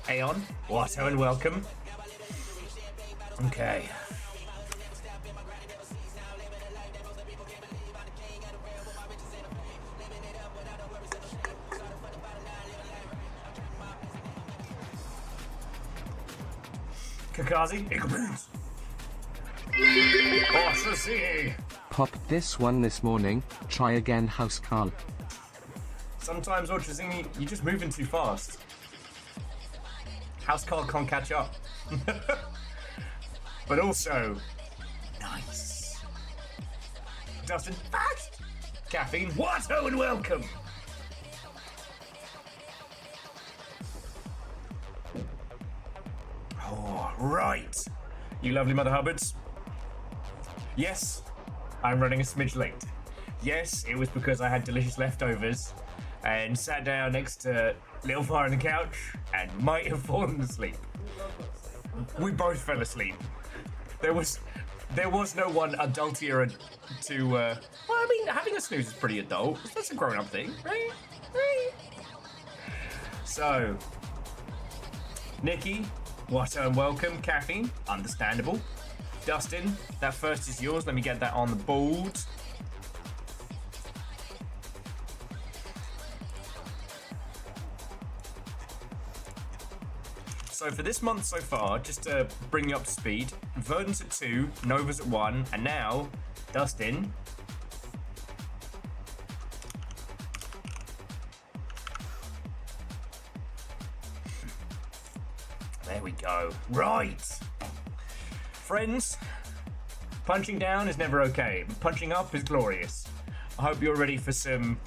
Aeon, Watto, and welcome. Okay. Kakazi, Popped this one this morning. Try again, House Carl. Sometimes, Orchazini, you're just moving too fast. House Carl can't catch up. But also, nice. Dustin, fast. Caffeine, Watto, and welcome. Oh, right. You lovely Mother Hubbards. Yes, I'm running a smidge late. Yes, it was because I had delicious leftovers and sat down next to Little Fire on the couch and might have fallen asleep. We both fell asleep. There was no one adultier to, well, I mean, having a snooze is pretty adult. That's a grown-up thing, right? So, Nikki, Watto and welcome. Caffeine, understandable. Dustin, that first is yours. Let me get that on the board. So for this month so far, just to bring you up to speed, Verdant's at 2, Nova's at 1, and now, Dustin. There we go. Right. Friends, punching down is never okay, but punching up is glorious. I hope you're ready for some,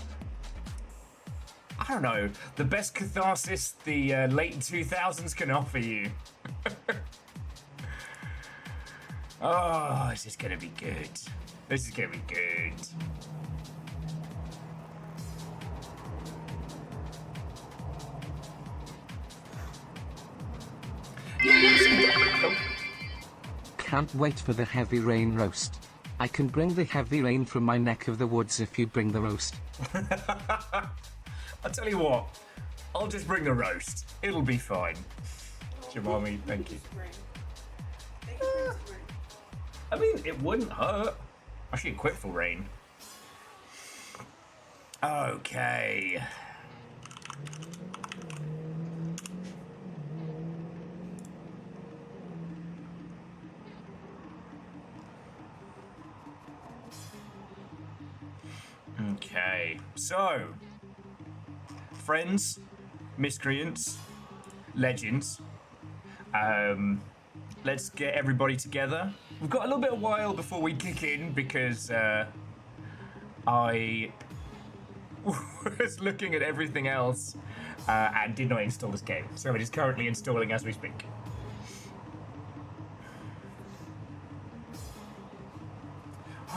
I don't know, the best catharsis the late 2000s can offer you. Oh, this is gonna be good. This is gonna be good. Can't wait for the heavy rain roast. I can bring the heavy rain from my neck of the woods if you bring the roast. I'll tell you what, I'll just bring the roast. It'll be fine. Jemami, thank you. I mean, it wouldn't hurt. I should quit for rain. Okay. Okay, so, friends, miscreants, legends, let's get everybody together. We've got a little bit of while before we kick in because I was looking at everything else and did not install this game, so it is currently installing as we speak.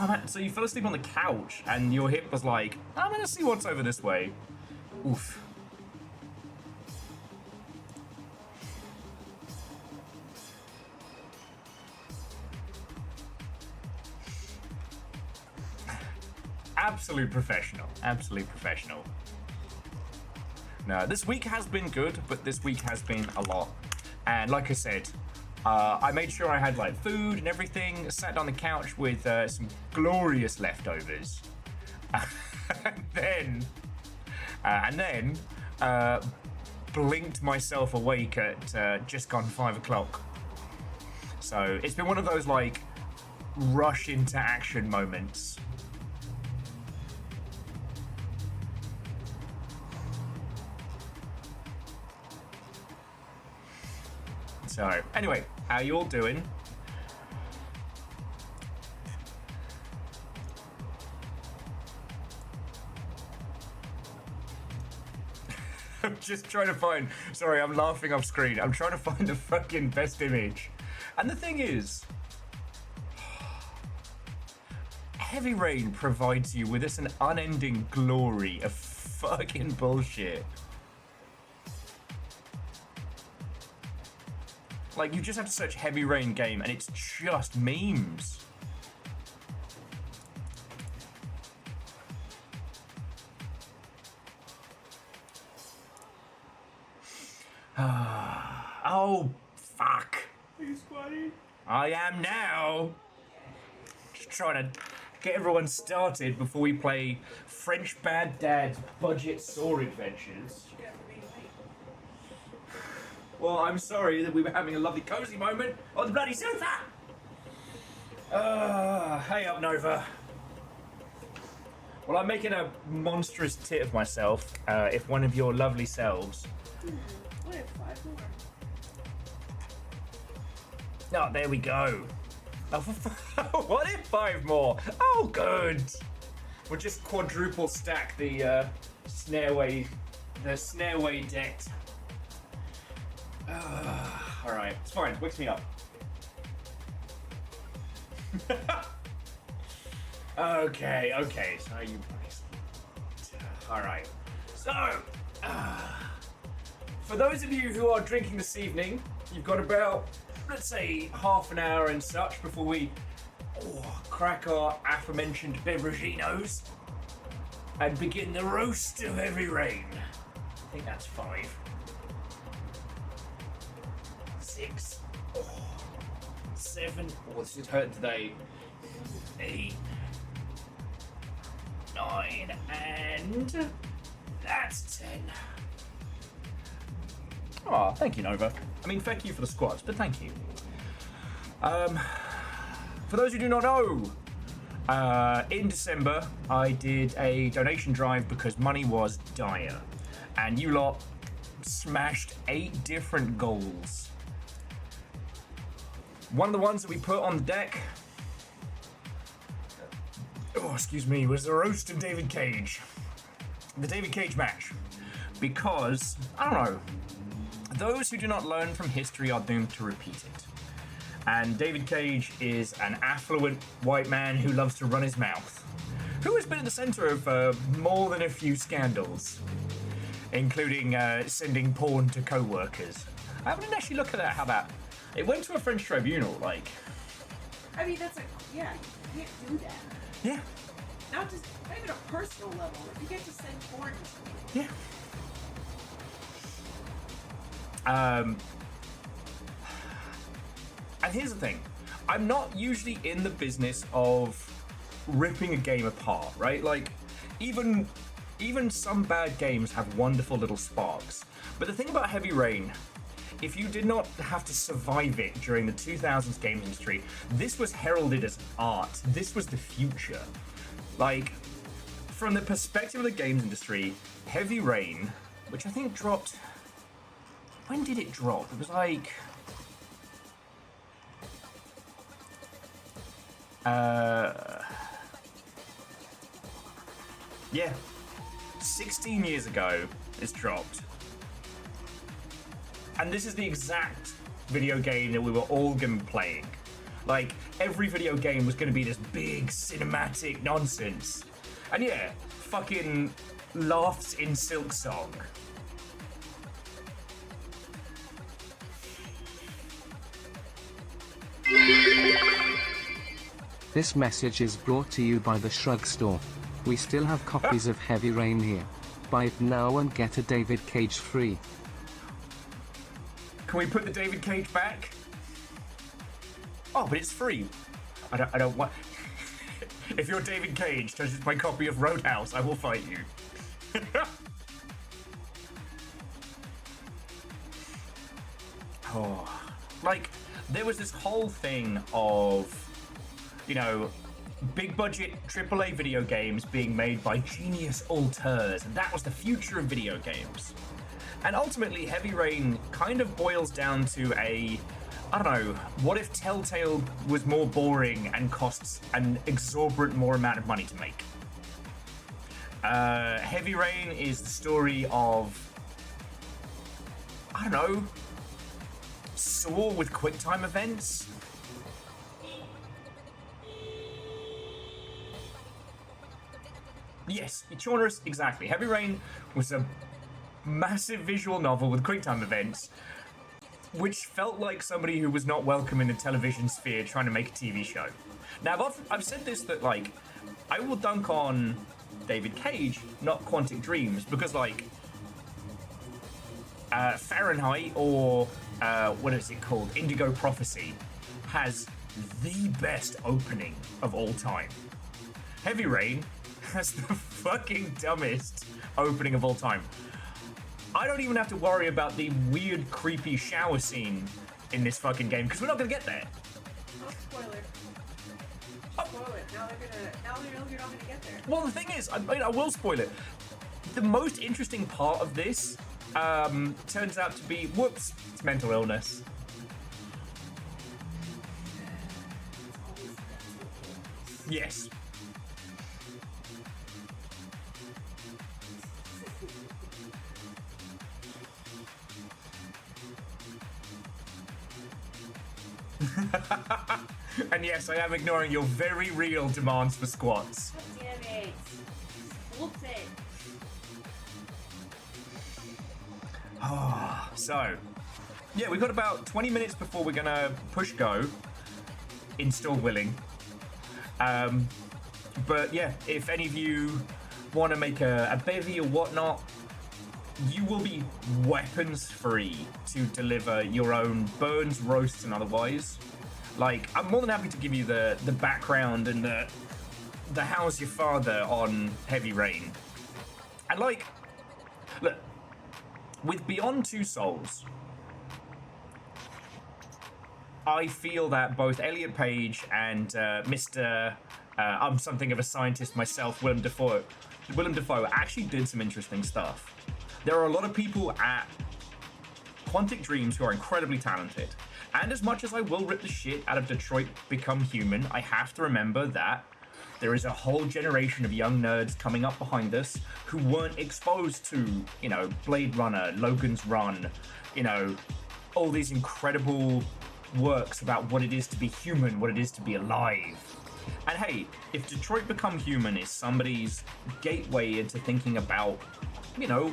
Oh, man, so you fell asleep on the couch and your hip was like, I'm gonna see what's over this way. Oof. Absolute professional. Absolute professional. No, this week has been good, but this week has been a lot. And like I said, I made sure I had like food and everything, sat on the couch with some glorious leftovers. and then blinked myself awake at just gone 5 o'clock. So it's been one of those like rush into action moments. So anyway, how you all doing? I'm just trying to find, sorry, I'm laughing off screen. I'm trying to find the fucking best image. And the thing is, Heavy Rain provides you with this an unending glory of fucking bullshit. Like, you just have to search Heavy Rain game and it's just memes. Oh, fuck. Are you squatting? I am now. Just trying to get everyone started before we play French Bad Dad's Budget Saw Adventures. Well, I'm sorry that we were having a lovely cozy moment on the bloody sofa. Hey up, Nova. Well, I'm making a monstrous tit of myself if one of your lovely selves... What if 5 more? Oh, there we go. Oh, what if 5 more? Oh, good. We'll just quadruple stack the Snairway deck. All right, it's fine. It wakes me up. Okay. So you. All right. So, for those of you who are drinking this evening, you've got about, let's say, half an hour and such before we crack our aforementioned beveraginos and begin the roast of heavy rain. I think that's 5. 6. 7. Oh, this is hurting today. 8. 9. And that's 10. Oh, thank you, Nova. I mean, thank you for the squats, but thank you. For those who do not know, in December, I did a donation drive because money was dire. And you lot smashed 8 different goals. One of the ones that we put on the deck, was the roast of David Cage. The David Cage match. Because, I don't know, those who do not learn from history are doomed to repeat it. And David Cage is an affluent white man who loves to run his mouth, who has been at the center of more than a few scandals, including sending porn to co-workers. I haven't actually looked at that, how that... It went to a French tribunal, like... I mean, that's you can't do that. Yeah. Not even a personal level. You get to send porn to somebody. Yeah. And here's the thing. I'm not usually in the business of ripping a game apart, right? Like, even some bad games have wonderful little sparks. But the thing about Heavy Rain, if you did not have to survive it during the 2000s games industry, this was heralded as art. This was the future. Like, from the perspective of the games industry, Heavy Rain, which I think dropped... When did it drop? It was like... Yeah. 16 years ago, it's dropped. And this is the exact video game that we were all going to be playing. Like, every video game was going to be this big cinematic nonsense. And yeah, fucking laughs in Silk Song. This message is brought to you by the Shrug Store. We still have copies of Heavy Rain here. Buy it now and get a David Cage free. Can we put the David Cage back? Oh, but it's free. I don't want... If you're David Cage, touches my copy of Roadhouse, I will fight you. Oh, like, there was this whole thing of, you know, big budget AAA video games being made by genius auteurs, and that was the future of video games. And ultimately, Heavy Rain kind of boils down to a, I don't know, what if Telltale was more boring and costs an exorbitant more amount of money to make? Heavy Rain is the story of, I don't know, Saw with QuickTime events? Yes, Eternus, exactly. Heavy Rain was a massive visual novel with QuickTime events, which felt like somebody who was not welcome in the television sphere trying to make a TV show. Now, I've said this, that, like, I will dunk on David Cage, not Quantic Dreams, because, like, Fahrenheit or what is it called? Indigo Prophecy has the best opening of all time. Heavy Rain has the fucking dumbest opening of all time. I don't even have to worry about the weird, creepy shower scene in this fucking game because we're not gonna get there. Oh, spoiler. Spoil it. Now they know you're not gonna get there. Well, the thing is, I will spoil it. The most interesting part of this turns out to be, whoops, it's mental illness. Yes. And yes, I am ignoring your very real demands for squats. God damn it. Whoops it. So, yeah, we've got about 20 minutes before we're gonna push go, install Willing. But yeah, if any of you want to make a bevy or whatnot, you will be weapons free to deliver your own burns, roasts, and otherwise. Like, I'm more than happy to give you the background and the how's your father on Heavy Rain. And like, look, with Beyond Two Souls, I feel that both Elliot Page and Mr. I'm something of a scientist myself, Willem Dafoe actually did some interesting stuff. There are a lot of people at Quantic Dreams who are incredibly talented. And as much as I will rip the shit out of Detroit Become Human, I have to remember that there is a whole generation of young nerds coming up behind us who weren't exposed to, you know, Blade Runner, Logan's Run, you know, all these incredible works about what it is to be human, what it is to be alive. And hey, if Detroit Become Human is somebody's gateway into thinking about, you know,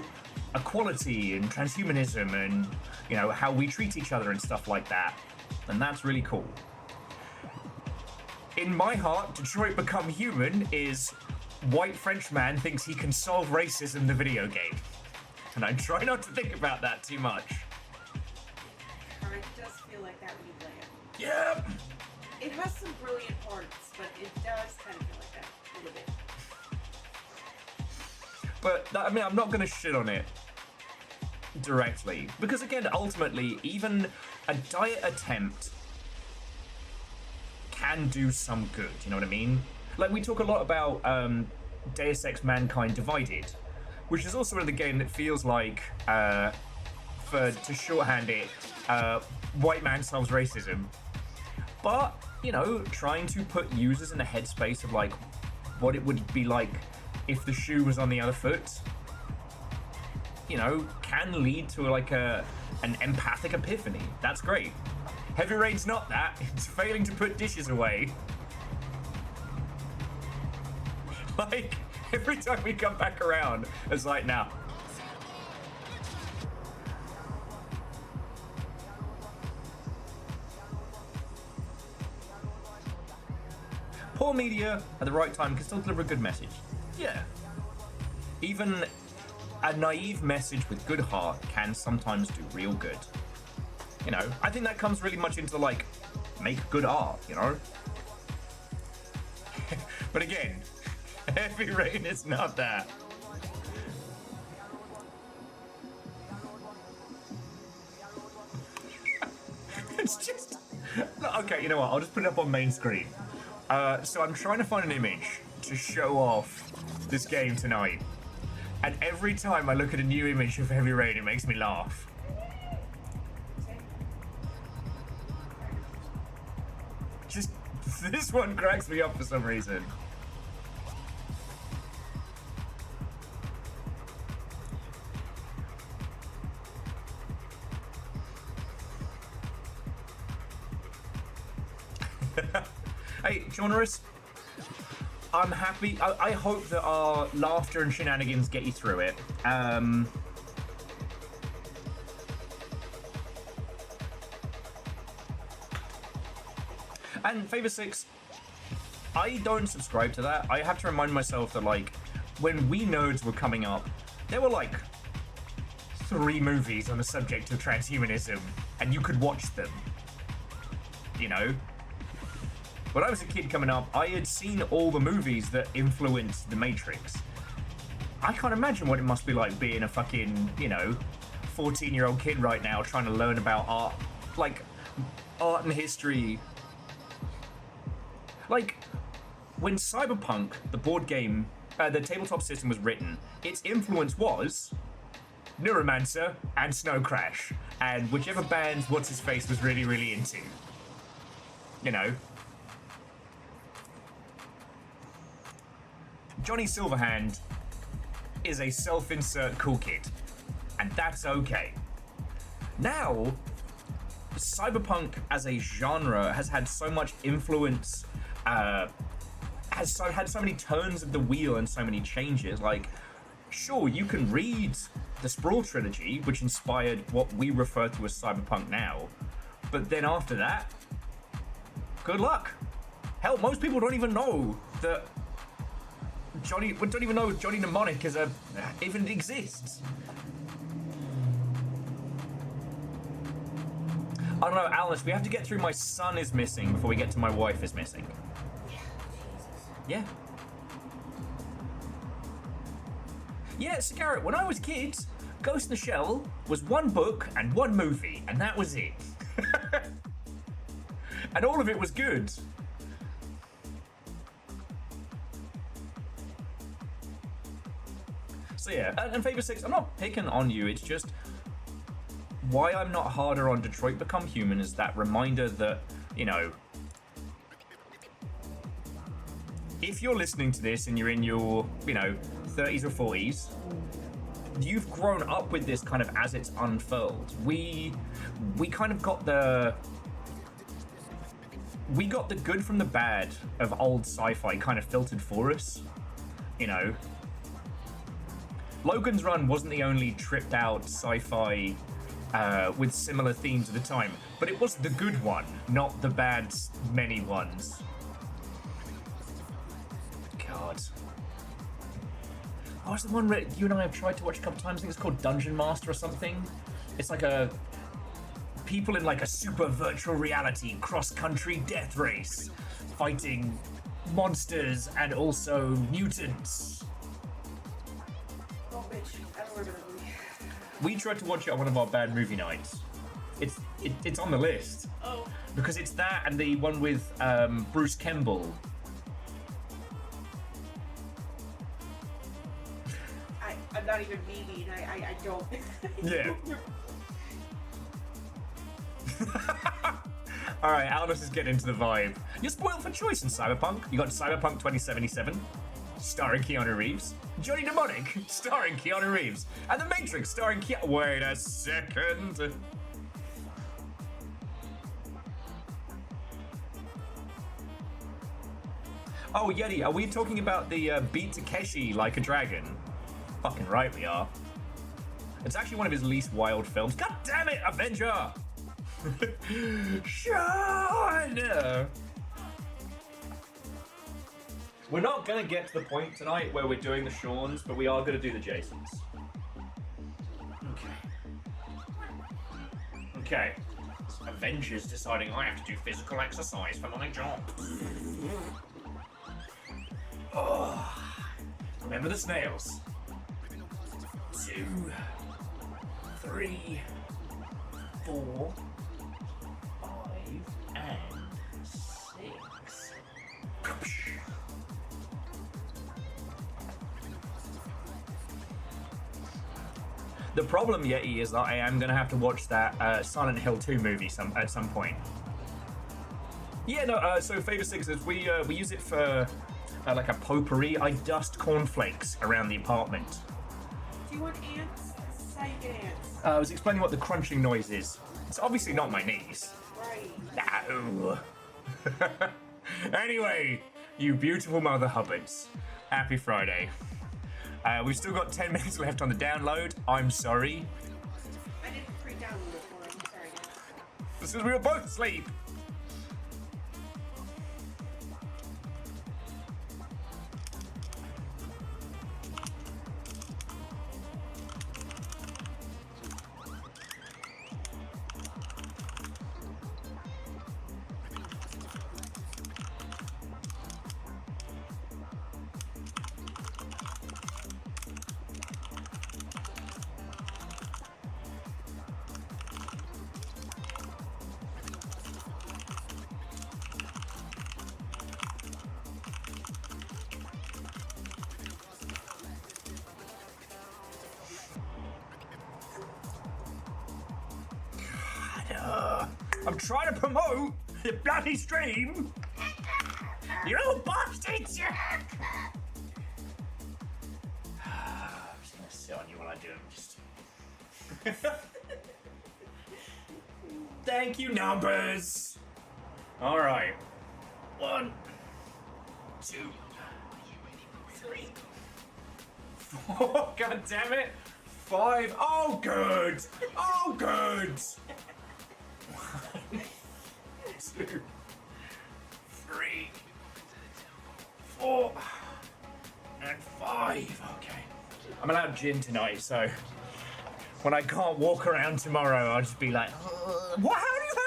equality and transhumanism and, you know, how we treat each other and stuff like that, then that's really cool. In my heart, Detroit Become Human is white French man thinks he can solve racism the video game. And I try not to think about that too much. It does feel like that when you play it. Yep. It has some brilliant parts, but it does kind of feel like that a little bit. But, I mean, I'm not going to shit on it directly. Because, again, ultimately, even a diet attempt can do some good, you know what I mean? Like, we talk a lot about Deus Ex Mankind Divided, which is also in the game that feels like, to shorthand it, white man solves racism. But, you know, trying to put users in the headspace of, like, what it would be like if the shoe was on the other foot, you know, can lead to, like, an empathic epiphany. That's great. Heavy Rain's not that. It's failing to put dishes away. Like, every time we come back around, it's like, now. Poor media at the right time can still deliver a good message. Yeah. Even a naive message with good heart can sometimes do real good. You know, I think that comes really much into, like, make good art, you know? But again, Heavy Rain is not that. It's just... Okay, you know what? I'll just put it up on main screen. So I'm trying to find an image to show off this game tonight. And every time I look at a new image of Heavy Rain, it makes me laugh. Just, this one cracks me up for some reason. Hey, Jonorus, I'm happy. I hope that our laughter and shenanigans get you through it. And Favor 6, I don't subscribe to that. I have to remind myself that, like, when we nerds were coming up, there were like 3 movies on the subject of transhumanism, and you could watch them. You know? When I was a kid coming up, I had seen all the movies that influenced The Matrix. I can't imagine what it must be like being a fucking, 14-year-old kid right now trying to learn about art. Like, art and history. Like, when Cyberpunk, the board game, the tabletop system was written, its influence was Neuromancer and Snow Crash, and whichever band What's-His-Face was really, really into. You know? Johnny Silverhand is a self-insert cool kid, and that's okay. Now, Cyberpunk as a genre has had so much influence, has had so many turns of the wheel and so many changes. Like, sure, you can read the Sprawl trilogy, which inspired what we refer to as Cyberpunk now, but then after that, good luck. Hell, most people don't even know that don't even know Johnny Mnemonic even exists. I don't know, Alice, we have to get through my son is missing before we get to my wife is missing. Yeah. Yeah, so Garrett, when I was a kid, Ghost in the Shell was 1 book and 1 movie, and that was it. And all of it was good. So yeah, and Favor 6, I'm not picking on you, it's just why I'm not harder on Detroit Become Human is that reminder that, if you're listening to this and you're in your, 30s or 40s, you've grown up with this kind of as it's unfurled. We kind of got the good from the bad of old sci-fi kind of filtered for us, Logan's Run wasn't the only tripped out sci-fi with similar themes at the time, but it was the good one, not the bad many ones. God. What was the one that you and I have tried to watch a couple times? I think it's called Dungeon Master or something. It's like people in like a super virtual reality cross-country death race fighting monsters and also mutants. Oh, bitch. I don't remember that movie. We tried to watch it on one of our bad movie nights. It's on the list. Oh. Because it's that and the one with Bruce Campbell. I'm not even meaning. I don't. Yeah. Alright, Alice is getting into the vibe. You're spoiled for choice in Cyberpunk. You got Cyberpunk 2077, starring Keanu Reeves. Johnny Mnemonic, starring Keanu Reeves. And The Matrix, starring Keanu... Wait a second. Oh, Yeti, are we talking about the Beat Takeshi Like a Dragon? Fucking right we are. It's actually one of his least wild films. God damn it, Avenger! Sean! We're not gonna get to the point tonight where we're doing the Shawns, but we are gonna do the Jasons. Okay. Avengers deciding I have to do physical exercise for my job. Oh. Remember the snails. 2, 3, 4, 5, and 6. The problem, Yeti, is that I am going to have to watch that Silent Hill 2 movie at some point. Yeah, no, so Favor 6 is we use it for like a potpourri. I dust cornflakes around the apartment. Do you want ants? This is how you get ants. I was explaining what the crunching noise is. It's obviously not my knees. Right. No. Anyway, you beautiful Mother Hubbards. Happy Friday. We've still got 10 minutes left on the download. I'm sorry. I didn't pre-download it for it. Sorry. This is we were both asleep. I'm trying to promote the bloody stream. You little bastards! I'm just gonna sit on you while I do them. Just. Thank you, numbers. All right. 1, 2, 3, 4. God damn it. 5. Oh, good. Oh, good. 1, 2, 3, 4, and 5. Okay. I'm allowed gin tonight, so when I can't walk around tomorrow, I'll just be like, what? How do you have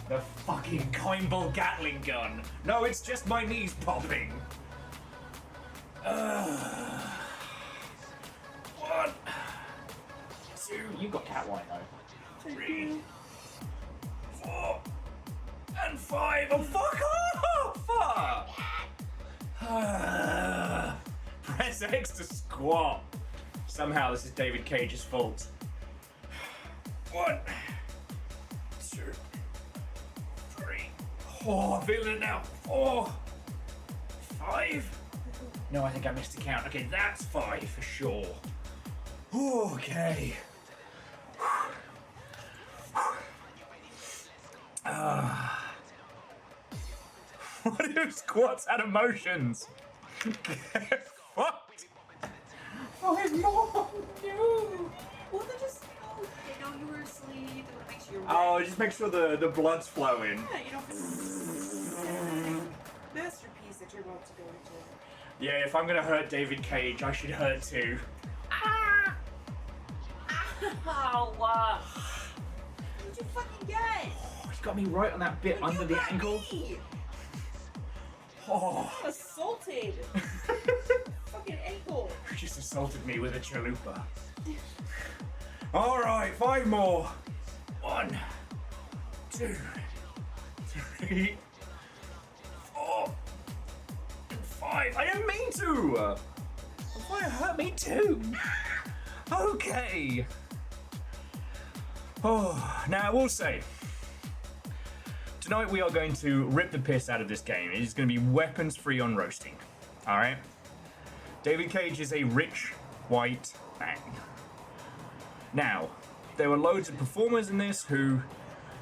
the fucking Coimble Gatling gun? No, it's just my knees popping. 1, 2. You got cat wine though. 3, 4, and 5. Oh, fuck off! Press X to squat. Somehow this is David Cage's fault. 1, 2, 3. Oh, I'm feeling it now. 4, 5. No, I think I missed a count. Okay, that's 5 for sure. Okay. What if squats had emotions? What? 5 more! No! Well, then just, they know you were asleep, and it makes you Oh, just make sure the blood's flowing. Yeah, you know, masterpiece that you're about to go into. Yeah, if I'm gonna hurt David Cage, I should hurt too. Ah! Ow! What did you fucking get? Oh, he's got me right on that bit under the ankle. Me. Oh. Assaulted. Fucking ankle. You just assaulted me with a chalupa. Alright, 5 more. 1, 2, 3, 4, and 5. I didn't mean to! Why hurt me too? Okay. Oh, now I will say, tonight we are going to rip the piss out of this game. It is going to be weapons free on roasting. Alright? David Cage is a rich, white man. Now, there were loads of performers in this who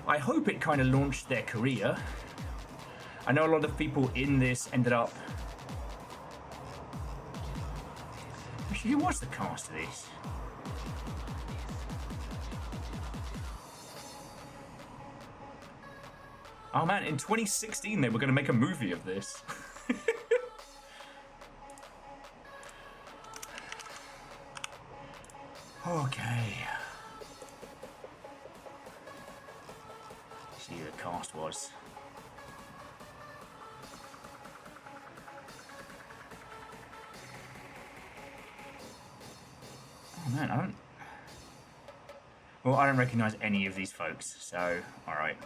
I hope it kind of launched their career. I know a lot of people in this ended up... Actually, who was the cast of this? Oh man, in 2016 they were going to make a movie of this. Okay. See who the cast was. Oh man, I don't... Well, I don't recognise any of these folks, so, alright.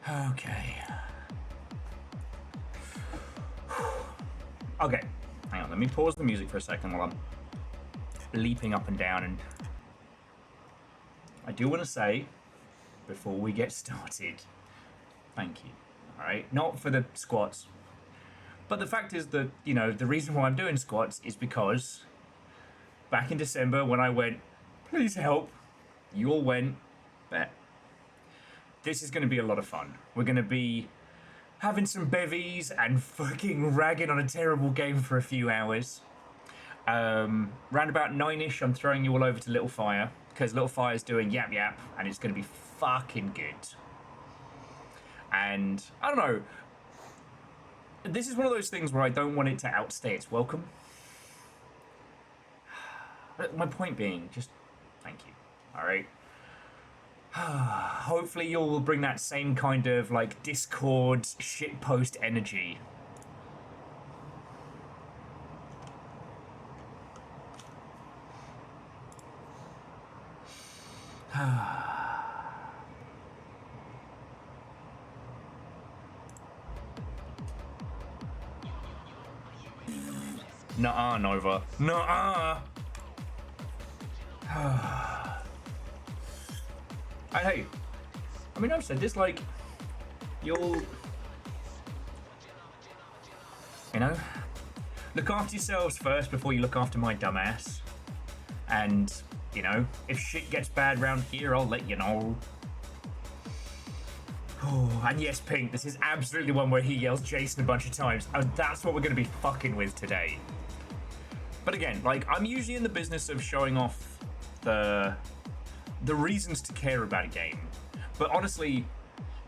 Okay. Okay, hang on, let me pause the music for a second while I'm leaping up and down, and I do want to say, before we get started, thank you, alright? Not for the squats, but the fact is that, you know, the reason why I'm doing squats is because back in December when I went, please help, you all went, bet. This is going to be a lot of fun. We're going to be having some bevies and fucking ragging on a terrible game for a few hours. Round about 9ish, I'm throwing you all over to Little Fire, because Little Fire's doing yap yap, and it's going to be fucking good. And, I don't know, this is one of those things where I don't want it to outstay its welcome. But my point being, just thank you, alright? Hopefully you all will bring that same kind of, like, Discord shitpost energy. Nuh-uh, Nova. Nuh-uh. And hey, I mean, I've said this, like, you'll, you know, look after yourselves first before you look after my dumbass. And, you know, if shit gets bad round here, I'll let you know. Oh, and yes, Pink, this is absolutely one where he yells Jason a bunch of times. And that's what we're going to be fucking with today. But again, like, I'm usually in the business of showing off the reasons to care about a game. But honestly,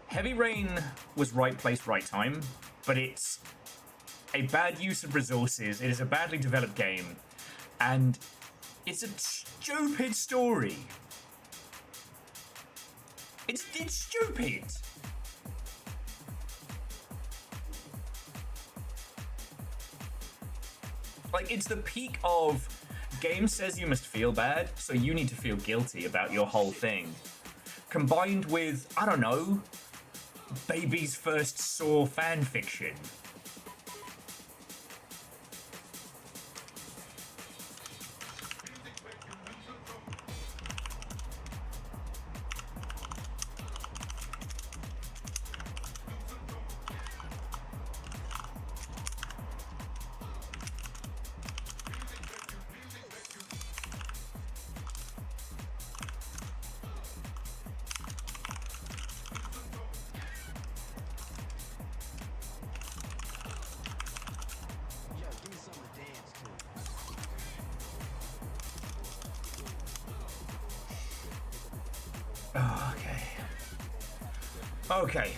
Heavy Rain was right place, right time. But it's a bad use of resources. It is a badly developed game. And it's a stupid story. It's stupid. Like, it's the peak of game says you must feel bad, so you need to feel guilty about your whole thing. Combined with, I don't know, baby's first Saw fan fiction. Okay,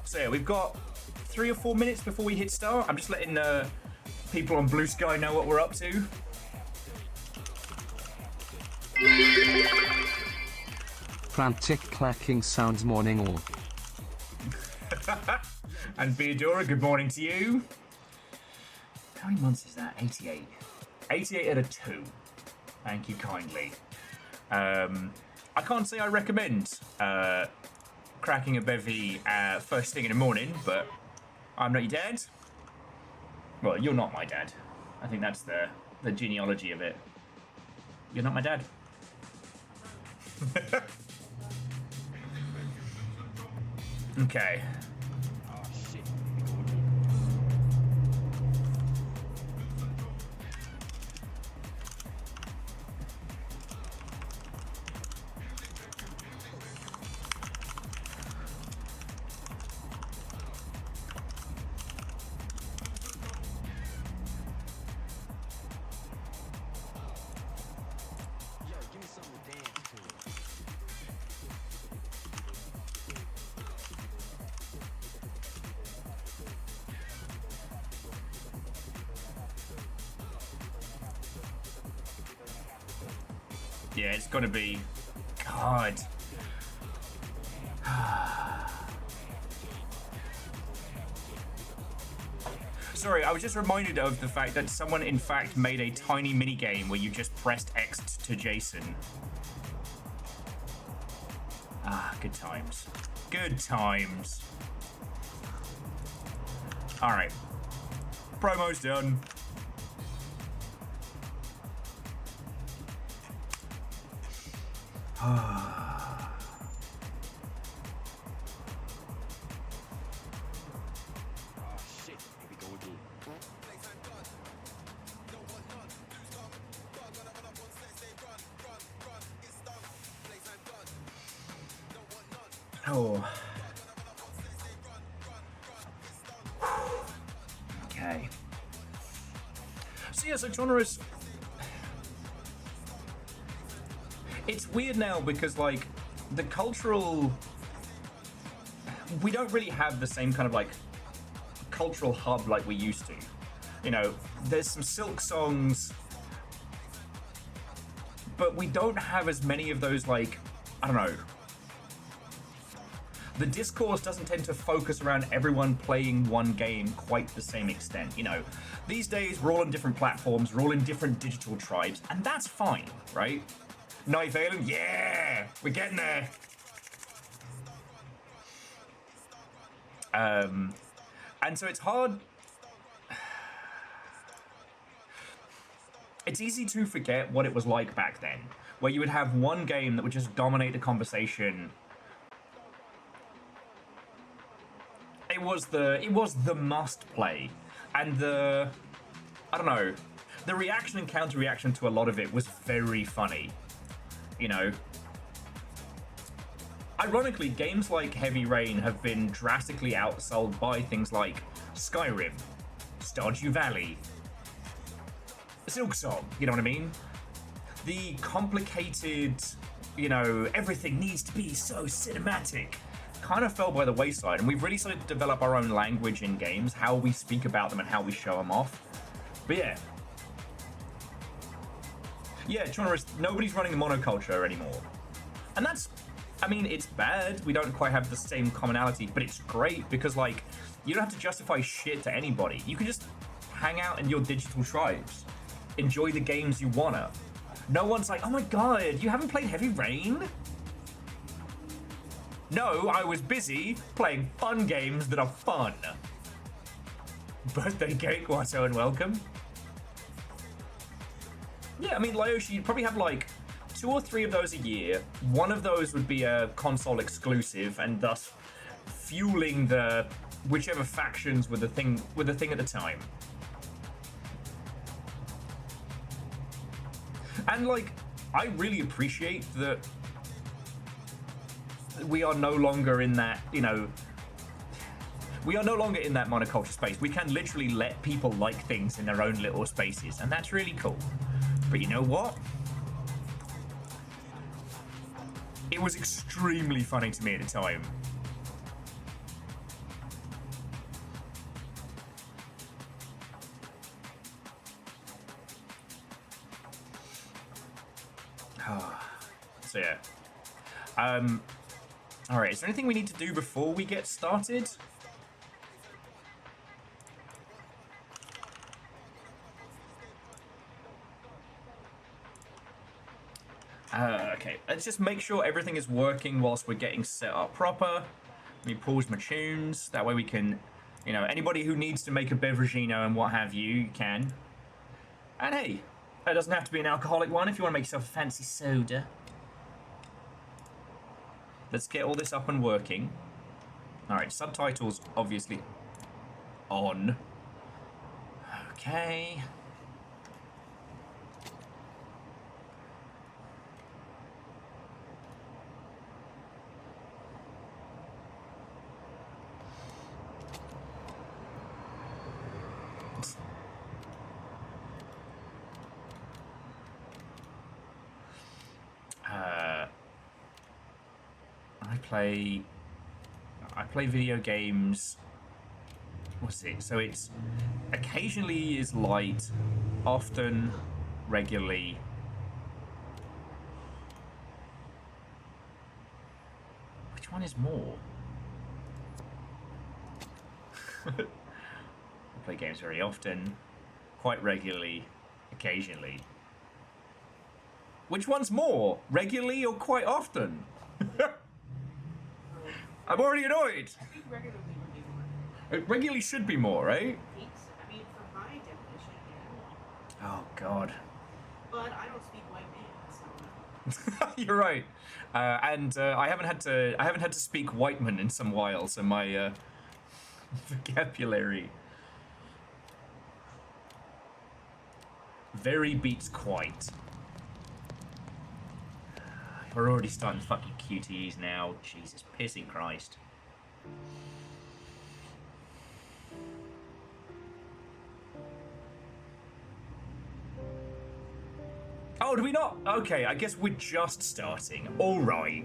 so yeah, we've got 3 or 4 minutes before we hit start. I'm just letting people on Blue Sky know what we're up to. Frantic clacking sounds morning all. And Theodora, good morning to you. How many months is that? 88. 88 out of 2. Thank you kindly. I can't say I recommend cracking a bevy first thing in the morning, but I'm not your dad. Well, you're not my dad. I think that's the genealogy of it. You're not my dad. Okay. Yeah, it's gotta be... God. Sorry, I was just reminded of the fact that someone in fact made a tiny mini game where you just pressed X to Jason. Ah, good times. Good times. Alright. Promo's done. Oh. Okay. So yeah, so genres. It's weird now because like the cultural, we don't really have the same kind of like cultural hub like we used to. You know, there's some Silk songs, but we don't have as many of those like, I don't know. The discourse doesn't tend to focus around everyone playing one game quite the same extent. You know, these days we're all on different platforms, we're all in different digital tribes, and that's fine, right? Night Valen, yeah, we're getting there. And so it's hard. It's easy to forget what it was like back then, where you would have one game that would just dominate the conversation. It was the must play, and I don't know, the reaction and counter reaction to a lot of it was very funny, you know. Ironically, games like Heavy Rain have been drastically outsold by things like Skyrim, Stardew Valley, Silksong, you know what I mean? The complicated, you know, everything needs to be so cinematic kind of fell by the wayside, and we've really started to develop our own language in games, how we speak about them and how we show them off. But yeah, nobody's running the monoculture anymore. And that's, I mean, it's bad. We don't quite have the same commonality, but it's great because, like, you don't have to justify shit to anybody. You can just hang out in your digital tribes. Enjoy the games you wanna. No one's like, oh my god, you haven't played Heavy Rain? No, I was busy playing fun games that are fun. Birthday cake, Watto, and welcome. Yeah, I mean, Lyoshi, you'd probably have like 2 or 3 of those a year. One of those would be a console exclusive, and thus fueling the whichever factions were the thing at the time. And like, I really appreciate that we are no longer in that, you know, we are no longer in that monoculture space. We can literally let people like things in their own little spaces, and that's really cool. But you know what? It was extremely funny to me at the time. So yeah. Alright, is there anything we need to do before we get started? Okay, let's just make sure everything is working whilst we're getting set up proper. Let me pause my tunes. That way we can, you know, anybody who needs to make a beveragino and what have you, you can. And hey, it doesn't have to be an alcoholic one if you want to make yourself a fancy soda. Let's get all this up and working. Alright, subtitles obviously on. Okay. I play video games. What's it? So it's occasionally is light, often, regularly. Which one is more? I play games very often, quite regularly, occasionally. Which one's more? Regularly or quite often? I'm already annoyed. I think regularly would be more. It regularly should be more, right? I think so. I mean, for my definition, yeah. Oh, God. But I don't speak white man, so. You're right. And I haven't had to speak Whiteman in some while, so my vocabulary very beats quite. We're already starting fucking QTEs now. Jesus pissing Christ. Oh, do we not? Okay, I guess we're just starting. All right.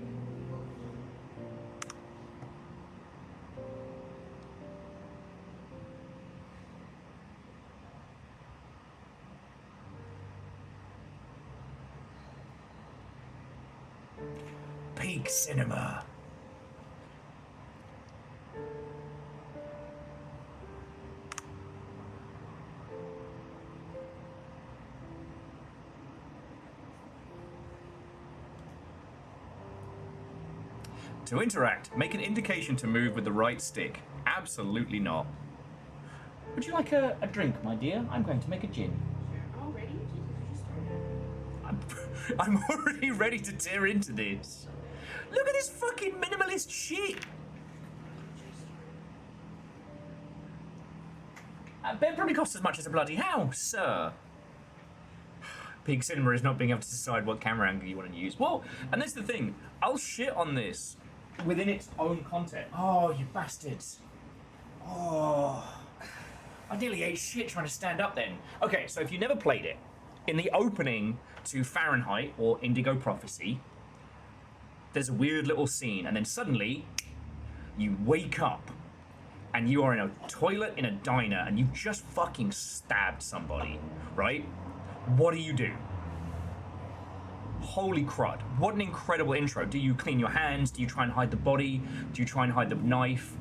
Peak cinema. To interact, make an indication to move with the right stick. Absolutely not. Would you like a drink, my dear? I'm going to make a gin. Already? Jesus, you're I'm already ready to tear into this. Look at this fucking minimalist shit. Ben probably costs as much as a bloody house, sir. Peak Cinema is not being able to decide what camera angle you want to use. Well, and that's the thing. I'll shit on this within its own content. Oh, you bastards. Oh. I nearly ate shit trying to stand up then. Okay, so if you never played it, in the opening to Fahrenheit or Indigo Prophecy, there's a weird little scene, and then suddenly you wake up and you are in a toilet in a diner and you just fucking stabbed somebody, right? What do you do? Holy crud. What an incredible intro. Do you clean your hands? Do you try and hide the body? Do you try and hide the knife?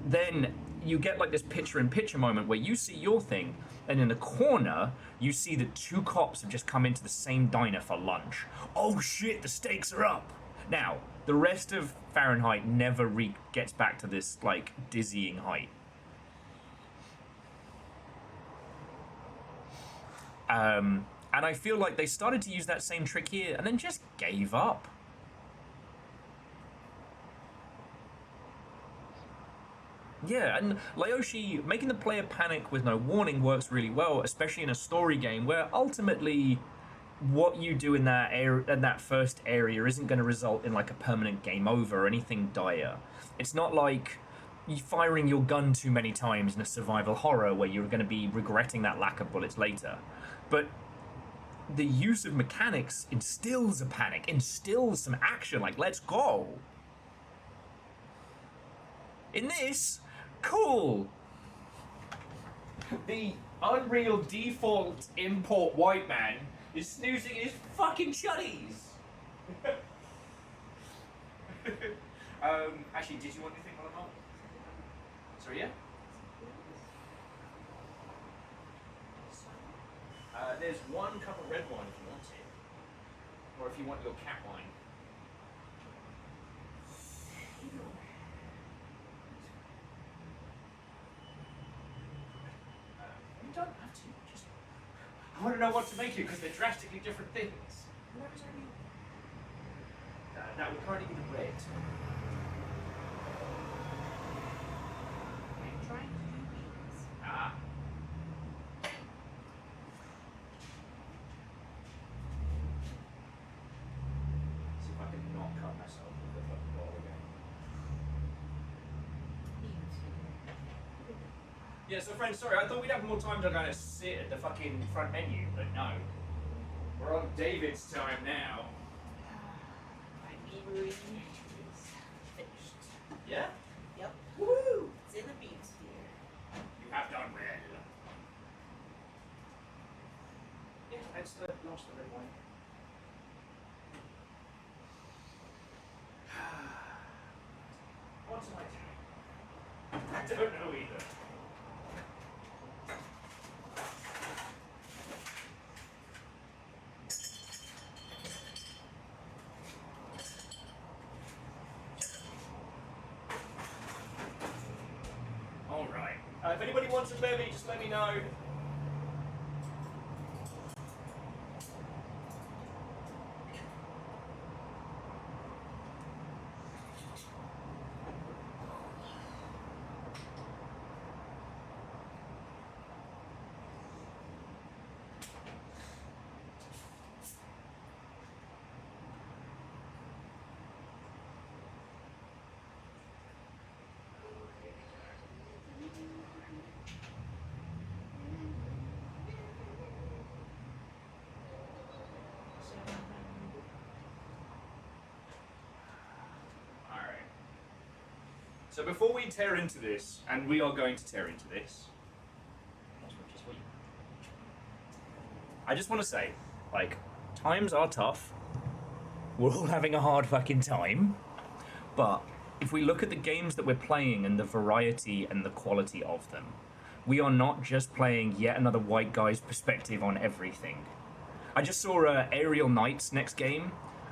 Then you get like this picture-in-picture moment where you see your thing, and in the corner, you see that two cops have just come into the same diner for lunch. Oh shit, the stakes are up. Now, the rest of Fahrenheit never gets back to this, like, dizzying height. And I feel like they started to use that same trick here and then just gave up. Yeah, and Laoshi making the player panic with no warning works really well, especially in a story game where ultimately what you do in that first area isn't going to result in like a permanent game over or anything dire. It's not like you firing your gun too many times in a survival horror where you're going to be regretting that lack of bullets later. But the use of mechanics instills a panic, instills some action, like let's go. In this, cool. The Unreal default import white man is snoozing his fucking chuddies. Actually, did you want anything while I'm on? Sorry, yeah? There's one cup of red wine if you want it. Or if you want your cat wine. You don't have to. Just I want to know what to make you because they're drastically different things. That would probably be the red. I'm trying to do these. Ah. See if I can not cut myself with the fucking bottle again. Yeah, so friends, sorry, I thought we'd have more time to kind of sit at the fucking front menu, but no. We're on David's time now. My memory is finished. Yeah? Yep. Woo! It's in the beam sphere. You have done well. Yeah, it's the lost the red wine. What's my time? I don't know either. Alright. If anybody wants a bevy, just let me know. So before we tear into this, and we are going to tear into this, I just want to say, like, times are tough. We're all having a hard fucking time. But if we look at the games that we're playing and the variety and the quality of them, we are not just playing yet another white guy's perspective on everything. I just saw Aerial Knight's next game,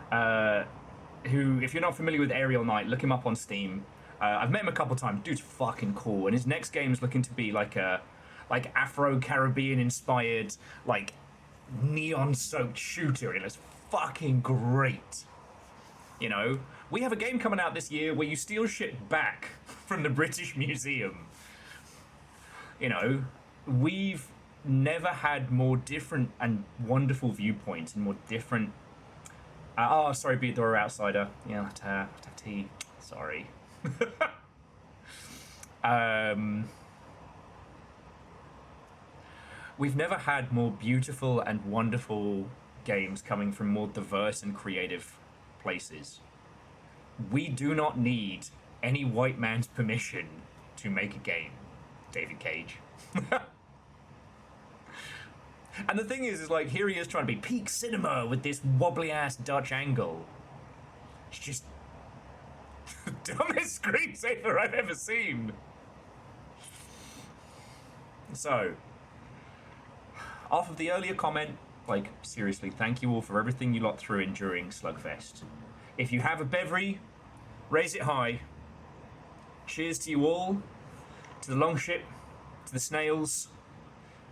who, if you're not familiar with Aerial Knight, look him up on Steam. I've met him a couple times. Dude's fucking cool, and his next game is looking to be like a Afro-Caribbean inspired, like neon-soaked shooter, and it's fucking great. You know, we have a game coming out this year where you steal shit back from the British Museum. You know, we've never had more different and wonderful viewpoints and more different. Oh, sorry, Beat Door Outsider. Yeah, I'll have to have tea. Sorry. We've never had more beautiful and wonderful games coming from more diverse and creative places. We do not need any white man's permission to make a game, David Cage. And the thing is like, here he is trying to be peak cinema with this wobbly ass Dutch angle. It's just the dumbest screensaver I've ever seen. So, off of the earlier comment, like, seriously, thank you all for everything you lot threw in during Slugfest. If you have a beverage, raise it high. Cheers to you all, to the Longship, to the Snails,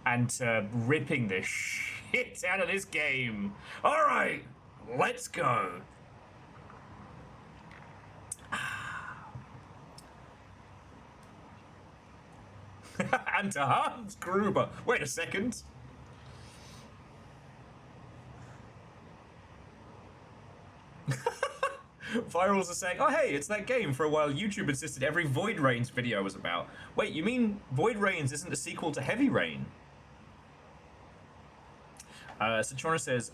and to ripping the shit out of this game. Alright, let's go. And to Hans Gruber. Wait a second. Virals are saying, oh hey, it's that game for a while YouTube insisted every Void Rains video was about. Wait, you mean Void Rains isn't a sequel to Heavy Rain? Satrona says,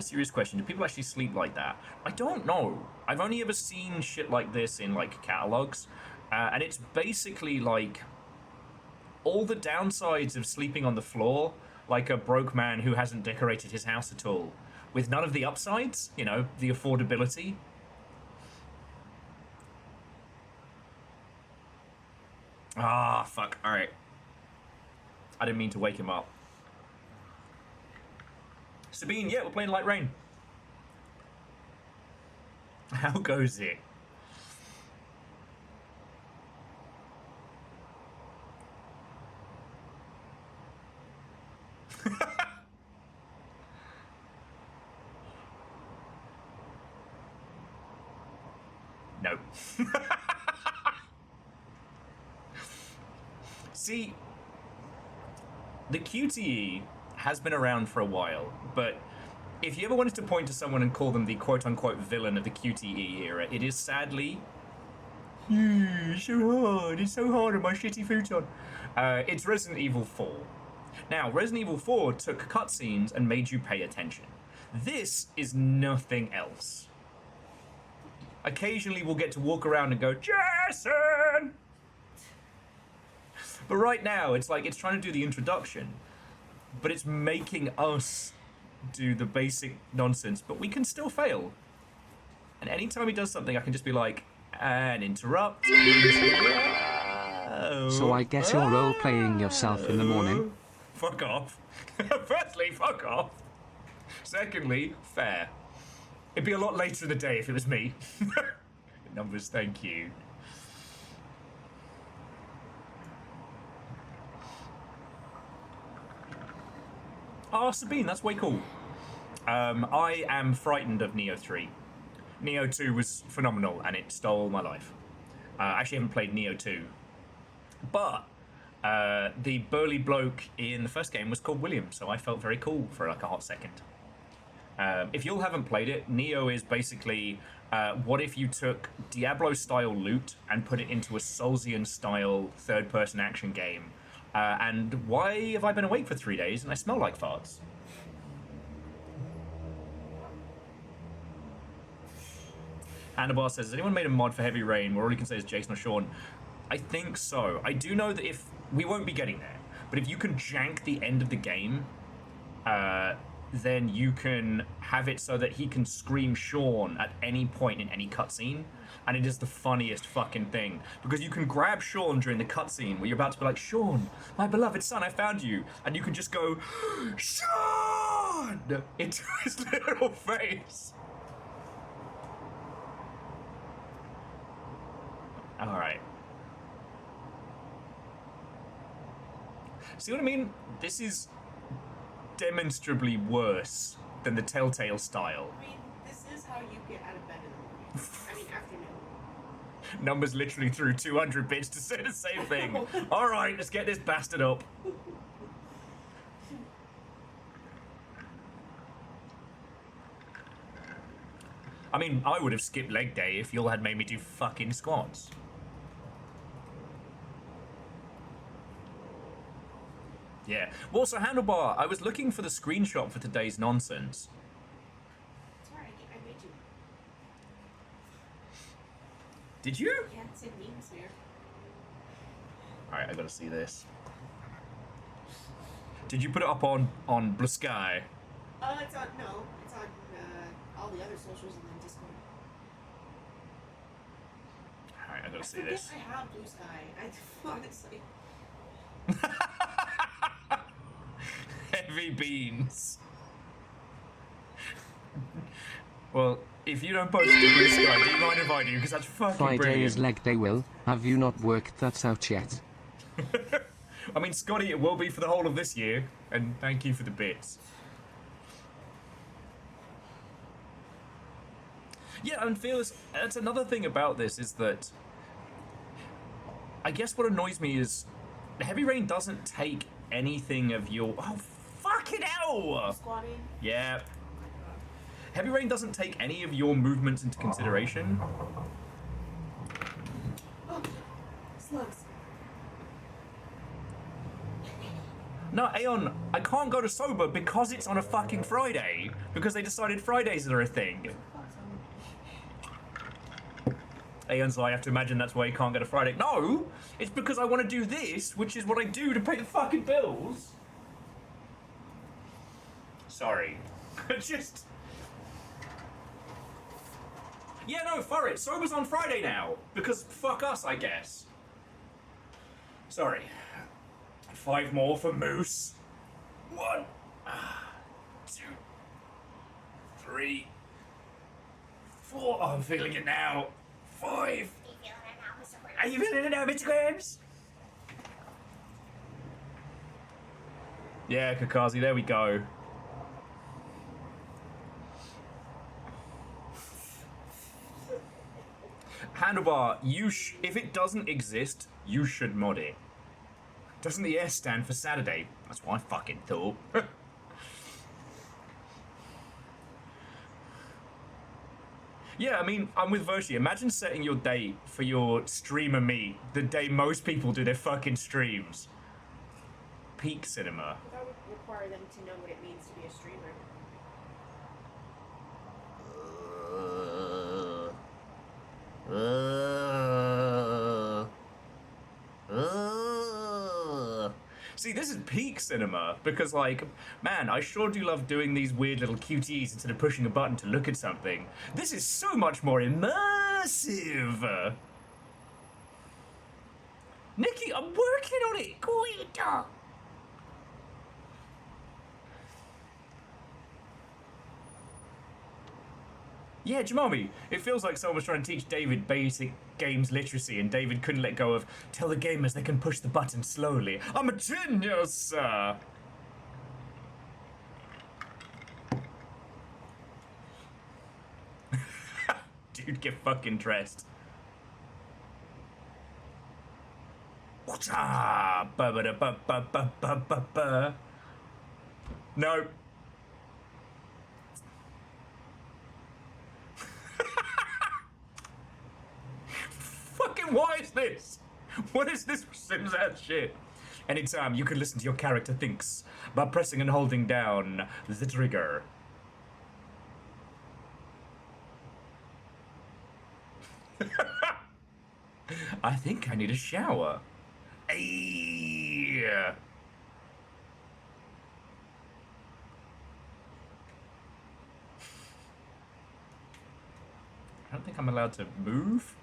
serious question, do people actually sleep like that? I don't know. I've only ever seen shit like this in like catalogs, and it's basically like all the downsides of sleeping on the floor, like a broke man who hasn't decorated his house at all, with none of the upsides, you know, the affordability. Ah, fuck. Alright. I didn't mean to wake him up. Sabine, yeah, we're playing Light Rain. How goes it? No. See, the QTE has been around for a while, but if you ever wanted to point to someone and call them the quote-unquote villain of the QTE era, it is sadly... it's so hard on my shitty futon. It's Resident Evil 4. Now, Resident Evil 4 took cutscenes and made you pay attention. This is nothing else. Occasionally we'll get to walk around and go, Jason! But right now, it's like, it's trying to do the introduction, but it's making us do the basic nonsense, but we can still fail. And anytime he does something, I can just be like, and interrupt. So I guess you're role-playing yourself in the morning? Fuck off. Firstly, fuck off. Secondly, fair. It'd be a lot later in the day if it was me. Numbers, thank you. Oh, Sabine, that's way cool. I am frightened of Neo 3. Neo 2 was phenomenal, and it stole my life. I actually haven't played Neo 2. But the burly bloke in the first game was called William, so I felt very cool for like a hot second. If you all haven't played it, Neo is basically what if you took Diablo-style loot and put it into a Soulsian-style third-person action game. And why have I been awake for 3 days and I smell like farts? Hannibal says, has anyone made a mod for Heavy Rain where all you can say is Jason or Sean? I think so. I do know that if... we won't be getting there, but if you can jank the end of the game, then you can have it so that he can scream Sean at any point in any cutscene, and it is the funniest fucking thing. Because you can grab Sean during the cutscene where you're about to be like, Sean, my beloved son, I found you, and you can just go, Sean! Into his little face. Alright. See what I mean? This is demonstrably worse than the Telltale style. I mean, this is how you get out of bed in the morning. I mean, afternoon. Numbers literally threw 200 bits to say the same thing. All right, let's get this bastard up. I mean, I would have skipped leg day if y'all had made me do fucking squats. Yeah. Well, also, Handlebar, I was looking for the screenshot for today's nonsense. It's alright, I made you. Did you? Yeah, it's in memes here. Alright, I gotta see this. Did you put it up on Blue Sky? It's on, no, it's on all the other socials and then Discord. Alright, I gotta see forget this. I have Blue Sky. I honestly. Heavy beans. Well, if you don't post to Blue Sky, do you mind if I do? Because that's fucking Friday brilliant. is leg day, Will. Have you not worked that out yet? I mean, Scotty, it will be for the whole of this year, and thank you for the bits. Yeah, and Fearless, that's another thing about this is that I guess what annoys me is Heavy Rain doesn't take anything of your... Oh, fucking hell! Squatting. Yeah. Heavy Rain doesn't take any of your movements into consideration. Oh, slugs. No, Aeon, I can't go to sober because it's on a fucking Friday. Because they decided Fridays are a thing. Aeon's like, I have to imagine that's why you can't get a Friday. No! It's because I want to do this, which is what I do to pay the fucking bills. Sorry. Just... Yeah, no, for it. Sober's on Friday now. Because fuck us, I guess. Sorry. 5 more for Moose. 1, 2, 3, 4. Oh, I'm feeling it now. 5. Are you feeling it now, Mr. Grams? Yeah, Kakazi, there we go. Handlebar, if it doesn't exist, you should mod it. Doesn't the S stand for Saturday? That's what I fucking thought. Yeah, I mean, I'm with Virtue. Imagine setting your date for your streamer meet the day most people do their fucking streams. Peak cinema. That would require them to know what it means to be a streamer. See, this is peak cinema because, like, man, I sure do love doing these weird little QTEs instead of pushing a button to look at something. This is so much more immersive. Nikki, I'm working on it. Guido. Yeah, Jamami, it feels like someone was trying to teach David basic games literacy and David couldn't let go of tell the gamers they can push the button slowly. I'm a genius! Dude, get fucking dressed. No. Fucking why is this? What is this Sims ass shit? Anytime you can listen to your character thinks by pressing and holding down the trigger. I think I need a shower. Ayy. I don't think I'm allowed to move.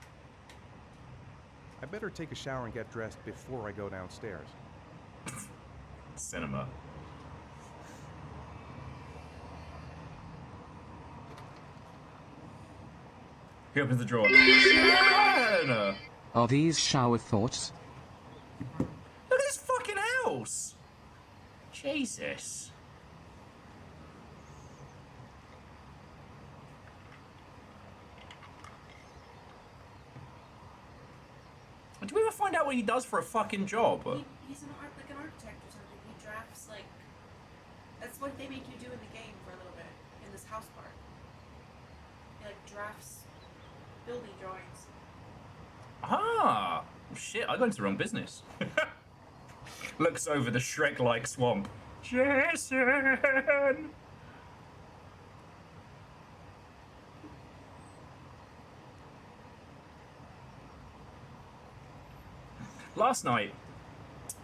I better take a shower and get dressed before I go downstairs. Cinema. He opens the drawer. Sharon! Are these shower thoughts? Look at this fucking house! Jesus. find out what he does for a fucking job. He's an architect or something. He drafts, like... That's what they make you do in the game for a little bit, in this house part. He, like, drafts building drawings. Ah! Shit, I got into the wrong business. Looks over the Shrek-like swamp. Jason! Last night,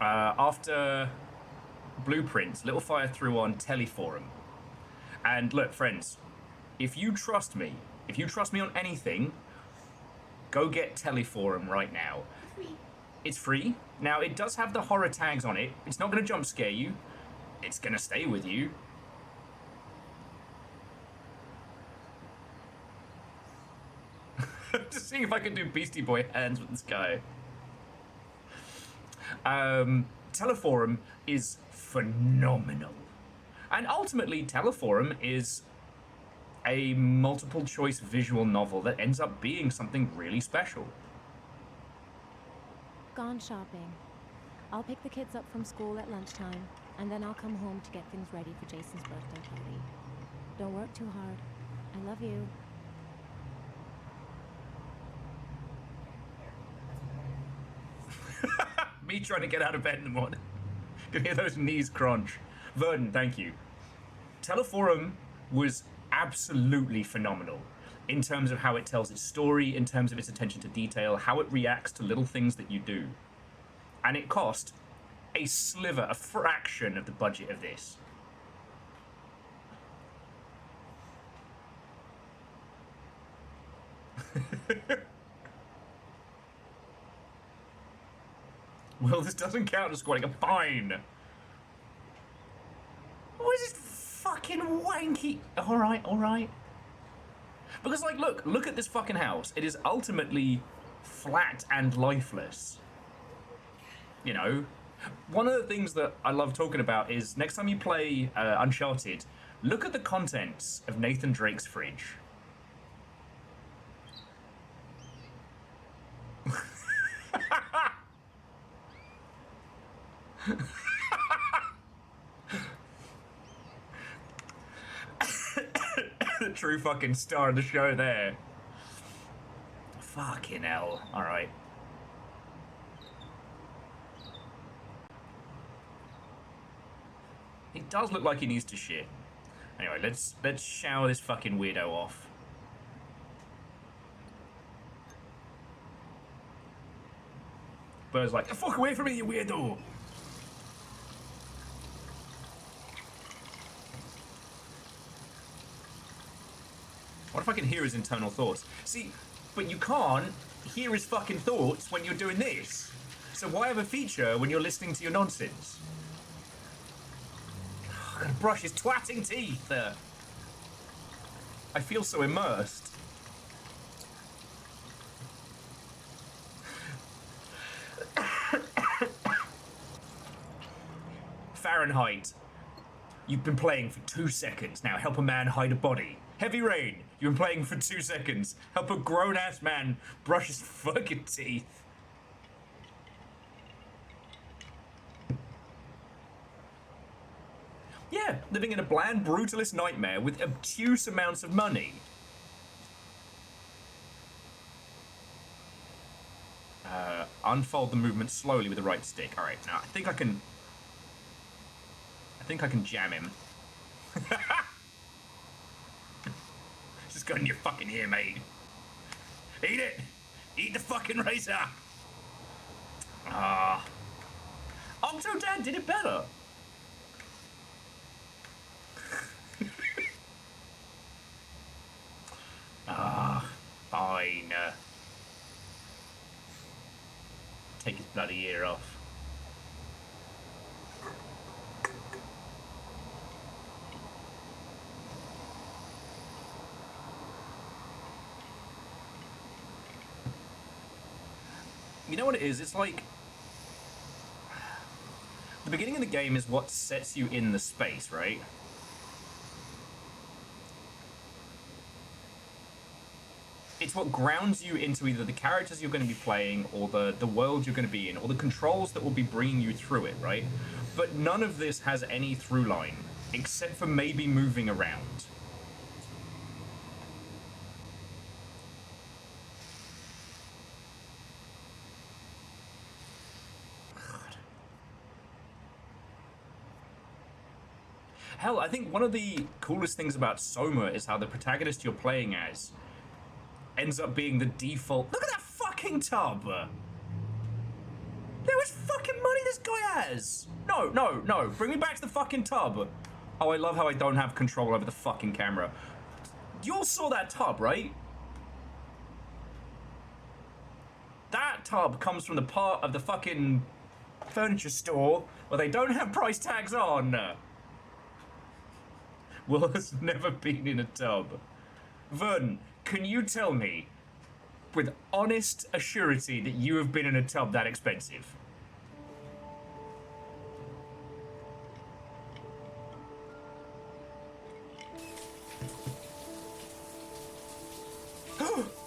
after Blueprints, Little Fire threw on Teleforum. And look, friends, if you trust me on anything, go get Teleforum right now. It's free. Now, it does have the horror tags on it. It's not going to jump scare you. It's going to stay with you. Just seeing if I can do Beastie Boy hands with this guy. Teleforum is phenomenal. And ultimately, Teleforum is a multiple choice visual novel that ends up being something really special. Gone shopping. I'll pick the kids up from school at lunchtime, and then I'll come home to get things ready for Jason's birthday party. Don't work too hard. I love you. Me trying to get out of bed in the morning. Can hear those knees crunch. Verdon, thank you. Teleforum was absolutely phenomenal in terms of how it tells its story, in terms of its attention to detail, how it reacts to little things that you do. And it cost a sliver, a fraction of the budget of this. Well, this doesn't count as squatting. Fine. What is this fucking wanky? All right. Because, like, look at this fucking house. It is ultimately flat and lifeless. You know? One of the things that I love talking about is next time you play Uncharted, look at the contents of Nathan Drake's fridge. The true fucking star of the show there. Fucking hell. Alright. He does look like he needs to shit. Anyway, let's shower this fucking weirdo off. Bird's like, the fuck away from me, you weirdo! What if I can hear his internal thoughts? See, but you can't hear his fucking thoughts when you're doing this. So why have a feature when you're listening to your nonsense? I gotta brush his twatting teeth. I feel so immersed. Fahrenheit. You've been playing for 2 seconds. Now help a man hide a body. Heavy Rain. You've been playing for 2 seconds. Help a grown-ass man brush his fucking teeth. Yeah, living in a bland, brutalist nightmare with obtuse amounts of money. Unfold the movement slowly with the right stick. All right, now I think I can jam him. Just got in your fucking ear, mate. Eat it! Eat the fucking razor! Octodad did it better. Fine. Take his bloody ear off. You know what it is? It's like the beginning of the game is what sets you in the space, right? It's what grounds you into either the characters you're going to be playing or the world you're going to be in or the controls that will be bringing you through it, right? But none of this has any through line except for maybe moving around. Hell, I think one of the coolest things about Soma is how the protagonist you're playing as ends up being the default. Look at that fucking tub! Look how much fucking money this guy has! No, no, no. Bring me back to the fucking tub. Oh, I love how I don't have control over the fucking camera. You all saw that tub, right? That tub comes from the part of the fucking furniture store where they don't have price tags on. Will has never been in a tub. Vern, can you tell me, with honest assurity, that you have been in a tub that expensive?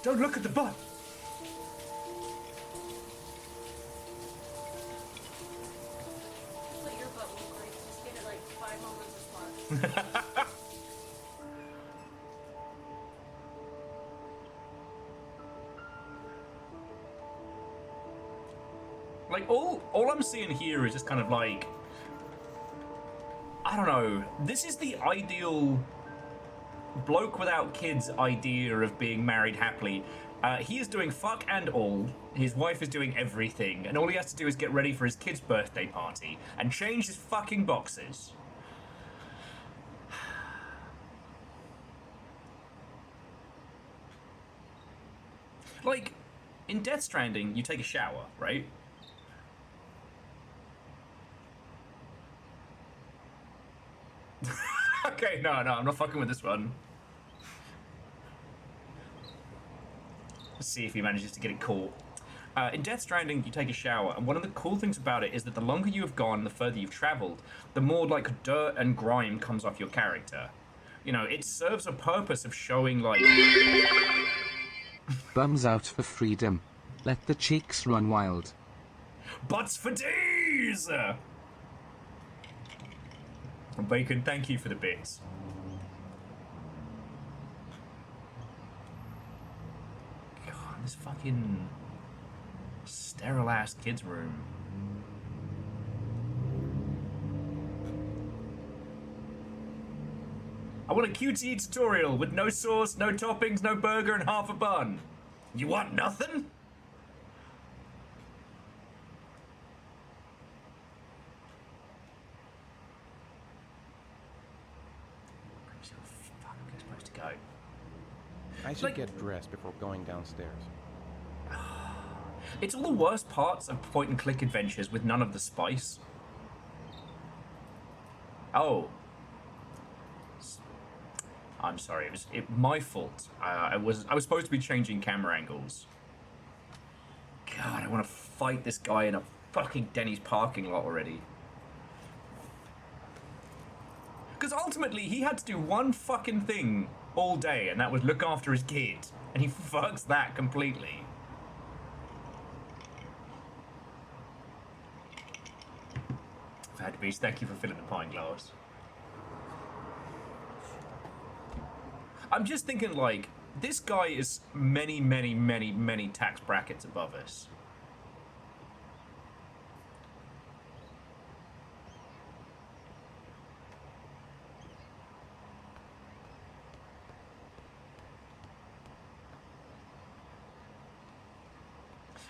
Don't look at the butt! Let your butt look great. Just get it like 5 moments apart. Like, all I'm seeing here is just kind of like, I don't know, this is the ideal bloke without kids idea of being married happily. He is doing fuck and all, his wife is doing everything, and all he has to do is get ready for his kid's birthday party and change his fucking boxes. Like, in Death Stranding, you take a shower, right? Okay, no, I'm not fucking with this one. Let's see if he manages to get it caught. In Death Stranding, you take a shower, and one of the cool things about it is that the longer you have gone, the further you've traveled, the more, like, dirt and grime comes off your character. You know, it serves a purpose of showing, like... Bums out for freedom. Let the cheeks run wild. Butts for days! Bacon, thank you for the bits. God, this fucking sterile ass kids room. I want a QTE tutorial with no sauce, no toppings, no burger, and half a bun. You want nothing? I should Like- get dressed before going downstairs. It's all the worst parts of point-and-click adventures with none of the spice. Oh. I'm sorry, it was my fault. I was supposed to be changing camera angles. God, I want to fight this guy in a fucking Denny's parking lot already. Because ultimately, he had to do one fucking thing all day, and that was look after his kid. And he fucks that completely. Fat Beast, thank you for filling the pint glass. I'm just thinking, like, this guy is many, many, many, many tax brackets above us.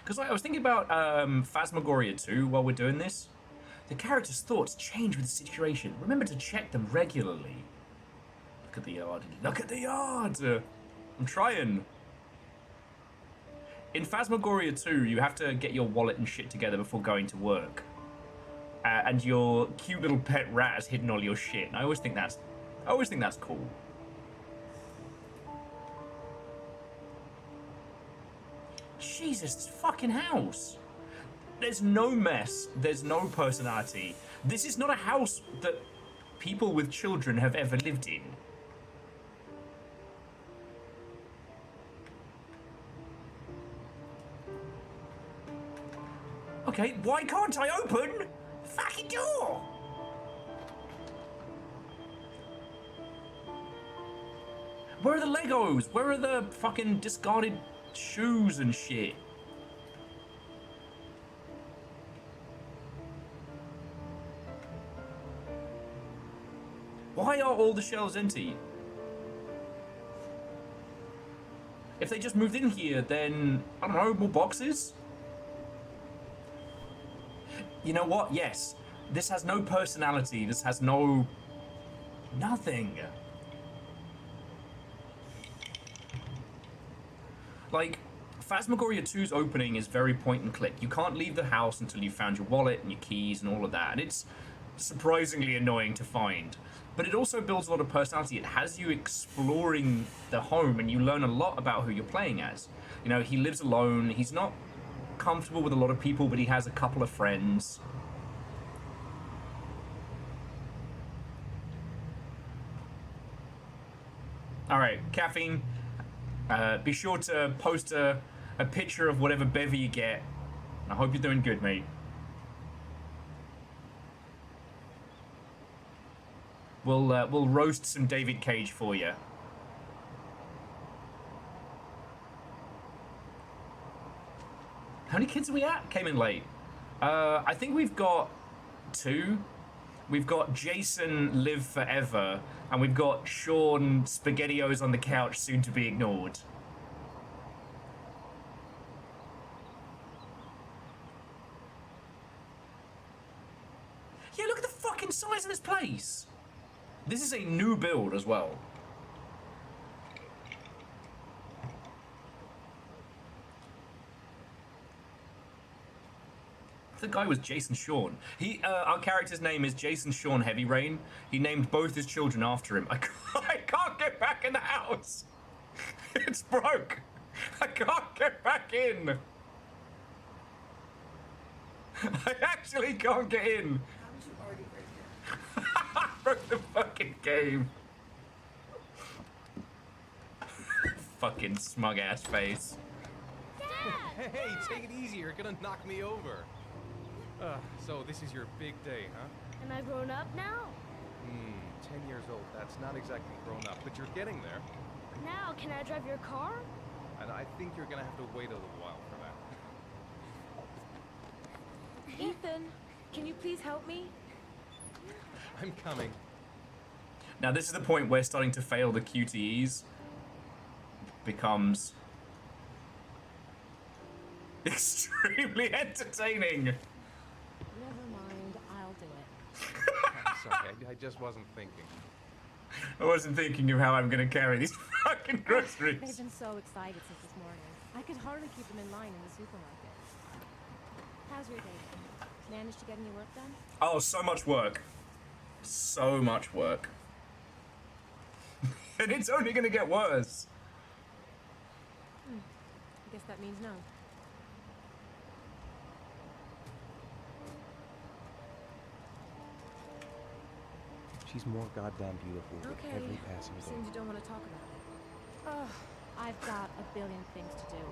Because I was thinking about Phasmagoria 2 while we're doing this. The character's thoughts change with the situation. Remember to check them regularly. Look at the yard. Look at the yard! I'm trying. In Phasmagoria 2, you have to get your wallet and shit together before going to work. And your cute little pet rat has hidden all your shit. And I always think that's cool. Jesus, this fucking house. There's no mess. There's no personality. This is not a house that people with children have ever lived in. Okay, why can't I open the fucking door? Where are the Legos? Where are the fucking discarded shoes and shit? Why are all the shelves empty? If they just moved in here, then, I don't know, more boxes? You know what? Yes. This has no personality. This has no... nothing. Like, Phasmagoria 2's opening is very point and click. You can't leave the house until you've found your wallet and your keys and all of that. And it's surprisingly annoying to find. But it also builds a lot of personality. It has you exploring the home and you learn a lot about who you're playing as. You know, he lives alone. He's not comfortable with a lot of people, but he has a couple of friends. Alright, Caffeine. Be sure to post a picture of whatever bevy you get. I hope you're doing good, mate. We'll roast some David Cage for you. How many kids are we at? Came in late. I think we've got 2. We've got Jason Live Forever, and we've got Sean SpaghettiOs on the couch, soon to be ignored. Yeah, look at the fucking size of this place. This is a new build as well. The guy was Jason Sean. Our character's name is Jason Sean Heavy Rain. He named both his children after him. I can't get back in the house. It's broke. I can't get back in. I actually can't get in. How did you already break it? I broke the fucking game. Fucking smug ass face. Hey, take it easy. You're gonna knock me over. So this is your big day, huh? Am I grown up now? 10 years old. That's not exactly grown up, but you're getting there. Now, can I drive your car? And I think you're gonna have to wait a little while for that. Ethan, can you please help me? I'm coming. Now this is the point where starting to fail the QTEs becomes extremely entertaining. Never mind, I'll do it. I'm sorry, I just wasn't thinking. I wasn't thinking of how I'm gonna carry these fucking They've groceries. been so excited since this morning. I could hardly keep them in line in the supermarket. How's your day been? Managed to get any work done? Oh, so much work. So much work. And it's only gonna get worse. I guess that means no. She's more goddamn beautiful with Okay, every passing day. seems you don't want to talk about it. Ugh, I've got a billion things to do.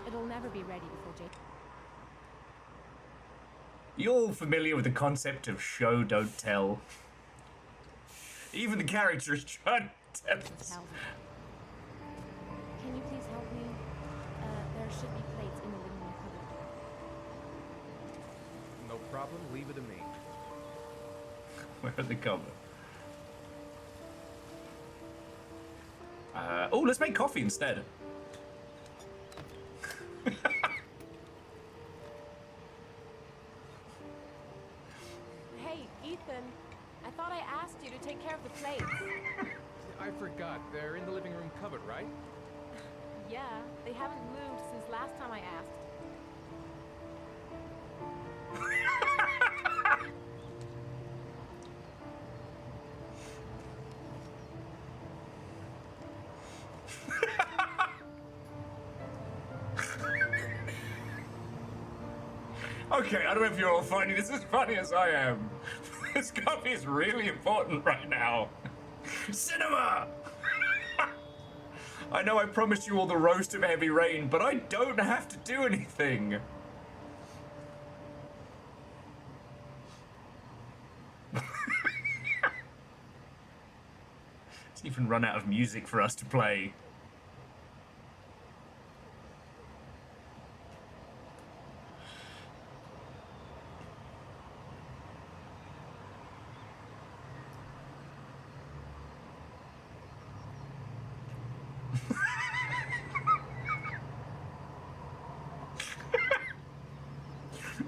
It'll never be ready before Jake. You all familiar with the concept of show, don't tell? Even the character is trying to tell us. tells me. Can you please help me? There should be plates in the living room cupboard. No problem, leave it to me. Where are the cupboard? Oh, let's make coffee instead. Hey, Ethan. I thought I asked you to take care of the plates. I forgot, they're in the living room cupboard, right? Yeah, they haven't moved since last time I asked. Okay, I don't know if you're all finding this as funny as I am. This coffee is really important right now. Cinema! I know I promised you all the roast of Heavy Rain, but I don't have to do anything. fucking run out of music for us to play.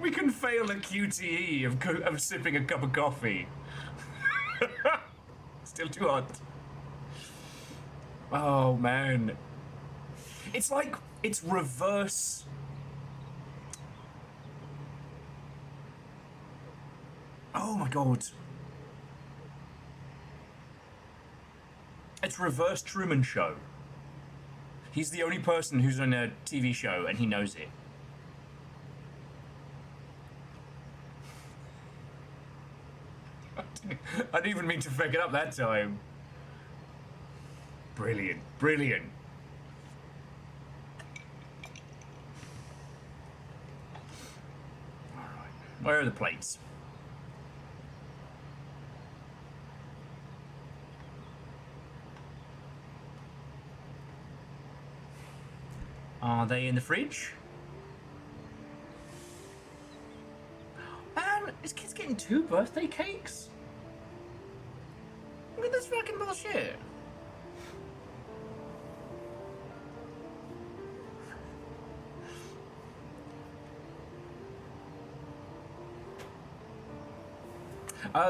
We can fail a QTE of sipping a cup of coffee. Still too hot. Oh, man. It's like, it's reverse. Oh, my God. It's reverse Truman Show. He's the only person who's on a TV show and he knows it. I didn't even mean to fake it up that time. Brilliant, brilliant. Alright, where are the plates? Are they in the fridge? Man, this kid's getting 2 birthday cakes? Look at this fucking bullshit.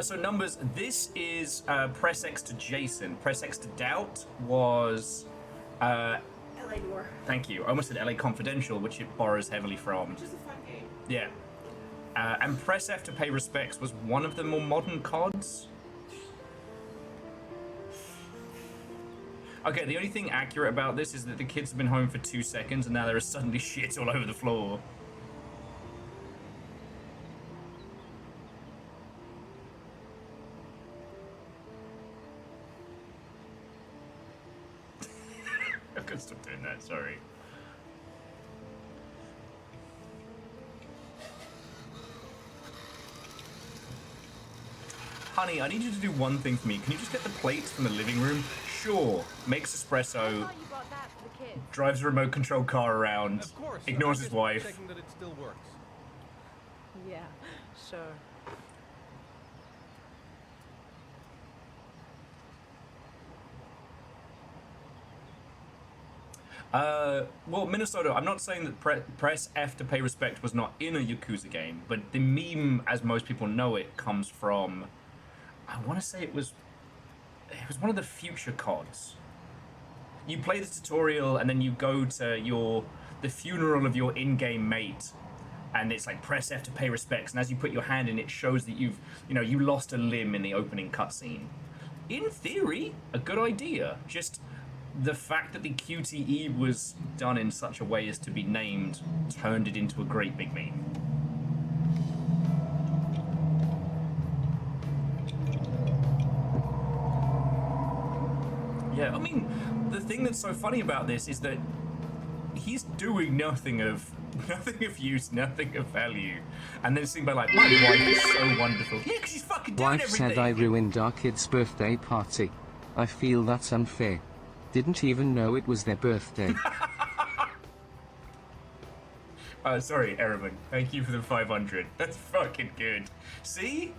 So numbers, this is press X to Jason. Press X to Doubt was... LA Noir. Thank you. I almost said LA Confidential, which it borrows heavily from. Which is a fun game. Yeah. And press F to Pay Respects was one of the more modern CODs. Okay, the only thing accurate about this is that the kids have been home for 2 seconds and now there is suddenly shit all over the floor. I've got to stop doing that, sorry. Honey, I need you to do one thing for me. Can you just get the plates from the living room? Sure. Makes I espresso, thought you bought that for the kids. drives a remote control car around, Of course. ignores I'm his just wife. Checking that it still works. Yeah, sure. Well, Minnesota, I'm not saying that press F to Pay Respect was not in a Yakuza game, but the meme, as most people know it, comes from, I want to say it was one of the future CODs. You play the tutorial and then you go to the funeral of your in-game mate, and it's like press F to pay respects, and as you put your hand in, it shows that you lost a limb in the opening cutscene. In theory, a good idea. Just the fact that the QTE was done in such a way as to be named turned it into a great big meme. Yeah, I mean, the thing that's so funny about this is that he's doing nothing of use, nothing of value, and then sitting by like, my wife is so wonderful. Yeah, because she's fucking doing Wife everything. said I ruined our kid's birthday party. I feel that's unfair. Didn't even know it was their birthday. Sorry, Ereman. Thank you for the 500. That's fucking good. See?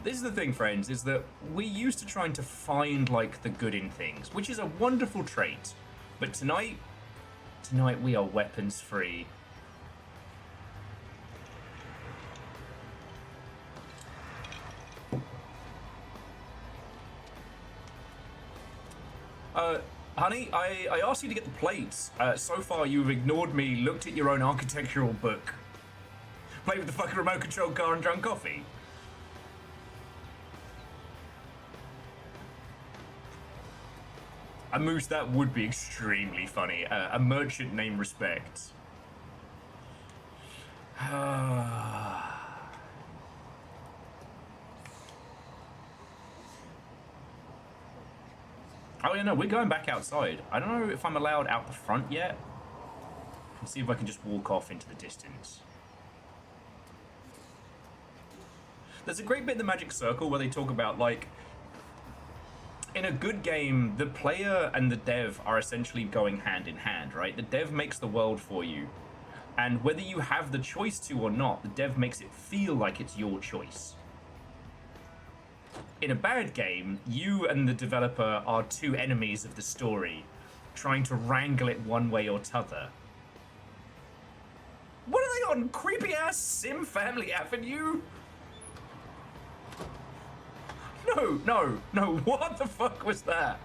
This is the thing, friends, is that we're used to trying to find, like, the good in things, which is a wonderful trait. But tonight we are weapons free. Honey, I asked you to get the plates. So far, you've ignored me, looked at your own architectural book, played with the fucking remote control car, and drunk coffee. A moose that would be extremely funny. A merchant named Respect. Oh yeah, no, we're going back outside. I don't know if I'm allowed out the front yet. Let's see if I can just walk off into the distance. There's a great bit in the Magic Circle where they talk about, like, in a good game, the player and the dev are essentially going hand in hand, right? The dev makes the world for you. And whether you have the choice to or not, the dev makes it feel like it's your choice. In a bad game, you and the developer are two enemies of the story, trying to wrangle it one way or t'other. What are they on? Creepy ass Sim Family Avenue? No, what the fuck was that?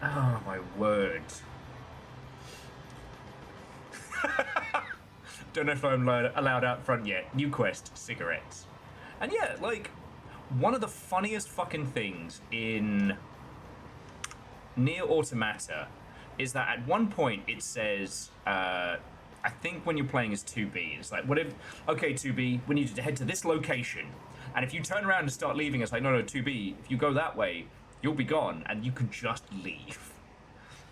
Oh my word. Don't know if I'm allowed out front yet. New quest, cigarettes. And yeah, like, one of the funniest fucking things in Nier Automata is that at one point it says, I think when you're playing as 2B, it's like, what if, okay, 2B, we need you to head to this location. And if you turn around and start leaving, it's like, no, 2B, if you go that way, you'll be gone, and you can just leave.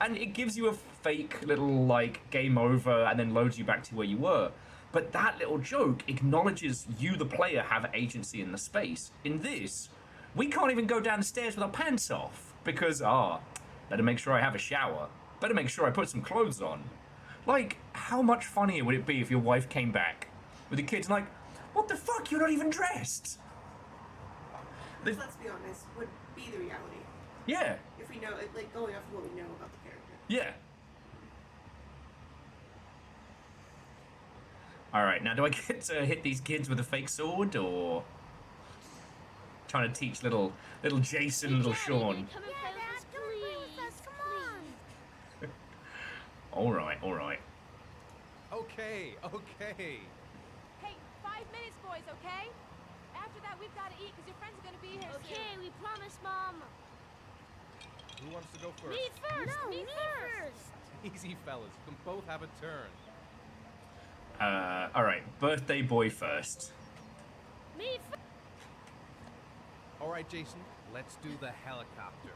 And it gives you a fake little, like, game over, and then loads you back to where you were. But that little joke acknowledges you, the player, have agency in the space. In this, we can't even go down the stairs with our pants off, because, better make sure I have a shower. Better make sure I put some clothes on. Like, how much funnier would it be if your wife came back with the kids and like, what the fuck, you're not even dressed? Which, let's be honest, would be the reality. Yeah. If we know, like, going off of what we know about the character. Yeah. Alright, now do I get to hit these kids with a fake sword, or trying to teach little Jason, little Sean? Alright. Okay. Hey, 5 minutes, boys, okay? After that, we've got to eat because your friends are going to be here soon. Okay, we promise, Mom. Who wants to go first? Me first. No, me first. Easy, fellas. You can both have a turn. Alright, birthday boy first. Me first. All right, Jason, let's do the helicopter.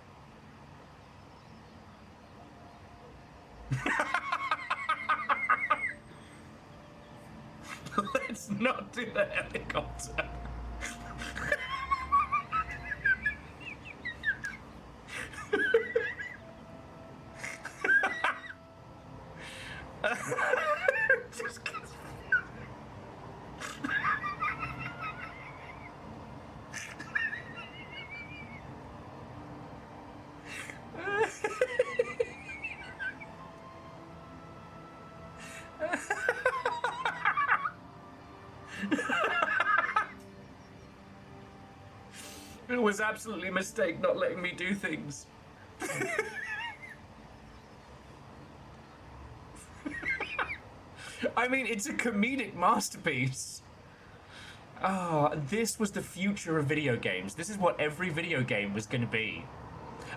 Let's not do the helicopter. Just kidding. It was absolutely a mistake not letting me do things. I mean, it's a comedic masterpiece. This was the future of video games. This is what every video game was going to be.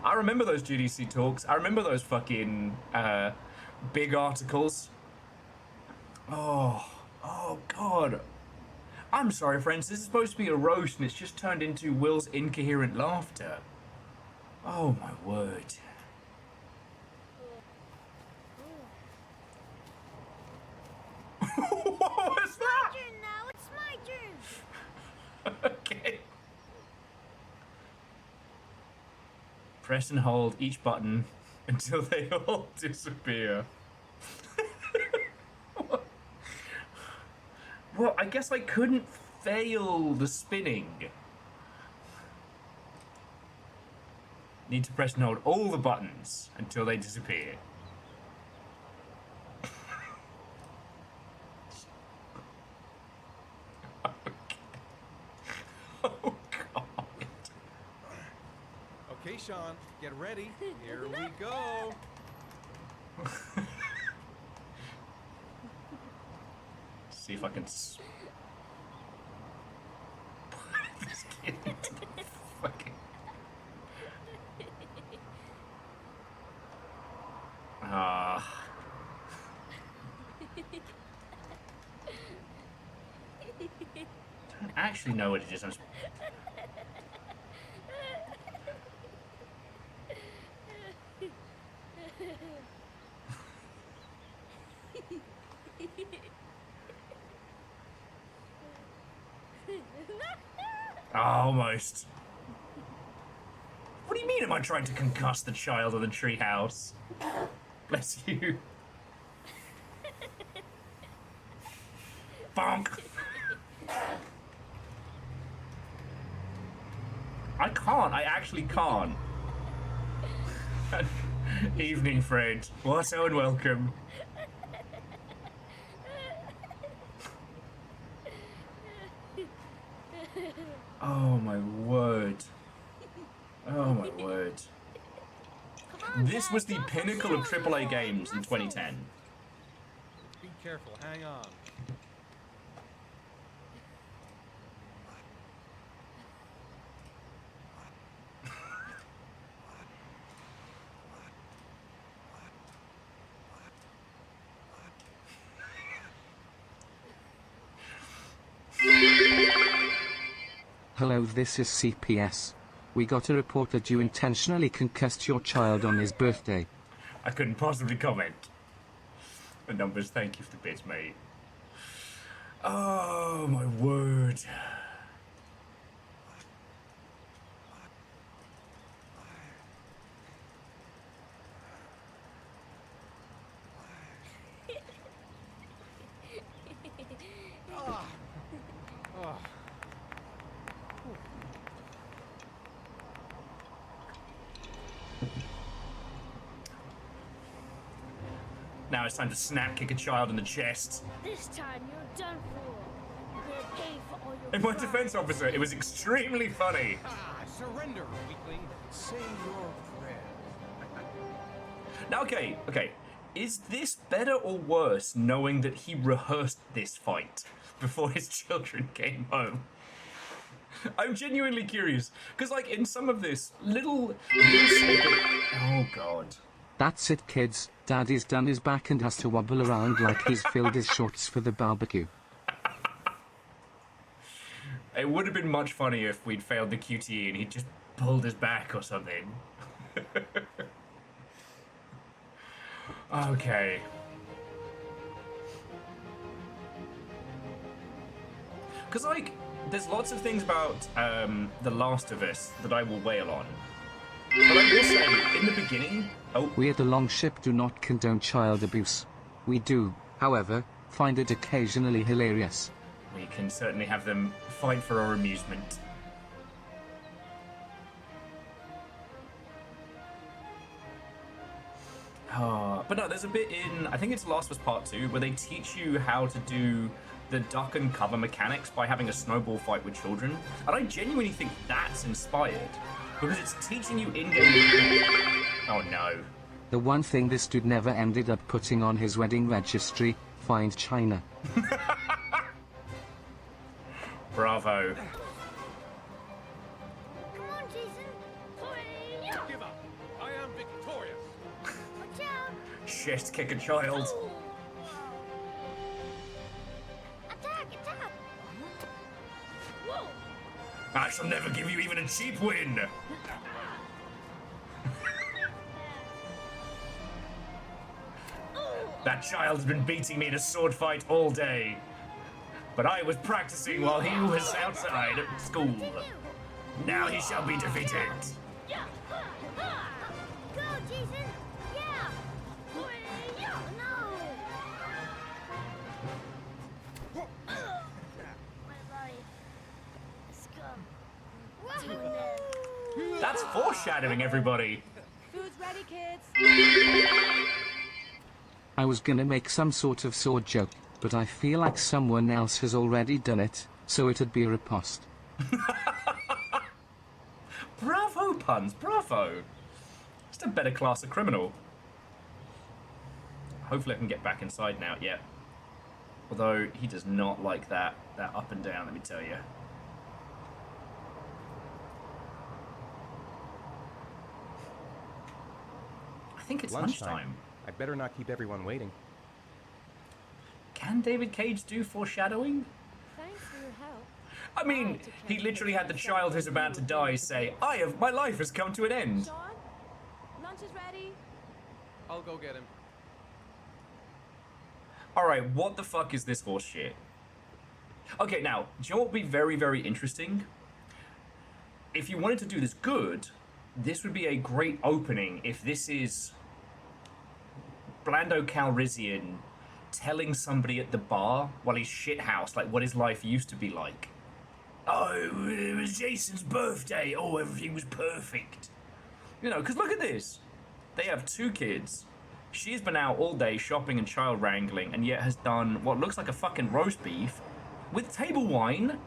I remember those GDC talks. I remember those fucking big articles. Oh God. I'm sorry, friends. This is supposed to be a roast, and it's just turned into Will's incoherent laughter. Oh my word. What was that? My turn now. It's my turn. Okay. Press and hold each button until they all disappear. Well, I guess I couldn't fail the spinning. Need to press and hold all the buttons until they disappear. Oh, God. Okay, Sean, get ready. Here we go. See if I can this kid into the fucking... I don't actually know what it is. Almost. am I trying to concuss the child of the treehouse? Bless you. Bonk. I can't. I actually can't. Evening, Fred. What and welcome. Oh my word. Oh my word. This was the pinnacle of AAA games in 2010. Be careful, hang on. Hello, this is CPS. We got a report that you intentionally concussed your child on his birthday. I couldn't possibly comment. The numbers, thank you for the bits, mate. Oh my word. Now it's time to snap kick a child in the chest. This time you're done for. You're gonna pay for all your In my crimes. defense, officer, it was extremely funny. Ah, surrender, weakling. Say your prayer. Now, okay. Is this better or worse knowing that he rehearsed this fight before his children came home? I'm genuinely curious, because like in some of this little snippet... Oh god. That's it, kids. Daddy's done his back and has to wobble around like he's filled his shorts for the barbecue. It would have been much funnier if we'd failed the QTE and he'd just pulled his back or something. Okay. Because, like, there's lots of things about The Last of Us that I will wail on. But I will say, in the beginning... Oh, We at the Longship do not condone child abuse. We do, however, find it occasionally hilarious. we can certainly have them fight for our amusement. But no, there's a bit in, I think it's Last of Us Part 2, where they teach you how to do the duck and cover mechanics by having a snowball fight with children. And I genuinely think that's inspired, because it's teaching you in-game... Oh no. The one thing this dude never ended up putting on his wedding registry, find China. Bravo. Come on, Jason. Hooray! Give up. I am victorious. Watch out! Chest kick a child. Attack! Attack! Whoa! I shall never give you even a cheap win. That child has been beating me in a sword fight all day. But I was practicing while he was outside at school. Now he shall be defeated. Yeah! Go, Jason! Yeah! Hooray! No! My life. Scum. Doing that. That's foreshadowing, everybody. Food's ready, kids. I was gonna make some sort of sword joke, but I feel like someone else has already done it, so it'd be a riposte. Bravo, puns, bravo. Just a better class of criminal. Hopefully I can get back inside now, yeah. Although, he does not like that up and down, let me tell you. I think it's lunchtime. I better not keep everyone waiting. Can David Cage do foreshadowing? Thanks for your help. I mean, he literally had the child who's about to die say, my life has come to an end. Sean, lunch is ready. I'll go get him. Alright, what the fuck is this horse shit? Okay, now, do you know what would be very, very interesting? If you wanted to do this good, this would be a great opening if this is Blando Calrissian telling somebody at the bar while he's shithoused, like what his life used to be like. Oh, it was Jason's birthday. Oh, everything was perfect. You know, because look at this. They have 2 kids. She's been out all day shopping and child wrangling, and yet has done what looks like a fucking roast beef with table wine Ethan,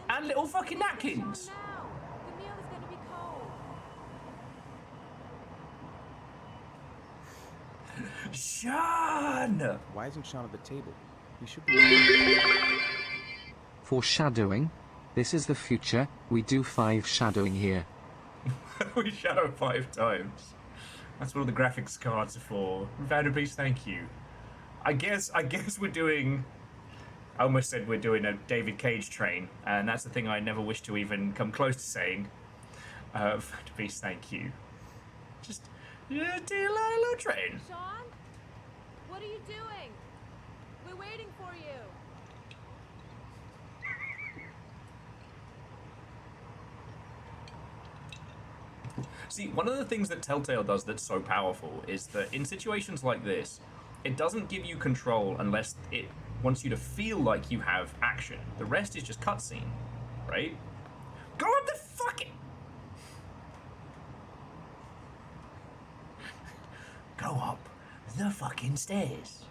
and little fucking take the napkins. shot now. The meal is gonna be cold. Sean! Why isn't Sean at the table? He should be. Foreshadowing. This is the future. We do 5 shadowing here. We shadow 5 times. That's what all the graphics cards are for. Vanderbeest, thank you. I guess we're doing... I almost said we're doing a David Cage train, and that's the thing I never wish to even come close to saying. Vanderbeest, thank you. Just, yeah, do a little train. Sean, what are you doing? We're waiting for you. See, one of the things that Telltale does that's so powerful is that in situations like this, it doesn't give you control unless it wants you to feel like you have action. The rest is just cutscene, right? Go up the fucking... Go up the fucking stairs.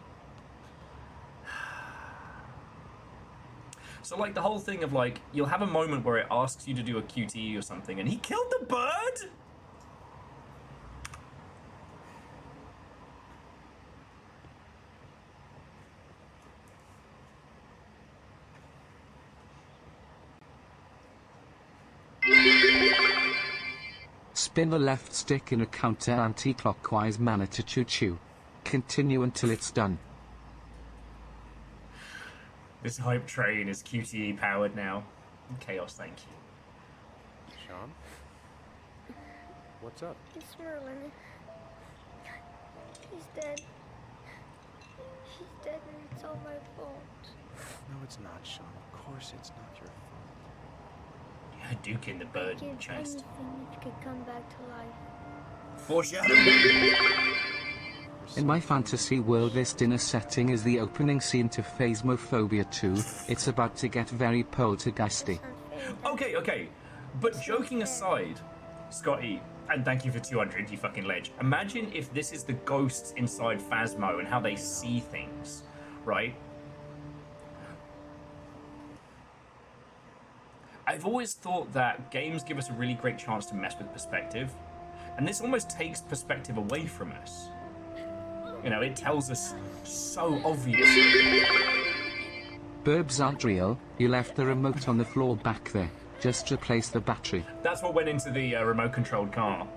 So, like, the whole thing of, like, you'll have a moment where it asks you to do a QTE or something, and he killed the bird? Spin the left stick in a counter anti-clockwise manner to choo-choo. Continue until it's done. This hype train is QTE powered now. Chaos, thank you. Sean? What's up? It's Merlin. He's dead. He's dead and it's all my fault. No, it's not, Sean. Of course it's not your fault. Yeah, Duke in the bird I'd give chest. anything if you could come back to life. Foreshadowing. In my fantasy world, this dinner setting is the opening scene to Phasmophobia 2. It's about to get very poltergeisty. Okay. But joking aside, Scotty, and thank you for 200, you fucking ledge. Imagine if this is the ghosts inside Phasmo and how they see things, right? I've always thought that games give us a really great chance to mess with perspective, and this almost takes perspective away from us. You know, it tells us so obviously. Burbs aren't real. You left the remote on the floor back there. Just replace the battery. That's what went into the remote-controlled car.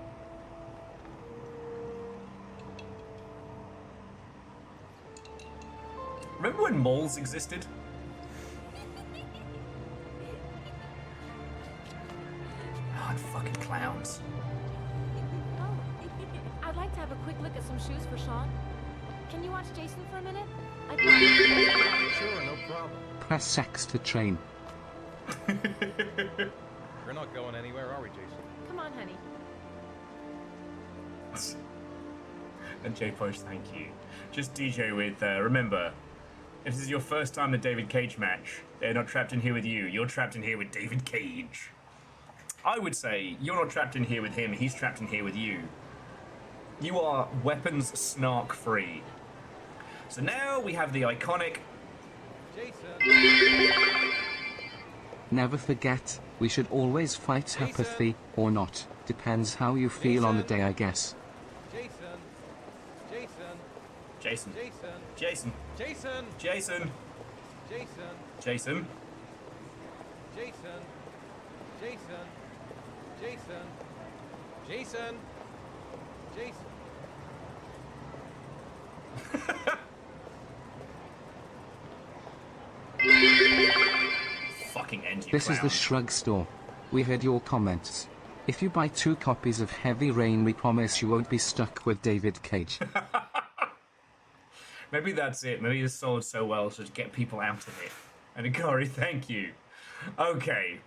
Remember when malls existed? God, fucking clowns. Oh, I'd like to have a quick look at some shoes for Sean. Can you watch Jason for a minute? I promise. Sure, no problem. Press X to train. We're not going anywhere, are we, Jason? Come on, honey. And J-Post, thank you. Just DJ with, remember, if this is your first time in a David Cage match, they're not trapped in here with you, you're trapped in here with David Cage. I would say, you're not trapped in here with him, he's trapped in here with you. You are weapons snark free. So now we have the iconic... Jason! Never forget, we should always fight apathy, or not. Depends how you feel on the day, I guess. Jason! Jason. Jason! Jason. Jason! Jason. Jason! Jason. Jason! Jason! Jason! Jason! Fucking end you, This is the clown. Shrug Store. We heard your comments. If you buy 2 copies of Heavy Rain, we promise you won't be stuck with David Cage. Maybe that's it. Maybe it's sold so well so to get people out of it. And Akari, thank you. Okay.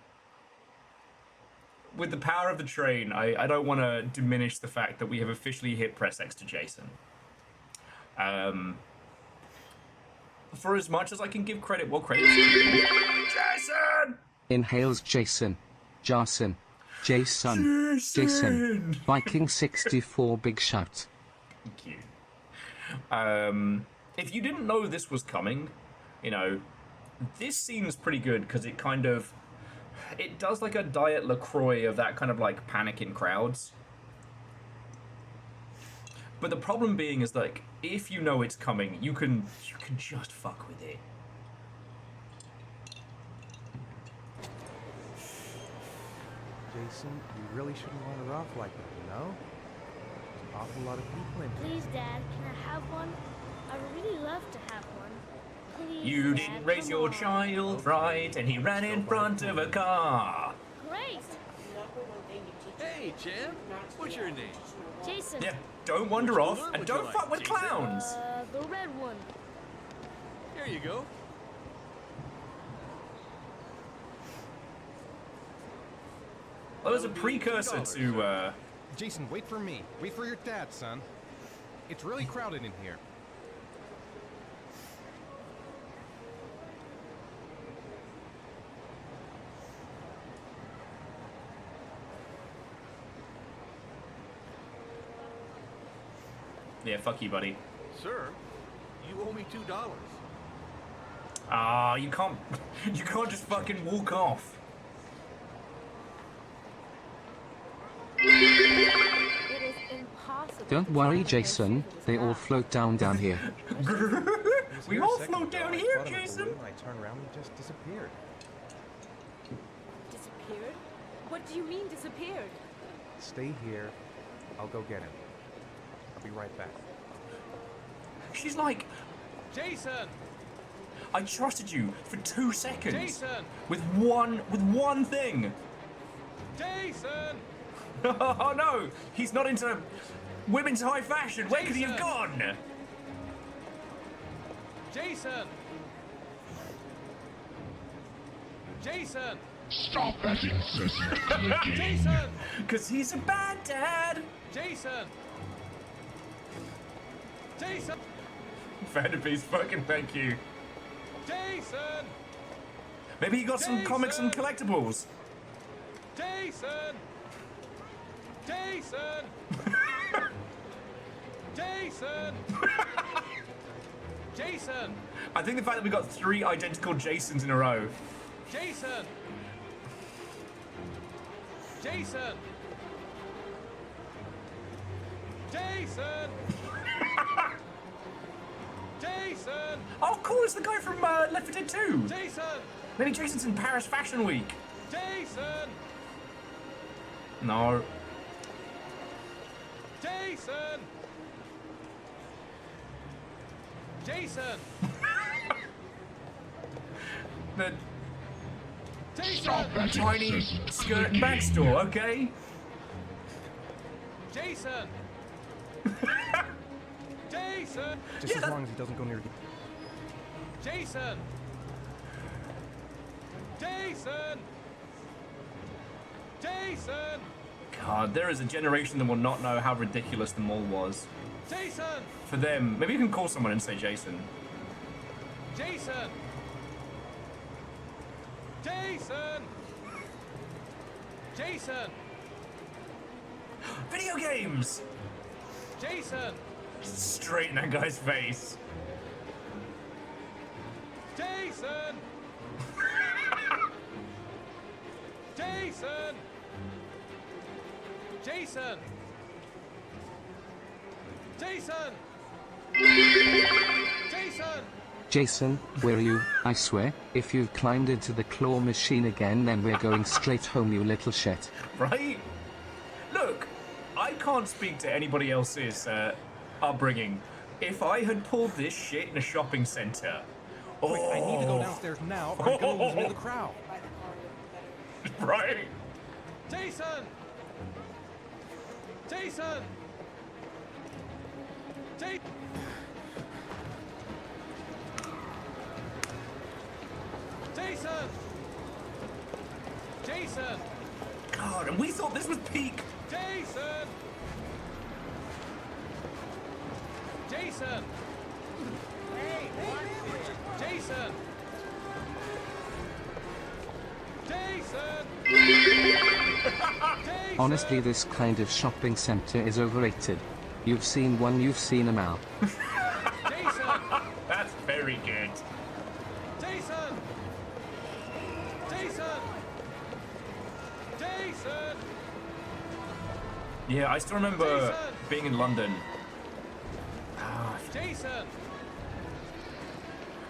with the power of the train, I don't want to diminish the fact that we have officially hit press X to Jason. For as much as I can give credit, well, credit's due. Jason! Inhales Jason. Jason. Jason. Viking 64 big shout. Thank you. If you didn't know this was coming, you know, this seems pretty good because it kind of, it does like a Diet LaCroix of that kind of like panic in crowds. But the problem being is like, if you know it's coming, you can just fuck with it. Jason, you really shouldn't run her off like that, you know? There's an awful lot of people in here. Please, Dad, can I have one? I would really love to have one. Please, You Dad, didn't raise come your on. child right, and he ran in front of a car. Great! Hey, champ. What's your name? Jason. Yeah, don't wander off, color and would you don't like, fuck with Jason? clowns. The red one. Here you go. Well, there's a precursor to, Jason, wait for me. Wait for your dad, son. It's really crowded in here. yeah, fuck you, buddy. Sir, you owe me $2. Ah, you can't just fucking walk off. It is impossible. Don't to worry, travel Jason. through this They all crowd. float down here. He was We here a all second float ago. down I here, thought of a Jason. balloon, I turned around and he just disappeared. Disappeared? What do you mean disappeared? Stay here. I'll go get him. I'll be right back. She's like, Jason! I trusted you for 2 seconds. Jason! With one thing. Jason! Oh no, he's not into women's high fashion. Where could he have Jason! gone? Jason! Jason! Stop that incessant clicking. Jason! Because he's a bad dad. Jason! Jason! Vanderbeest, fucking thank you. Jason! Maybe he got some comics and collectibles. Jason! Jason! Jason! Jason! I think the fact that we got 3 identical Jasons in a row. Jason! Jason! Jason! Jason! Oh, cool! It's the guy from Left 4 Dead 2. Jason! Maybe Jason's in Paris Fashion Week. Jason! No. Jason! Jason! The Stop that tiny incessant skirt and clicking. bag store, okay? Jason! Jason! Just as long as he doesn't go near the... Jason! Jason! Jason! God, there is a generation that will not know how ridiculous the mall was. Jason! For them, maybe you can call someone and say Jason. Jason! Jason! Jason! Video games! Jason! Straight in that guy's face. Jason! Jason! Jason! Jason! Jason! Jason, where are you? I swear, if you've climbed into the claw machine again, then we're going straight home, you little shit. Right? Look, I can't speak to anybody else's upbringing. If I had pulled this shit in a shopping center, Quick, I need to go downstairs now or I'm gonna lose me to the crowd. Right? Jason! Jason! Jason! Jason! Jason! God, god, and we thought this was peak. Jason! Jason! Hey, Jason! Jason! Honestly, this kind of shopping center is overrated. You've seen one, you've seen 'em out. Jason! That's very good. Jason! Jason! Jason! Yeah, I still remember Jason! being in London. Jason!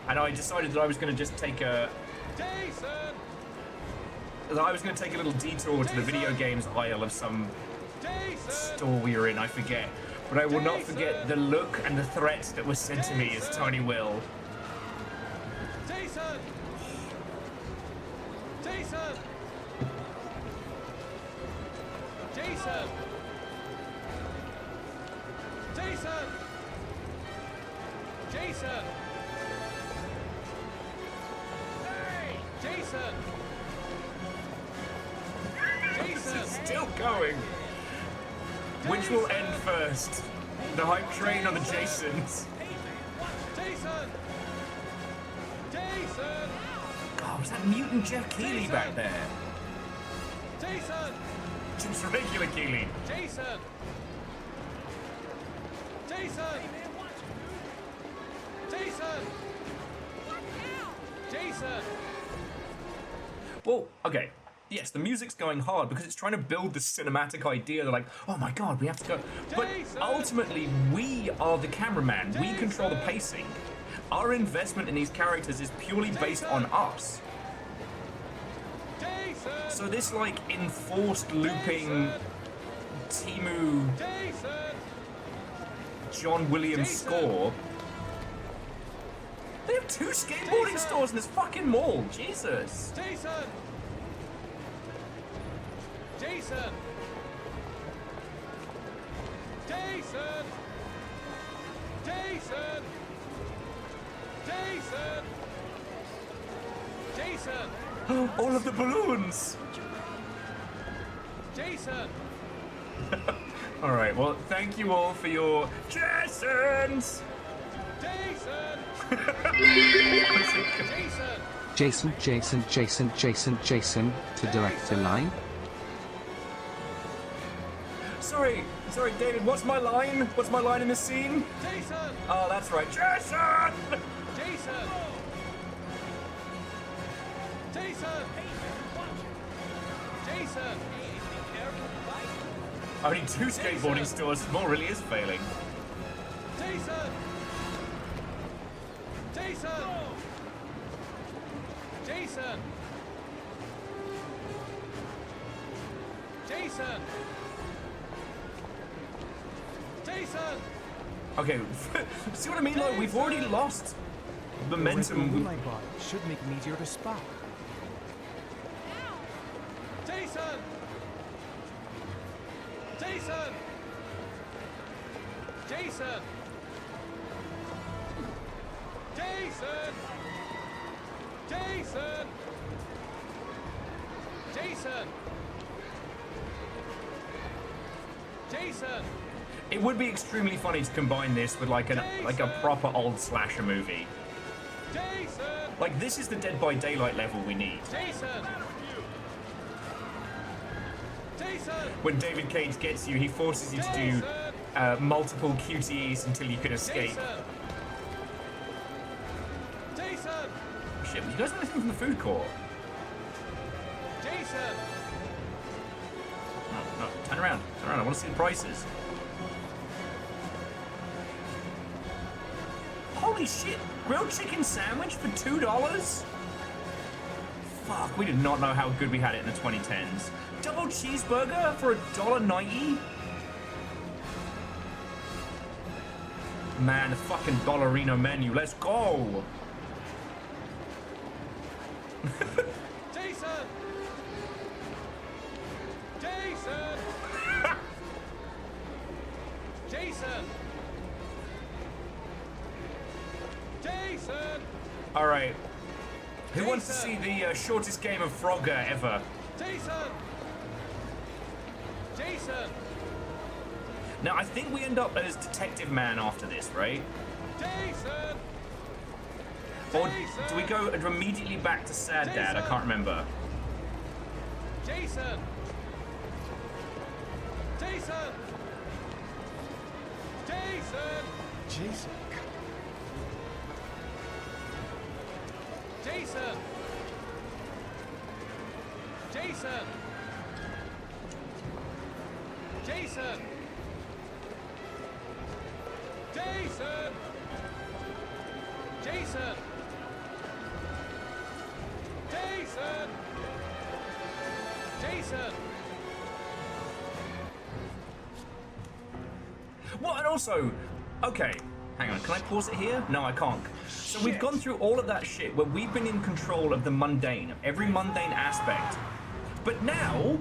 And I decided that I was going to just take a... Jason! that I was going to take a little detour to the video games aisle of some store we were in, I forget. But I will not forget the look and the threats that were said to me as Tony Will. Jason! Jason! Jason! Jason! Jason! Hey! Jason! Jason! It's still going. Which will end first? The hype train or the Jasons? Jason! Jason! God, was that mutant Jeff Keighley back there? Jason! Just regular Keighley. Jason! Jason! Jason! Jason! Well, okay. Yes, the music's going hard because it's trying to build this cinematic idea. They're like, oh my god, we have to go. But ultimately, we are the cameraman. We control the pacing. Our investment in these characters is purely based on us. So this, like, enforced looping Timu John Williams score. They have 2 skateboarding stores in this fucking mall. Jesus. Jason! Jason! Jason! Jason! Jason! Jason! All of the balloons! Jason! Alright, well, thank you all for your Jasons! Jason! Jason, Jason, Jason, Jason, Jason, to director line. Sorry, David, what's my line? What's my line in this scene? Jason! Oh, that's right, Jason! Jason! Jason! Jason! Only 2 skateboarding stores, more really is failing. Jason! Jason! Jason! Jason! Jason! Okay, see what I mean? Like, we've already lost momentum. Moonlight body should make it easier to spot. Jason! Jason! Jason! Jason! Jason! Jason! Jason! It would be extremely funny to combine this with like a proper old slasher movie. Jason! Like, this is the Dead by Daylight level we need. Jason! Jason! When David Cage gets you, he forces you to do multiple QTEs until you can escape. Jason! Shit, you guys want anything from the food court? Jason! No, turn around, I want to see the prices. Holy shit, grilled chicken sandwich for $2? Fuck, we did not know how good we had it in the 2010s. Double cheeseburger for $1.90? Man, the fucking Dollarino menu, let's go! Jason! Jason! Jason! Jason! Alright. Who wants to see the shortest game of Frogger ever? Jason! Jason! Now, I think we end up as Detective Man after this, right? Jason! Or do we go immediately back to Sad Dad? I can't remember. Jason! Jason! Jason! Jason. Jason! Jason! Jason! Jason! Jason! Jason! Jason! What? And also, okay, hang on, can I pause it here? No, I can't. So we've gone through all of that shit where we've been in control of the mundane, every mundane aspect. But now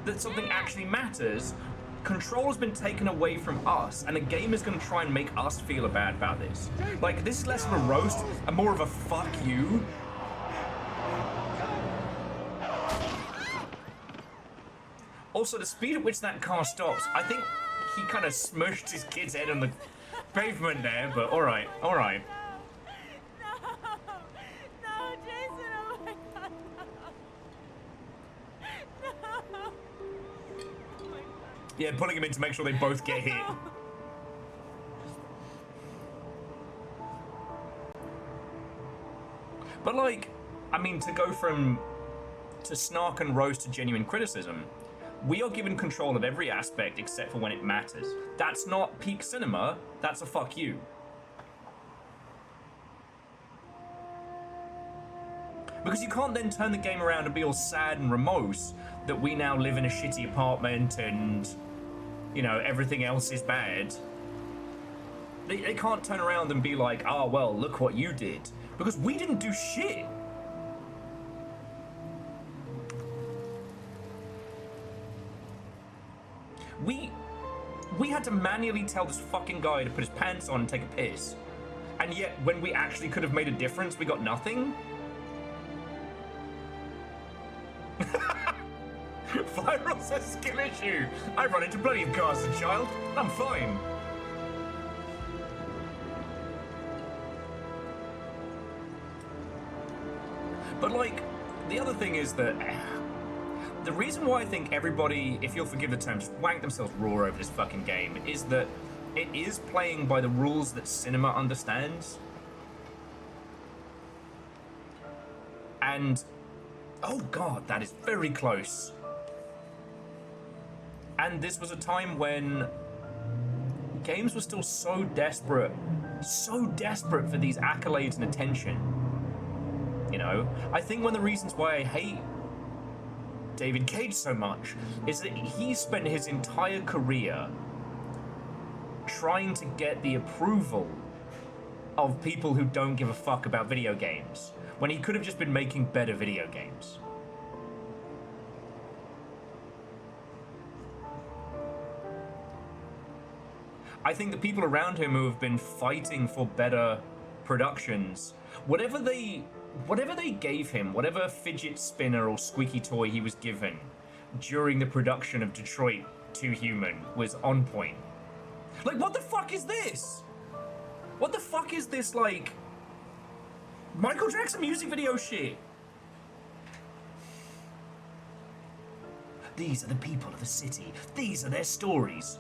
that something actually matters, control has been taken away from us, and the game is going to try and make us feel bad about this. Like, this is less of a roast and more of a fuck you. Also, the speed at which that car stops, I think he kind of smushed his kid's head on the pavement there, but alright, alright. No, Jason, oh my god, no. No. Yeah, pulling him in to make sure they both get hit. But like, I mean, to go to snark and roast to genuine criticism, we are given control of every aspect except for when it matters. That's not peak cinema, that's a fuck you. Because you can't then turn the game around and be all sad and remorse that we now live in a shitty apartment and, you know, everything else is bad. They can't turn around and be like, oh, well, look what you did. Because we didn't do shit. We had to manually tell this fucking guy to put his pants on and take a piss. And yet, when we actually could have made a difference, we got nothing? Viral says skill issue. I run into plenty of cars as a child. I'm fine. But like, the other thing is that the reason why I think everybody, if you'll forgive the term, just wank themselves raw over this fucking game is that it is playing by the rules that cinema understands. And, oh god, that is very close. And this was a time when games were still so desperate for these accolades and attention. You know, I think one of the reasons why I hate David Cage so much is that he spent his entire career trying to get the approval of people who don't give a fuck about video games, when he could have just been making better video games. I think the people around him who have been fighting for better productions, whatever they gave him, whatever fidget spinner or squeaky toy he was given during the production of Detroit 2 Human was on point. Like, what the fuck is this? What the fuck is this, like, Michael Jackson music video shit? These are the people of the city. These are their stories.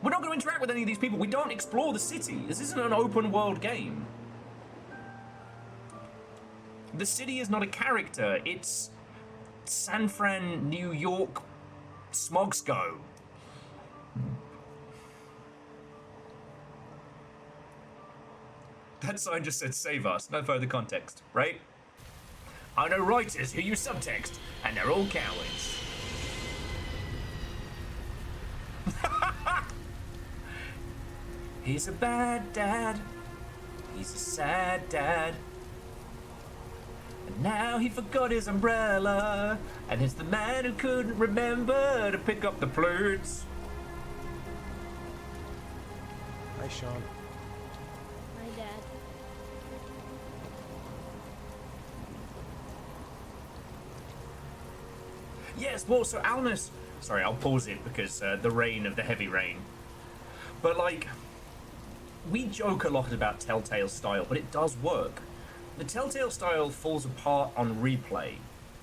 We're not going to interact with any of these people. We don't explore the city. This isn't an open world game. The city is not a character. It's San Fran, New York, Smogsko. That sign just said save us. No further context, right? I know writers who use subtext, and they're all cowards. He's a bad dad. He's a sad dad. And now he forgot his umbrella. And it's the man who couldn't remember to pick up the flutes. Hi, Sean. My dad. Yes, well, so Alnus... Sorry, I'll pause it because the rain of the heavy rain. But, like, we joke a lot about Telltale style, but it does work. The Telltale style falls apart on replay,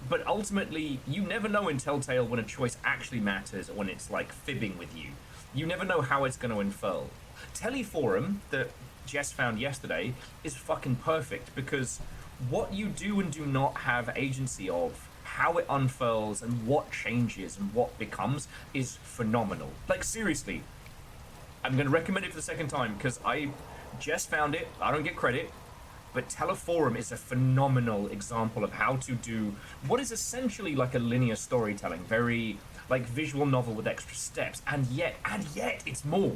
but ultimately, you never know in Telltale when a choice actually matters or when it's, like, fibbing with you. You never know how it's going to unfurl. Teleforum, that Jess found yesterday, is fucking perfect because what you do and do not have agency of, how it unfurls and what changes and what becomes is phenomenal. Like, seriously, I'm going to recommend it for the second time because I just found it. I don't get credit, but Teleforum is a phenomenal example of how to do what is essentially like a linear storytelling, very like visual novel with extra steps, and yet it's more.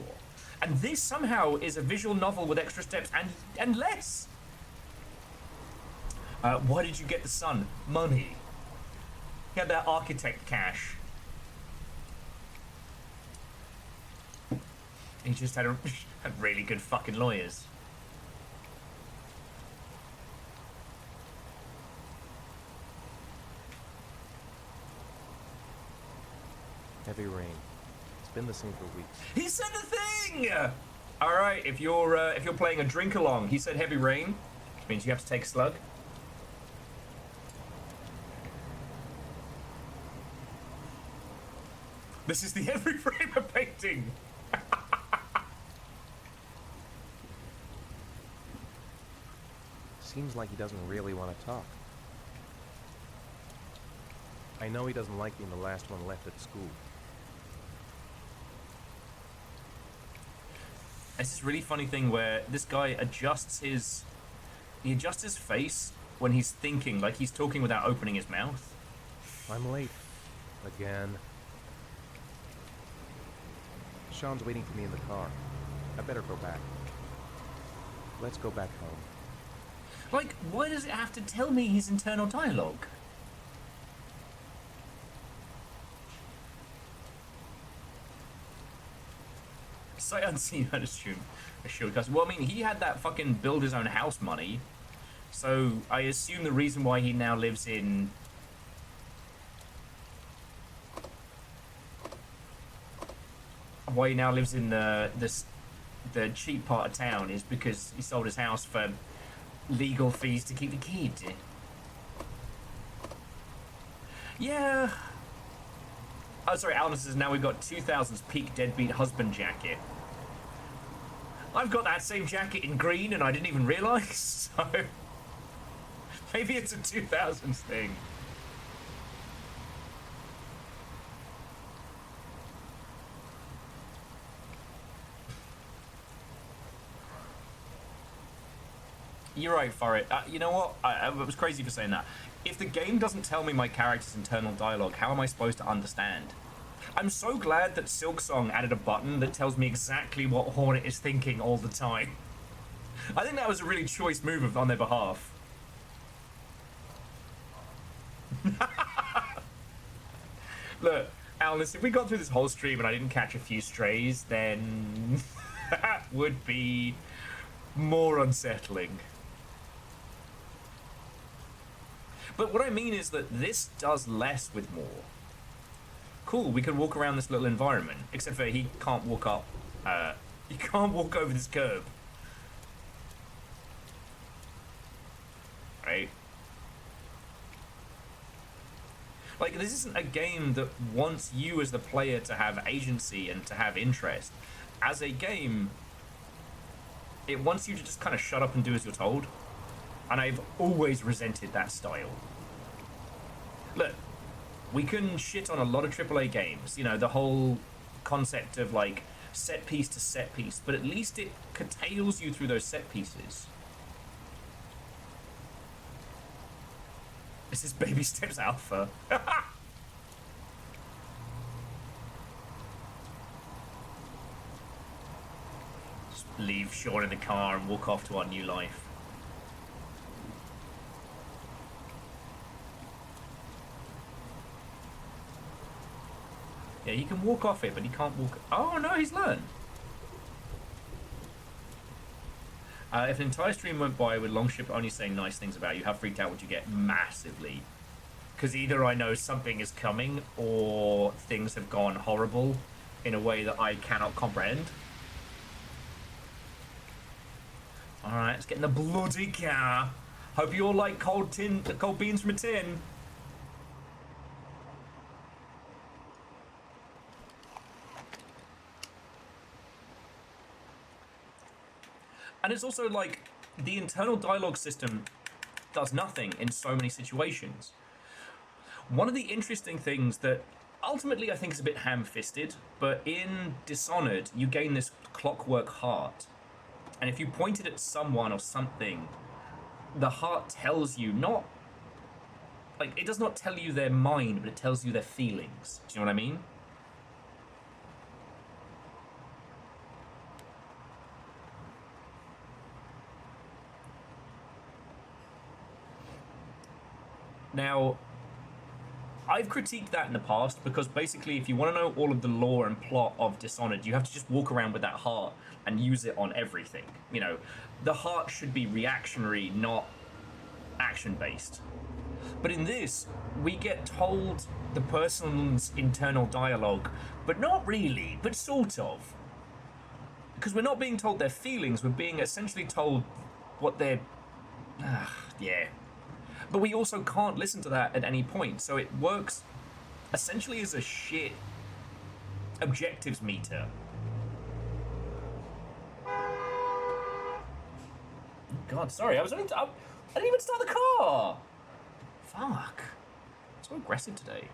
And this somehow is a visual novel with extra steps and less. Why did you get the son? Money. He had that architect cash. He just had really good fucking lawyers. Heavy rain. It's been the same for weeks. He said the thing! All right, if you're playing a drink along, he said heavy rain, which means you have to take a slug. This is the every frame of painting. Seems like he doesn't really want to talk. I know he doesn't like being the last one left at school. It's this really funny thing where this guy adjusts his face when he's thinking, like he's talking without opening his mouth. I'm late. Again. Sean's waiting for me in the car. I better go back. Let's go back home. Like, why does it have to tell me his internal dialogue? Sight unseen, I'd assume. Well, I mean, he had that fucking build his own house money, so I assume the reason why he now lives in... Why he now lives in the cheap part of town is because he sold his house for legal fees to keep the kid. Yeah. Oh, sorry, Alan says now we've got 2000's peak deadbeat husband jacket. I've got that same jacket in green and I didn't even realise, so... Maybe it's a 2000s thing. You're right, Farid. You know what? I was crazy for saying that. If the game doesn't tell me my character's internal dialogue, how am I supposed to understand? I'm so glad that Silksong added a button that tells me exactly what Hornet is thinking all the time. I think that was a really choice move on their behalf. Look, Alice, if we got through this whole stream and I didn't catch a few strays, then that would be more unsettling. But what I mean is that this does less with more. Cool, we can walk around this little environment, except for he can't walk up. He can't walk over this curb. Right? Like, this isn't a game that wants you as the player to have agency and to have interest. As a game, it wants you to just kind of shut up and do as you're told. And I've always resented that style. Look, we can shit on a lot of AAA games, you know, the whole concept of like set piece to set piece, but at least it curtails you through those set pieces. This is Baby Steps Alpha. Just leave Sean in the car and walk off to our new life. Yeah, he can walk off it, but he can't walk... Oh, no, he's learned. If an entire stream went by with Longship only saying nice things about you, how freaked out would you get? Massively. Because either I know something is coming or things have gone horrible in a way that I cannot comprehend. Alright, let's get in the bloody car. Hope you all like cold beans from a tin. And it's also like the internal dialogue system does nothing in so many situations. One of the interesting things that ultimately I think is a bit ham-fisted, but in Dishonored you gain this clockwork heart. And if you point it at someone or something, the heart tells you not... Like, it does not tell you their mind, but it tells you their feelings. Do you know what I mean? Now, I've critiqued that in the past because basically if you want to know all of the lore and plot of Dishonored, you have to just walk around with that heart and use it on everything. You know, the heart should be reactionary, not action-based. But in this, we get told the person's internal dialogue, but not really, but sort of. Because we're not being told their feelings, we're being essentially told what they're... yeah. But we also can't listen to that at any point, so it works essentially as a shit objectives meter. God, sorry, I didn't even start the car! Fuck. So aggressive today.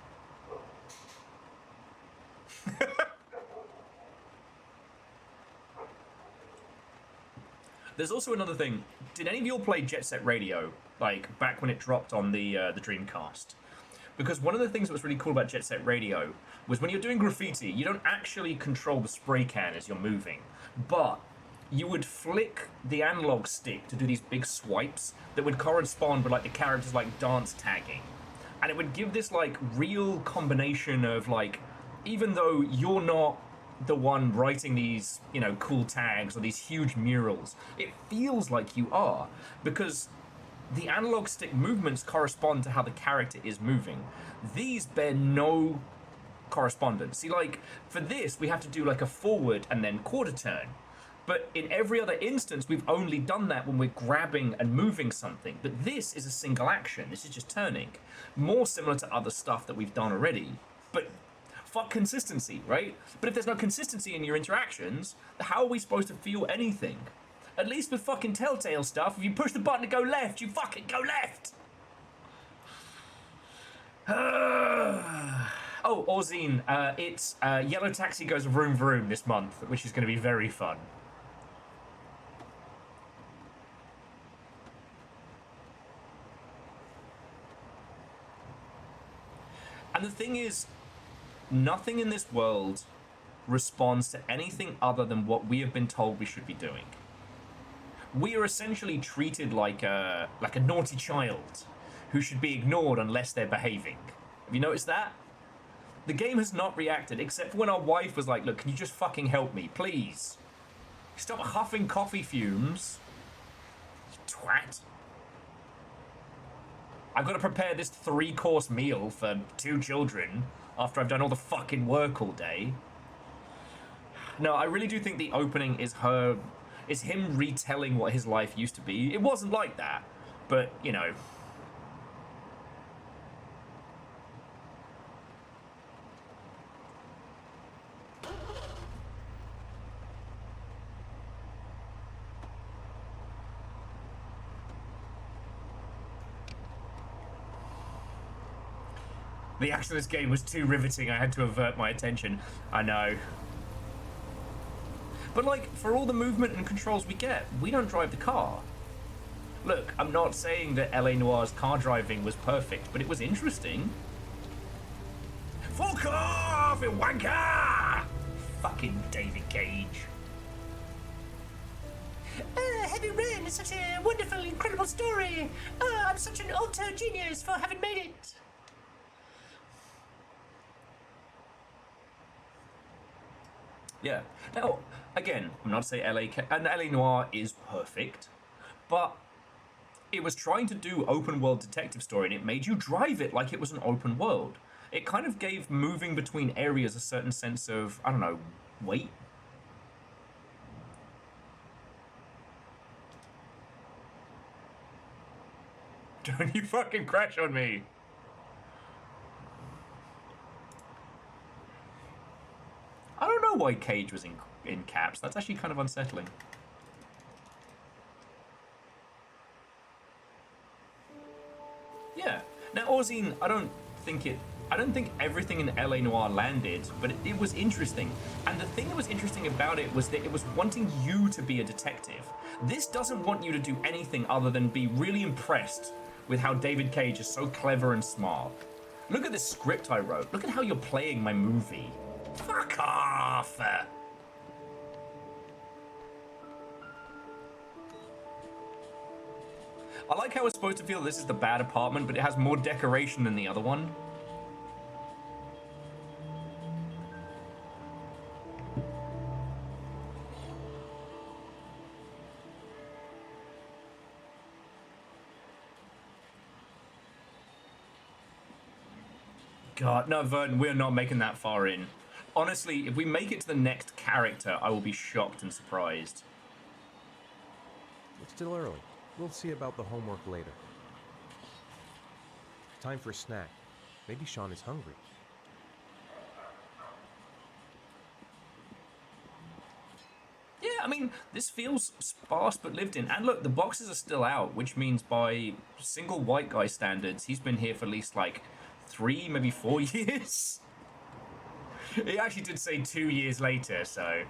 There's also another thing. Did any of you all play Jet Set Radio, like back when it dropped on the Dreamcast? Because one of the things that was really cool about Jet Set Radio was when you're doing graffiti, you don't actually control the spray can as you're moving, but you would flick the analog stick to do these big swipes that would correspond with like the characters like dance tagging. And it would give this like real combination of like, even though you're not the one writing these, you know, cool tags or these huge murals, it feels like you are, because the analog stick movements correspond to how the character is moving. These bear no correspondence. See, like, for this, we have to do like a forward and then quarter turn. But in every other instance, we've only done that when we're grabbing and moving something. But this is a single action. This is just turning. More similar to other stuff that we've done already. But fuck consistency, right? But if there's no consistency in your interactions, how are we supposed to feel anything? At least with fucking Telltale stuff, if you push the button to go left, you fucking go left! Oh, Orzine, it's Yellow Taxi goes vroom vroom this month, which is going to be very fun. And the thing is, nothing in this world responds to anything other than what we have been told we should be doing. We are essentially treated like a naughty child who should be ignored unless they're behaving. Have you noticed that? The game has not reacted, except for when our wife was like, look, can you just fucking help me, please? Stop huffing coffee fumes. You twat. I've got to prepare this 3-course meal for 2 children after I've done all the fucking work all day. No, I really do think the opening is him retelling what his life used to be. It wasn't like that, but, you know. The action of this game was too riveting, I had to avert my attention. I know. But like, for all the movement and controls we get, we don't drive the car. Look, I'm not saying that L.A. Noire's car driving was perfect, but it was interesting. Fuck off, you wanker! Fucking David Cage. Heavy Rain is such a wonderful, incredible story. I'm such an alter genius for having made it. Yeah. Now, again, I'm not saying LA Noire is perfect, but it was trying to do open world detective story, and it made you drive it like it was an open world. It kind of gave moving between areas a certain sense of, I don't know, weight. Don't you fucking crash on me. I don't know why Cage was in caps. That's actually kind of unsettling. Yeah. Now, Orzine, I don't think everything in LA Noire landed, but it was interesting. And the thing that was interesting about it was that it was wanting you to be a detective. This doesn't want you to do anything other than be really impressed with how David Cage is so clever and smart. Look at this script I wrote. Look at how you're playing my movie. Fuck off! I like how we're supposed to feel this is the bad apartment, but it has more decoration than the other one. God, no, Vernon, we're not making that far in. Honestly, if we make it to the next character, I will be shocked and surprised. It's still early. We'll see about the homework later. Time for a snack. Maybe Sean is hungry. Yeah, I mean, this feels sparse but lived in. And look, the boxes are still out, which means by single white guy standards, he's been here for at least like 3, maybe 4 years. He actually did say 2 years later, so...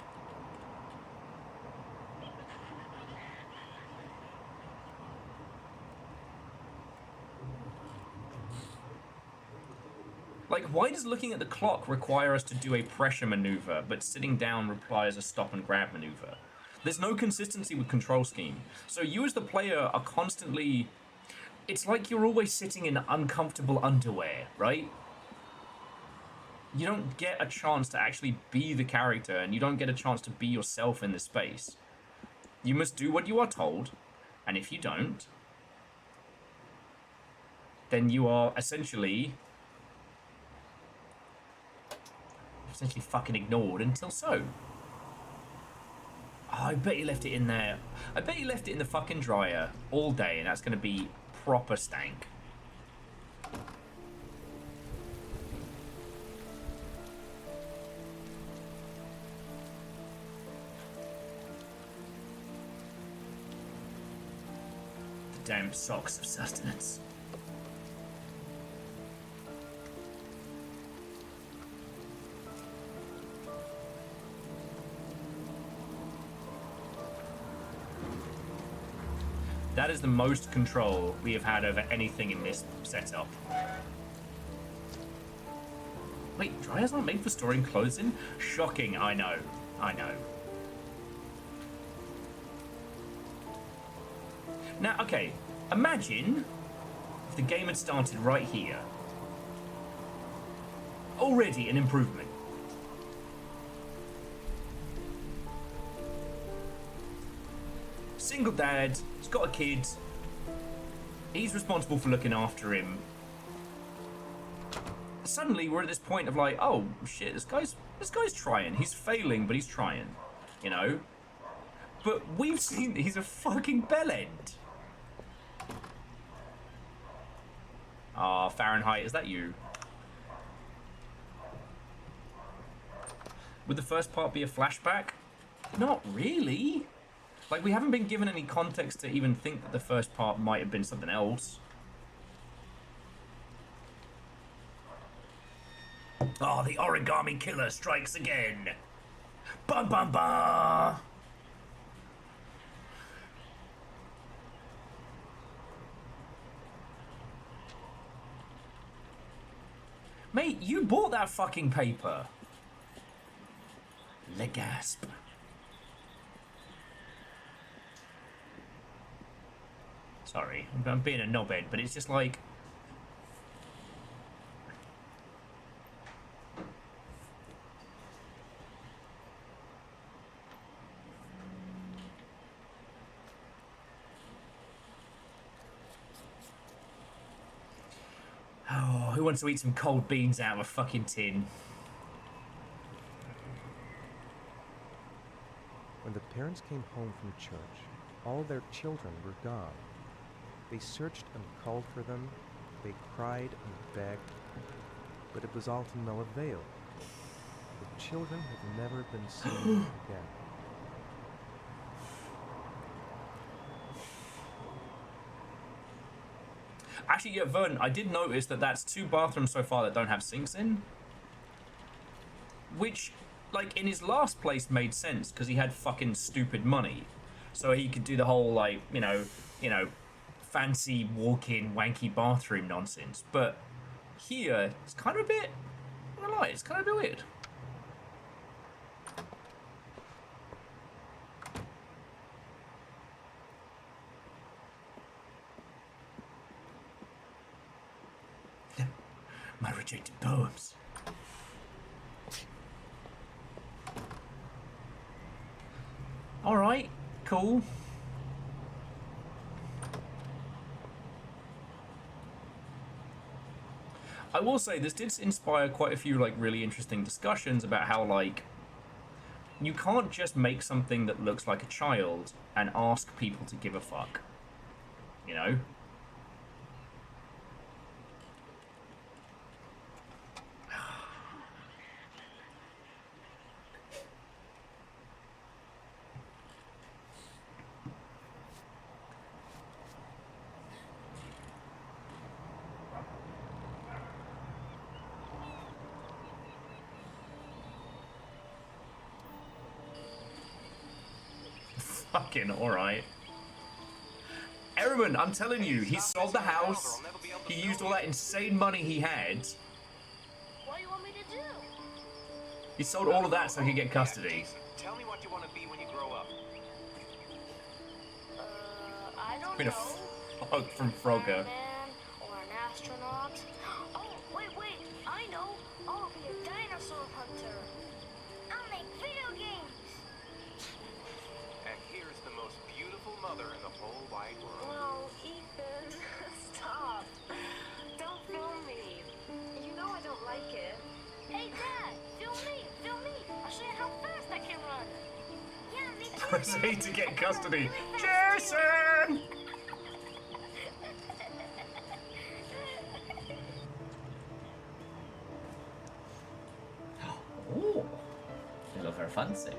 Like, why does looking at the clock require us to do a pressure maneuver, but sitting down requires a stop and grab maneuver? There's no consistency with control scheme. So you as the player are constantly... It's like you're always sitting in uncomfortable underwear, right? You don't get a chance to actually be the character, and you don't get a chance to be yourself in this space. You must do what you are told, and if you don't, then you are essentially fucking ignored until so. Oh, I bet you left it in there. I bet you left it in the fucking dryer all day, and that's going to be proper stank. The damn socks of sustenance. That is the most control we have had over anything in this setup. Wait, dryers aren't made for storing clothes in? Shocking, I know. I know. Now, okay, imagine if the game had started right here. Already an improvement. Single dad, he's got a kid, he's responsible for looking after him. Suddenly we're at this point of like, oh shit, this guy's trying. He's failing, but he's trying, you know? But we've seen he's a fucking bellend. Ah, Fahrenheit, is that you? Would the first part be a flashback? Not really. Like, we haven't been given any context to even think that the first part might have been something else. Oh, the origami killer strikes again. Bum bum bum. Mate, you bought that fucking paper. Le gasp. Sorry, I'm being a knobhead, but it's just like... who wants to eat some cold beans out of a fucking tin? When the parents came home from church, all their children were gone. They searched and called for them, they cried and begged, but it was all to no avail. The children have never been seen again. Actually, yeah, Vern, I did notice that that's 2 bathrooms so far that don't have sinks in. Which, like, in his last place made sense, because he had fucking stupid money. So he could do the whole, like, you know, fancy walk-in wanky bathroom nonsense. But here, it's kind of a bit, I'm not gonna lie, it's kind of a bit weird. My rejected poems. Alright, cool. I will say this did inspire quite a few like really interesting discussions about how like you can't just make something that looks like a child and ask people to give a fuck. You know? Fucking alright. Ehrman, I'm telling you, he sold the house, he used all that insane money he had. What do you want me to do? He sold all of that so he could get custody. Tell me what you want to be when you grow up. I don't Been a know. frog from Frogger. Man or an astronaut. Oh, wait, I know. I'll be a dinosaur hunter. I'll make video games. And here's the most beautiful mother in the whole wide world. No, Ethan, stop. Don't film me. You know I don't like it. Hey, Dad, film me. I'll show you how fast I can run. Yeah, me too. Press A to get custody. Jason! Oh, you look very fancy.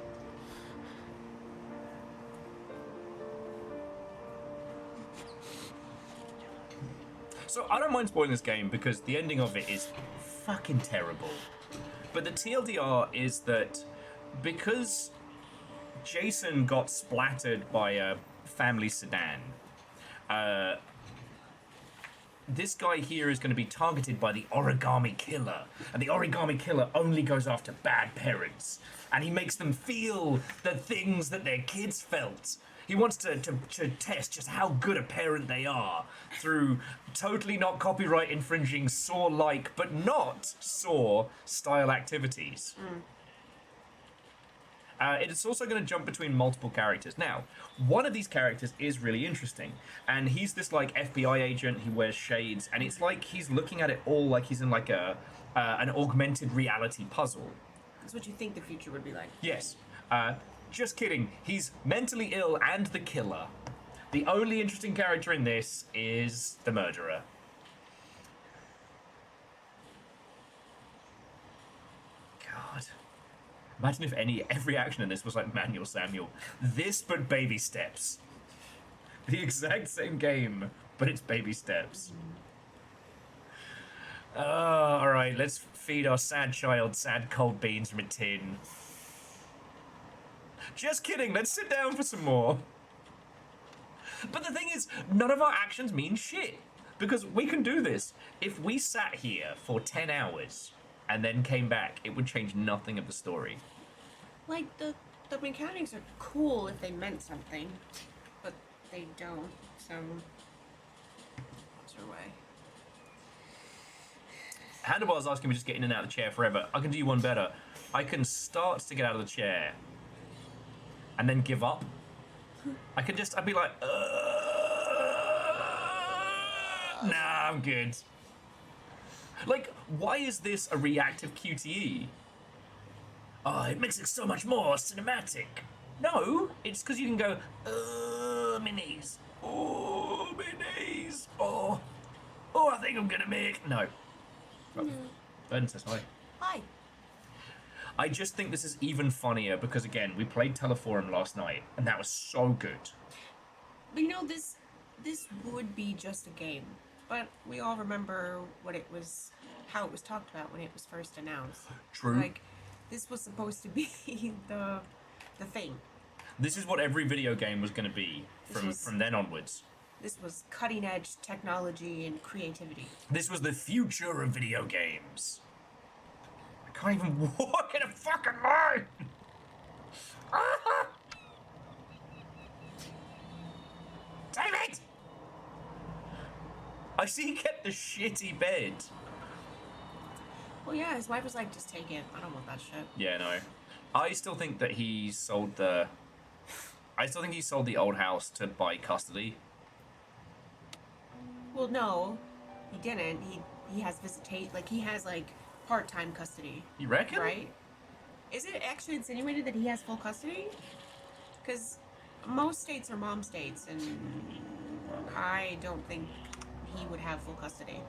So I don't mind spoiling this game because the ending of it is fucking terrible. But the TLDR is that because Jason got splattered by a family sedan, this guy here is going to be targeted by the origami killer. And the origami killer only goes after bad parents. And he makes them feel the things that their kids felt. He wants to test just how good a parent they are through totally not copyright infringing Saw-like, but not Saw-style activities. It's also going to jump between multiple characters. Now, one of these characters is really interesting, and he's this like FBI agent. He wears shades, and it's like he's looking at it all like he's in like an augmented reality puzzle. That's what you think the future would be like. Yes. Just kidding. He's mentally ill and the killer. The only interesting character in this is the murderer. God. Imagine if every action in this was like Manuel Samuel. This, but baby steps. The exact same game, but it's baby steps. Alright, let's feed our sad child sad cold beans from a tin. Just kidding, let's sit down for some more. But the thing is, none of our actions mean shit. Because we can do this. If we sat here for 10 hours and then came back, it would change nothing of the story. Like, the mechanics are cool if they meant something, but they don't, so what's your way? Hannibal's asking me to just get in and out of the chair forever. I can do you one better. I can start to get out of the chair and then give up. I'd be like, nah, I'm good. Like, why is this a reactive QTE? Oh, it makes it so much more cinematic. No, it's because you can go, minis. Oh, minis. Oh, I think I'm gonna make. No. Burden says hi. Hi. I just think this is even funnier because, again, we played Teleforum last night, and that was so good. But you know, this would be just a game. But we all remember how it was talked about when it was first announced. True. Like, this was supposed to be the thing. This is what every video game was going to be from then onwards. This was cutting edge technology and creativity. This was the future of video games. I can't even walk in a fucking line. David! I see you get the shitty bed. Well, yeah, his wife was like, just take it. I don't want that shit. Yeah, no. I still think that he sold the... I still think he sold the old house to buy custody. Well, no, he didn't. He has visitation, like, he has, like, part-time custody. You reckon? Right? Is it actually insinuated that he has full custody? Because most states are mom states, and I don't think he would have full custody.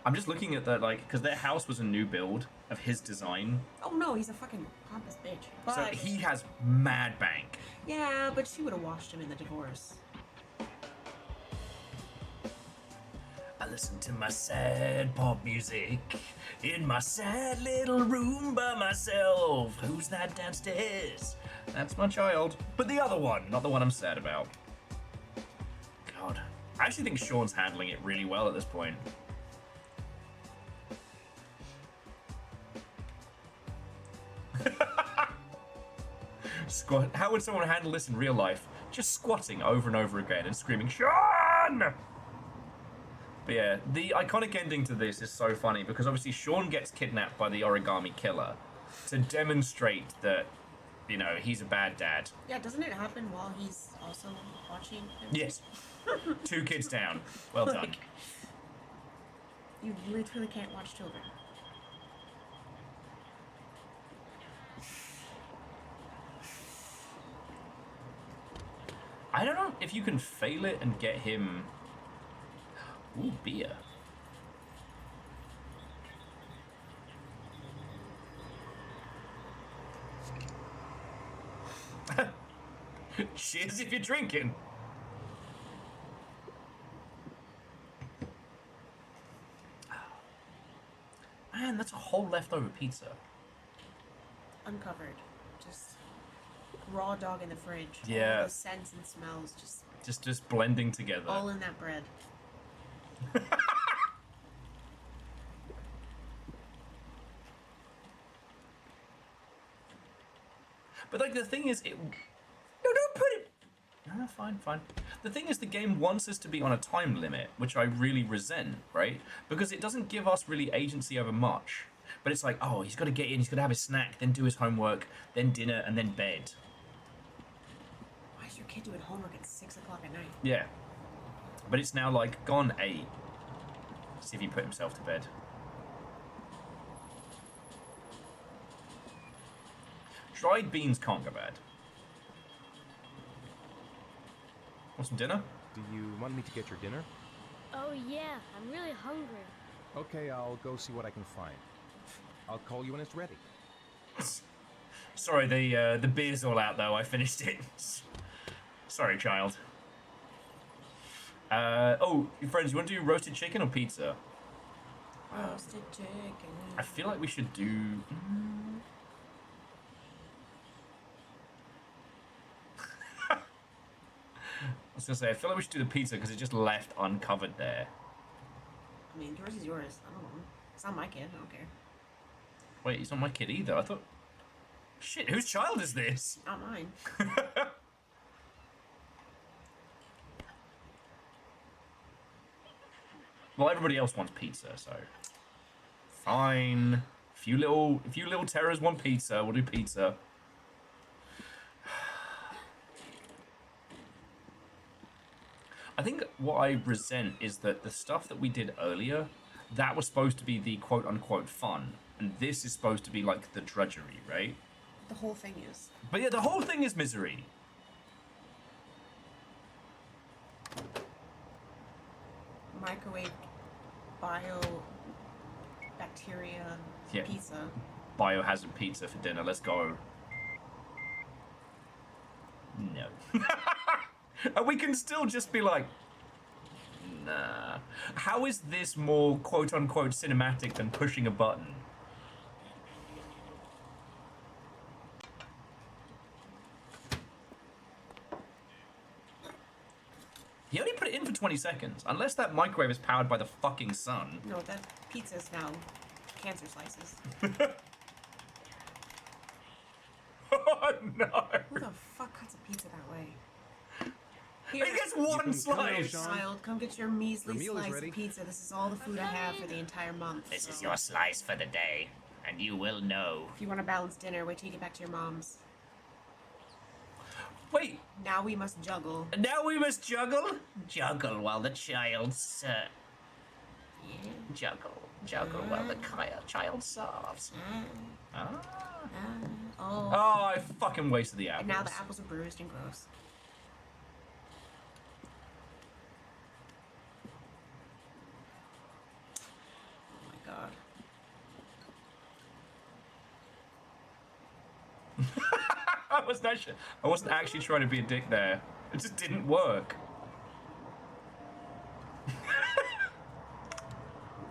I'm just looking at that, like, because their house was a new build of his design. Oh no, he's a fucking pompous bitch. But, So he has mad bank. yeah, but she would have washed him in the divorce. I listen to my sad pop music in my sad little room by myself. Who's that downstairs? That's my child. But the other one, not the one I'm sad about. God. I actually think Sean's handling it really well at this point. Squat. How would someone handle this in real life? Just squatting over and over again and screaming, Sean! But yeah, the iconic ending to this is so funny because obviously Sean gets kidnapped by the origami killer to demonstrate that, you know, he's a bad dad. Yeah, doesn't it happen while he's also watching him? Yes. 2 kids down. Well done. Like, you literally can't watch children. I don't know if you can fail it and get him... Ooh, beer. Cheers if you're drinking. Man, that's a whole leftover pizza. Uncovered. Just raw dog in the fridge. Yeah. All the scents and smells Just blending together. all in that bread. But like the thing is, it. No, don't put it. No, fine. The thing is, the game wants us to be on a time limit, which I really resent, right? Because it doesn't give us really agency over much. But it's like, oh, he's got to get in, he's got to have his snack, then do his homework, then dinner, and then bed. Why is your kid doing homework at 6 o'clock at night? Yeah. But it's now like gone 8. See if he put himself to bed. Dried beans can't go bad. Want some dinner? Do you want me to get your dinner? Oh yeah, I'm really hungry. Okay, I'll go see what I can find. I'll call you when it's ready. Sorry, the beer's all out though. I finished it. Sorry, child. Oh, friends, you want to do roasted chicken or pizza? Roasted chicken. I feel like we should do. I was gonna say, I feel like we should do the pizza because it just left uncovered there. I mean, yours is yours. I don't know. It's not my kid. I don't care. Wait, he's not my kid either. I thought. Shit, whose child is this? Not mine. Well, everybody else wants pizza, so fine. If you little terrors want pizza, we'll do pizza. I think what I resent is that the stuff that we did earlier, that was supposed to be the quote-unquote fun, and this is supposed to be like the drudgery, right? The whole thing is. But yeah, the whole thing is misery. Microwave bacteria Yeah. pizza. Biohazard pizza for dinner. Let's go. No. And we can still just be like, nah. How is this more quote-unquote cinematic than pushing a button? He only put it in for 20 seconds. Unless that microwave is powered by the fucking sun. No, that pizza is now cancer slices. Oh no! Who the fuck cuts a pizza that way? He gets one slice! Child, come get your measly Your meal is slice ready. of pizza. This is all the food I have for the entire month. This is your slice for the day, and you will know. If you want a balanced dinner, wait till you get back to your mom's. Wait. Now we must juggle. Now we must juggle? Juggle while the child, Juggle while the child serves. Oh. Oh, I fucking wasted the apples. And now the apples are bruised and gross. Oh my god. I wasn't actually trying to be a dick there. It just didn't work. I'm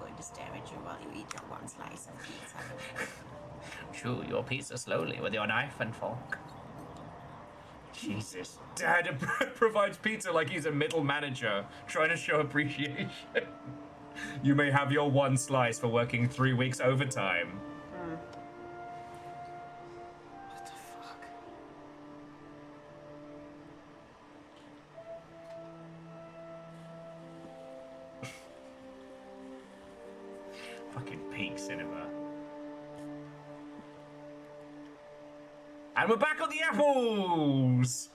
going to stare at you while you eat your one slice of pizza. Chew your pizza slowly with your knife and fork. Jesus. Dad provides pizza like he's a middle manager, trying to show appreciation. You may have your one slice for working 3 weeks overtime. What the fuck? Fucking peak cinema. And we're back on the apples!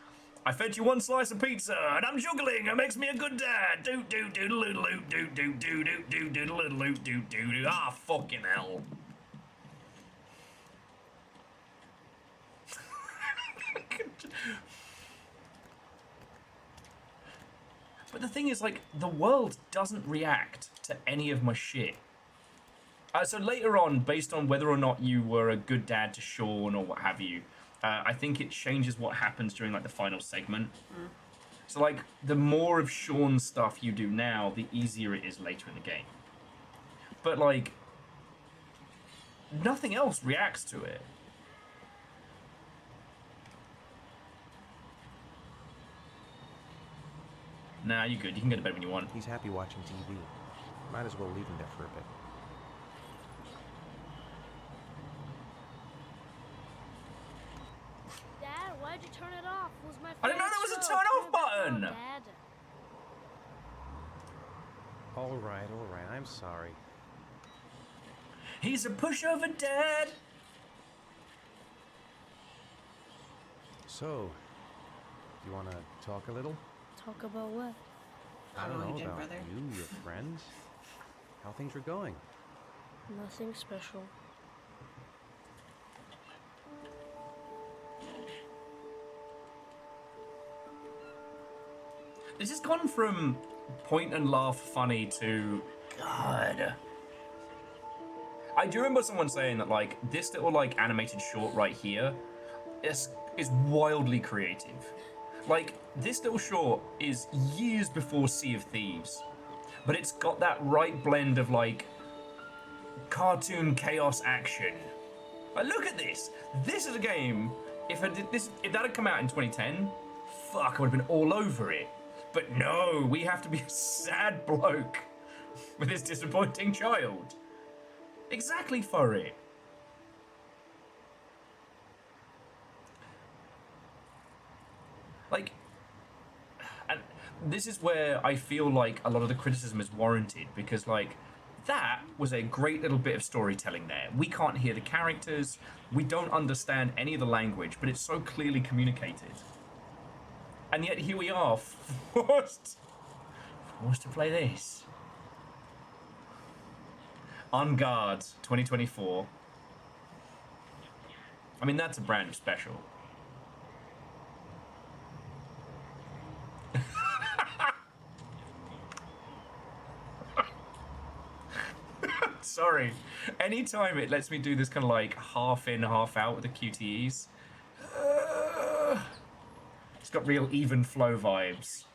I fed you one slice of pizza, and I'm juggling. It makes me a good dad. Do do do do do do do do do do do do do do do. Ah, fucking hell. But the thing is, like, the world doesn't react to any of my shit. So later on, based on whether or not you were a good dad to Sean or what have you, I think it changes what happens during like the final segment. So like the more of Sean's stuff you do now, the easier it is later in the game. But like nothing else reacts to it. Nah, you're good. You can go to bed when you want. He's happy watching TV. Might as well leave him there for a bit. Dad, why'd you turn it off? It was my I didn't know there was a turn off button! Dad. All right, I'm sorry. He's a pushover dad. So, do you want to talk a little? Talk about what? I don't know you did, about brother. you, your friends, how things are going. Nothing special. This has gone from point and laugh funny to God. I do remember someone saying that like this little like animated short right here is wildly creative. Like this little short is years before Sea of Thieves, but it's got that right blend of like cartoon chaos action. Like look at this. This is a game. If that had come out in 2010, fuck, I would have been all over it. But no, we have to be a sad bloke with his disappointing child. Exactly for it. Like, and this is where I feel like a lot of the criticism is warranted because, like, that was a great little bit of storytelling there. We can't hear the characters, we don't understand any of the language, but it's so clearly communicated. And yet here we are, forced to play this. On Guard 2024. I mean, that's a brand new special. Sorry. Anytime it lets me do this kind of like half in, half out with the QTEs, it's got real even flow vibes.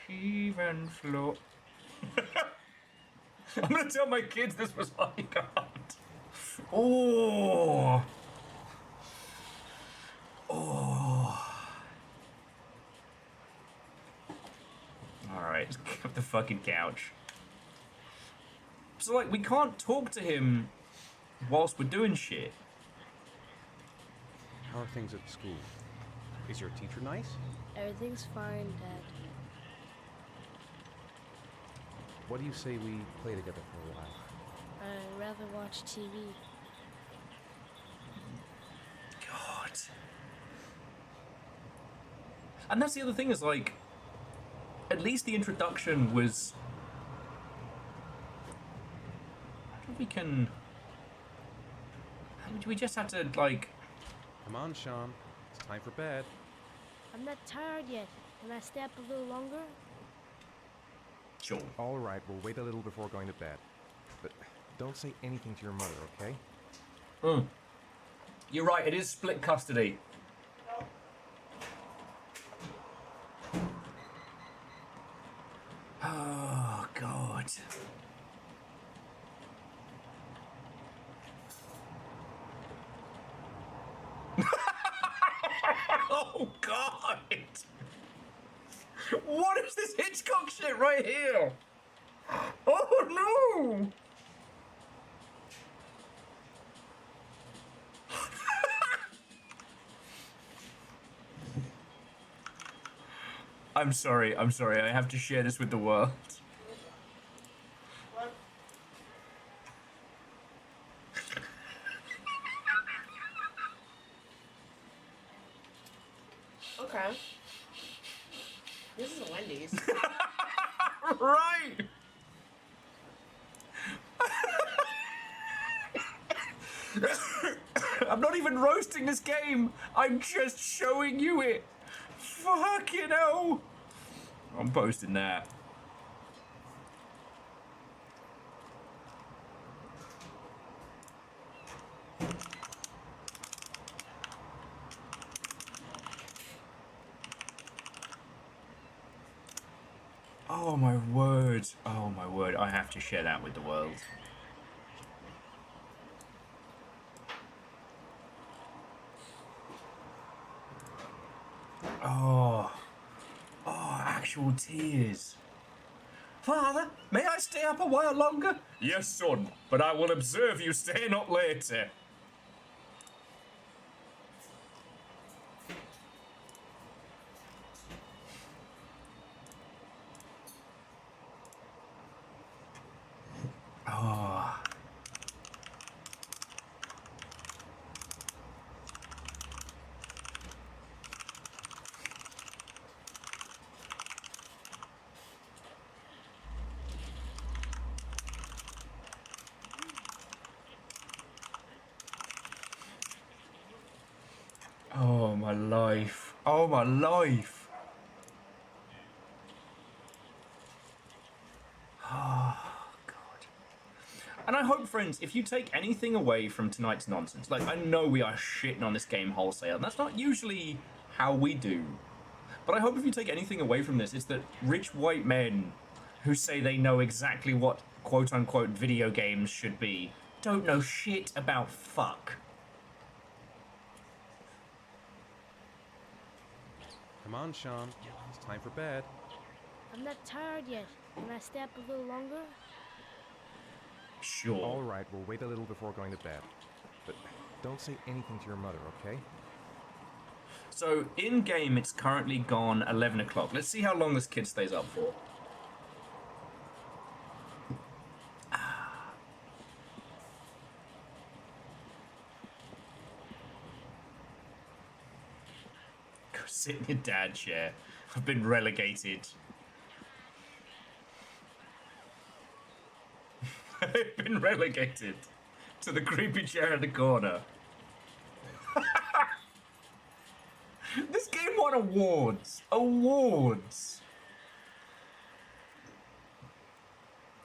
Even flow. I'm gonna tell my kids this was my God. Oh. Oh. Alright, let's get up the fucking couch. So, like, we can't talk to him whilst we're doing shit. How are things at school? Is your teacher nice? Everything's fine, Dad. What do you say we play together for a while? I'd rather watch TV. God. And that's the other thing is, like, at least the introduction was... we just have to, like... Come on, Sean. It's time for bed. I'm not tired yet. Can I stay up a little longer? Sure. All right, we'll wait a little before going to bed. But don't say anything to your mother, okay? You're right, it is split custody. Oh, God. Oh, God! What is this Hitchcock shit right here? Oh, no! I'm sorry, I have to share this with the world. Okay. This is a Wendy's. Right! I'm not even roasting this game. I'm just showing you it. Fucking hell. I'm posting that. Oh my word. Oh my word. I have to share that with the world. Oh. Oh, actual tears. Father, may I stay up a while longer? Yes, son, but I will observe you staying up later. Oh. Oh, my life. Oh, my life. Oh, God. And I hope, friends, if you take anything away from tonight's nonsense, like, I know we are shitting on this game wholesale, and that's not usually how we do. But I hope if you take anything away from this, it's that rich white men who say they know exactly what quote-unquote video games should be don't know shit about fuck. Come on, Sean. It's time for bed. I'm not tired yet. Can I stay up a little longer? Sure. All right, we'll wait a little before going to bed. But don't say anything to your mother, okay? So, in-game, it's currently gone 11 o'clock. Let's see how long this kid stays up for. Go sit in your dad chair. I've been relegated. I've been relegated to the creepy chair in the corner. This game won awards. Awards.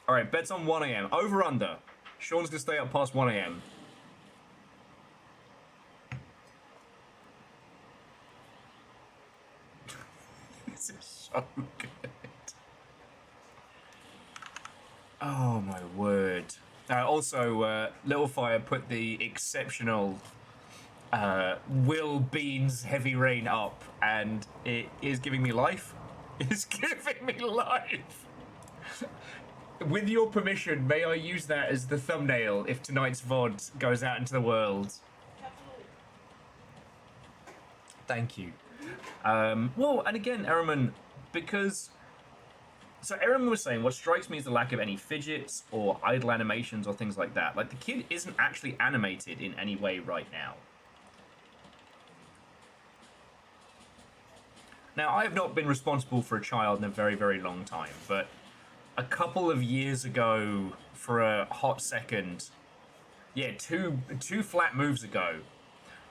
Alright, bets on 1 a.m. Over under. Sean's gonna stay up past 1 a.m. This is so good. Oh my word. Also, Littlefire put the exceptional Will Beans Heavy Rain up, and it is giving me life. It's giving me life. With your permission, may I use that as the thumbnail if tonight's VOD goes out into the world? Absolutely. Thank you. Well, and again, Ehrman, because... So Ehrman was saying, what strikes me is the lack of any fidgets or idle animations or things like that. Like, the kid isn't actually animated in any way right now. Now, I have not been responsible for a child in a very, very long time, but a couple of years ago, for a hot second, yeah, two flat moves ago,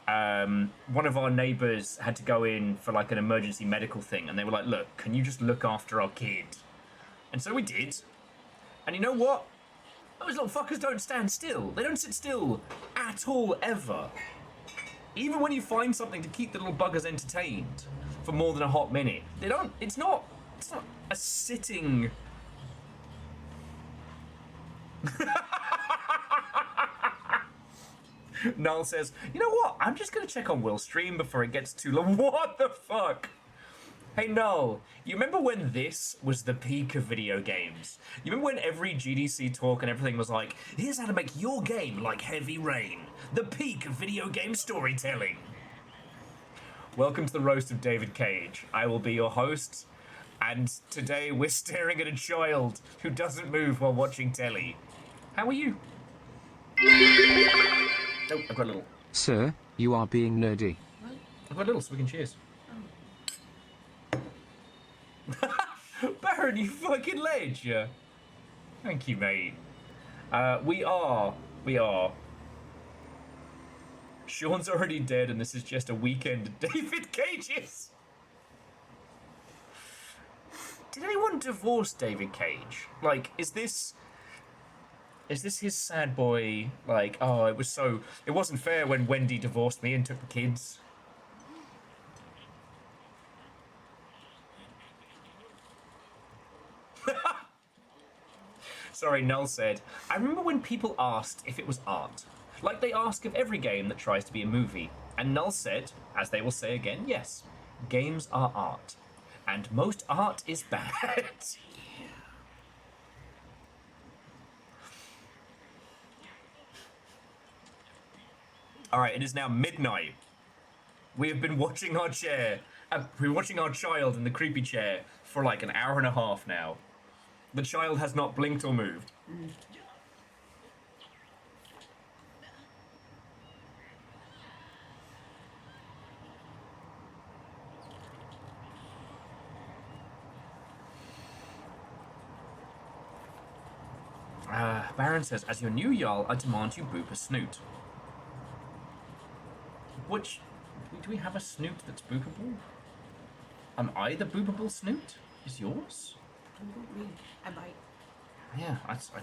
one of our neighbors had to go in for like an emergency medical thing, and they were like, look, can you just look after our kid? And so we did. And you know what? Those little fuckers don't stand still. They don't sit still at all, ever. Even when you find something to keep the little buggers entertained for more than a hot minute, they don't, it's not a sitting... Null says, you know what? I'm just going to check on Will's stream before it gets too long. What the fuck? Hey, Null, you remember when this was the peak of video games? You remember when every GDC talk and everything was like, here's how to make your game like Heavy Rain. The peak of video game storytelling. Welcome to the roast of David Cage. I will be your host, and today we're staring at a child who doesn't move while watching telly. How are you? Oh, I've got a little. Sir, you are being nerdy. What? I've got a little so we can cheers. Baron, you fucking ledge. Thank you, mate. We are. Sean's already dead, and this is just a weekend at David Cage's. Did anyone divorce David Cage? Like, is this his sad boy, like, oh, it wasn't fair when Wendy divorced me and took the kids? Sorry, Null said, I remember when people asked if it was art. Like they ask of every game that tries to be a movie. And Null said, as they will say again, yes, games are art. And most art is bad. Alright, it is now midnight. We have been watching our chair. We're watching our child in the creepy chair for like an hour and a half now. The child has not blinked or moved. Baron says, as your new Jarl, I demand you boop a snoot. Which... Do we have a snoot that's boopable? Am I the boopable snoot? Is yours? I bite. Yeah,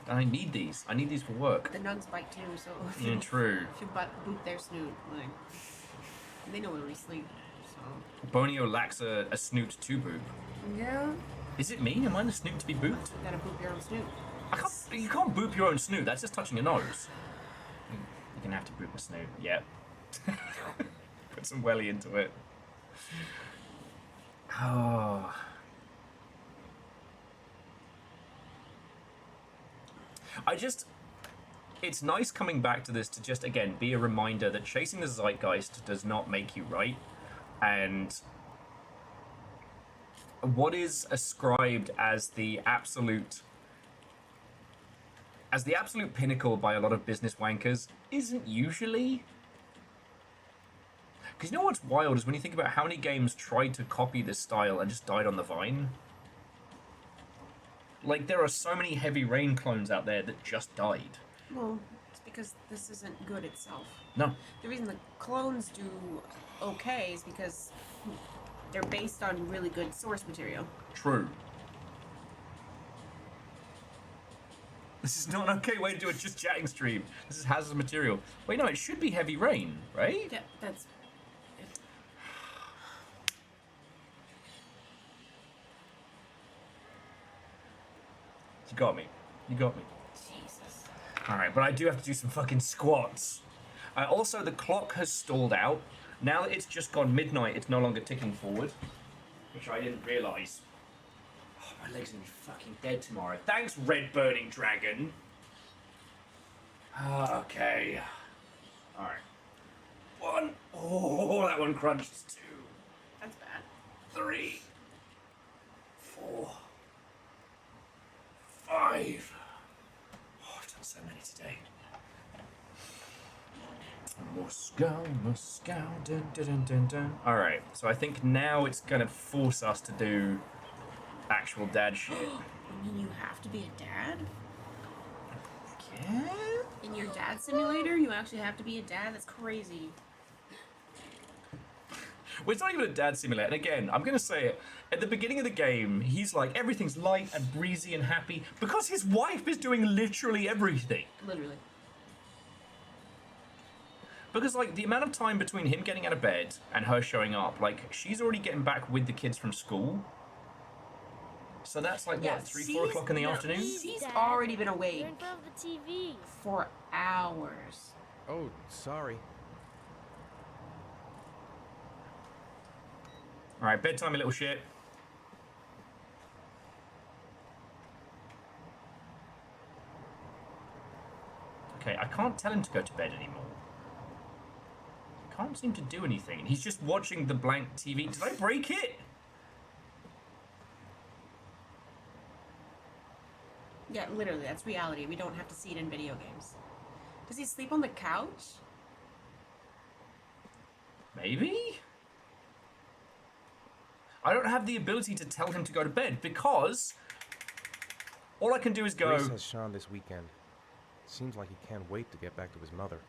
I need these. I need these for work. The nuns bite too, so if Yeah, true. If you boot their snoot, like, they know where we sleep, so... Bonio lacks a snoot to boop. Yeah. Is it me? Am I the snoot to be booped? You gotta boop your own snoot. You can't boop your own snoot. That's just touching your nose. You're gonna have to boop a snoot. Yep. Put some welly into it. Oh. It's nice coming back to this to just, again, be a reminder that chasing the zeitgeist does not make you right. And what is ascribed as the absolute pinnacle by a lot of business wankers isn't usually. Because you know what's wild is when you think about how many games tried to copy this style and just died on the vine. Like, there are so many Heavy Rain clones out there that just died. Well, it's because this isn't good itself. No. The reason the clones do okay is because they're based on really good source material. True. This is not an okay way to do a just chatting stream. This is hazardous material. Wait, no, it should be Heavy Rain, right? Yeah, that's... You got me. You got me. Jesus. Alright, but I do have to do some fucking squats. Also, the clock has stalled out. Now that it's just gone midnight, it's no longer ticking forward. Which I didn't realise. Oh, my legs are gonna be fucking dead tomorrow. Thanks, Red Burning Dragon. Okay. Alright. 1. Oh, that one crunched. 2. That's bad. 3. 4. 5. Oh, I've done so many today. Moscow, Moscow, dun dun dun dun dun. Alright, so I think now it's gonna force us to do actual dad shit. You mean you have to be a dad? Yeah? In your dad simulator, you actually have to be a dad? That's crazy. Well, it's not even a dad simulator. And again, I'm going to say it. At the beginning of the game, he's like, everything's light and breezy and happy because his wife is doing literally everything. Literally. Because, like, the amount of time between him getting out of bed and her showing up, like, she's already getting back with the kids from school. So that's like, Yeah, what, 3, 4 o'clock in the afternoon? She's already been awake You're in front of the TV. for hours. Oh, sorry. Alright, bedtime, you little shit. Okay, I can't tell him to go to bed anymore. Can't seem to do anything. He's just watching the blank TV. Did I break it? Yeah, literally, that's reality. We don't have to see it in video games. Does he sleep on the couch? Maybe? I don't have the ability to tell him to go to bed because all I can do is go... Grace has Sean this weekend. Seems like he can't wait to get back to his mother.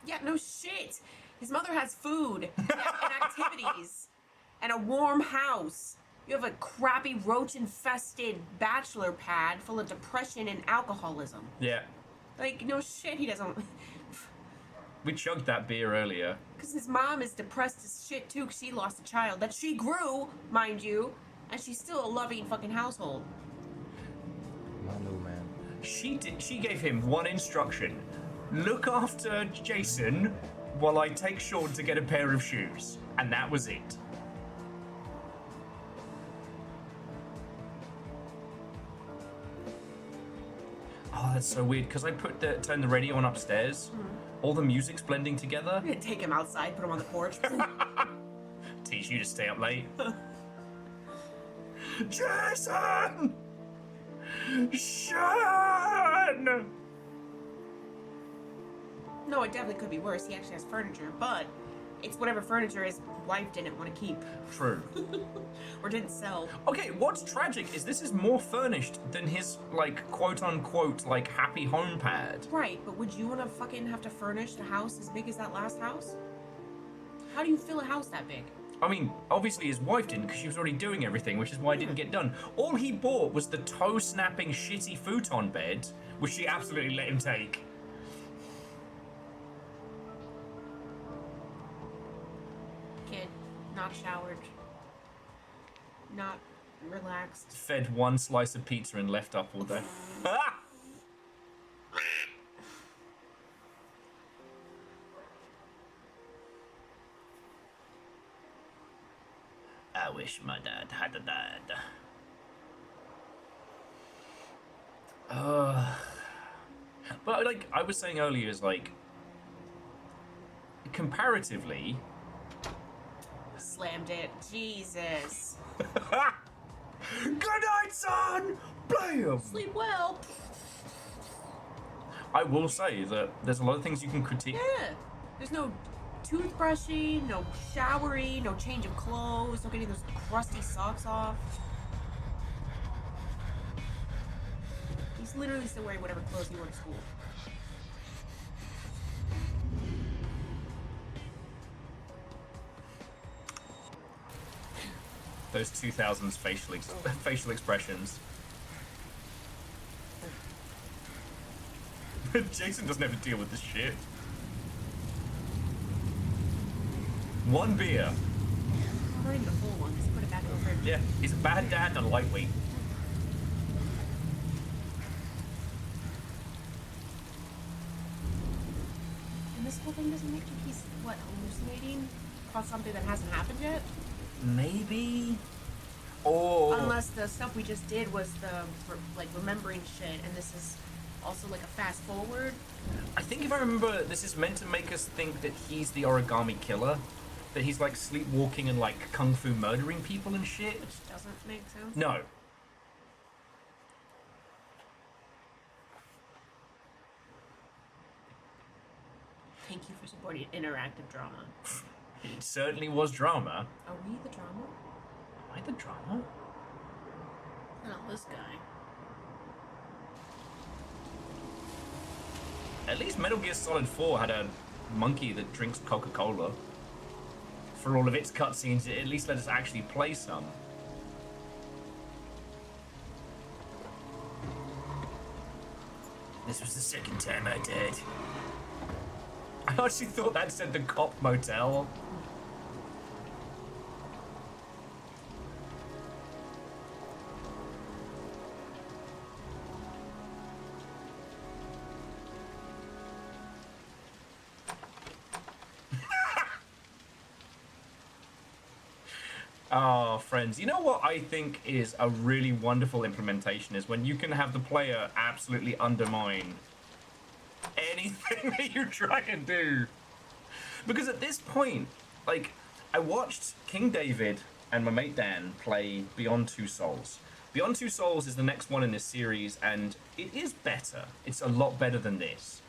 Yeah, no shit. His mother has food and activities and a warm house. You have a crappy roach-infested bachelor pad full of depression and alcoholism. Yeah. Like, no shit, he doesn't... We chugged that beer earlier. Because his mom is depressed as shit, too, because she lost a child that she grew, mind you, and she's still a loving fucking household. Manu, man. She gave him one instruction. Look after Jason while I take Sean to get a pair of shoes. And that was it. Oh, that's so weird, because I turned the radio on upstairs. All the music's blending together. Take him outside, put him on the porch. Teach you to stay up late. Jason! Sean! No, it definitely could be worse. He actually has furniture, but it's whatever furniture his wife didn't want to keep. True. Or didn't sell. Okay, what's tragic is this is more furnished than his, like, quote-unquote, like, happy home pad. Right, but would you want to fucking have to furnish a house as big as that last house? How do you fill a house that big? I mean, obviously his wife didn't because she was already doing everything, which is why it didn't get done. All he bought was the toe-snapping shitty futon bed, which she absolutely let him take. Kid, not showered. Not relaxed. Fed one slice of pizza and left up all day. Ah! I wish my dad had a dad. But like I was saying earlier, is like comparatively. Slammed it. Jesus. Good night, son. Blam. Sleep well. I will say that there's a lot of things you can critique. Yeah. There's no toothbrushing, no showering, no change of clothes, no getting those crusty socks off. literally still wearing whatever clothes he wore to school. Those 2000s facial expressions. Jason doesn't have to deal with this shit. One beer. Not even a full one, just put it back in the fridge. Yeah, he's a bad dad and a lightweight. And this whole thing doesn't make you he's, what, hallucinating? About something that hasn't happened yet? Maybe. Or unless the stuff we just did was the like remembering shit, and this is also like a fast forward. I think if I remember, this is meant to make us think that he's the origami killer, that he's like sleepwalking and like kung fu murdering people and shit. Which doesn't make sense. No. Thank you for supporting interactive drama. It certainly was drama. Are we the drama? Am I the drama? No, this guy. At least Metal Gear Solid 4 had a monkey that drinks Coca-Cola. For all of its cutscenes, it at least let us actually play some. This was the second time I died. I actually thought that said the cop motel. Oh, friends, you know what I think is a really wonderful implementation is when you can have the player absolutely undermine anything that you try and do. Because at this point, like, I watched King David and my mate Dan play Beyond Two Souls. Beyond Two Souls is the next one in this series, and it is better. It's a lot better than this.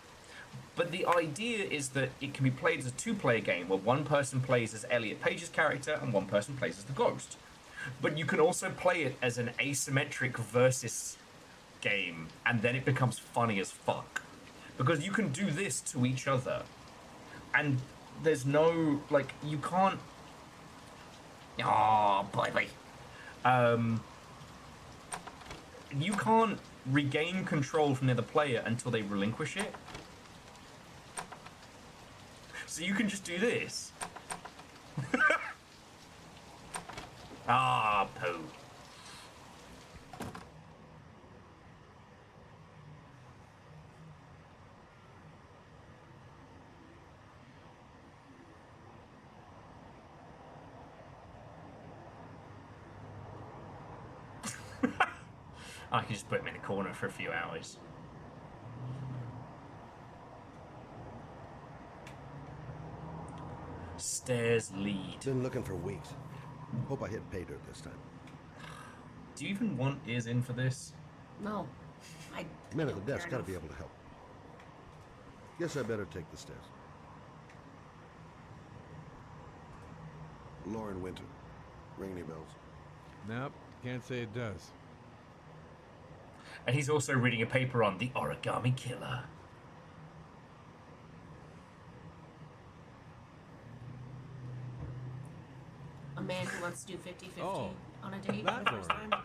But the idea is that it can be played as a two-player game where one person plays as Elliot Page's character and one person plays as the Ghost. But you can also play it as an asymmetric versus game, and then it becomes funny as fuck. Because you can do this to each other. And there's no, like, you can't... Oh, baby. You can't regain control from the other player until they relinquish it. So you can just do this. Ah, poo. I can just put him in a corner for a few hours. Stairs lead. Been looking for weeks. Hope I hit pay dirt this time. Do you even want ears in for this? No. I Men at don't the desk care gotta be enough. able to help. Guess I better take the stairs. Lauren Winter. Ring any bells? Nope, can't say it does. And he's also reading a paper on the origami killer. A man who wants to do 50-50 Oh, on a date that for the first door. time.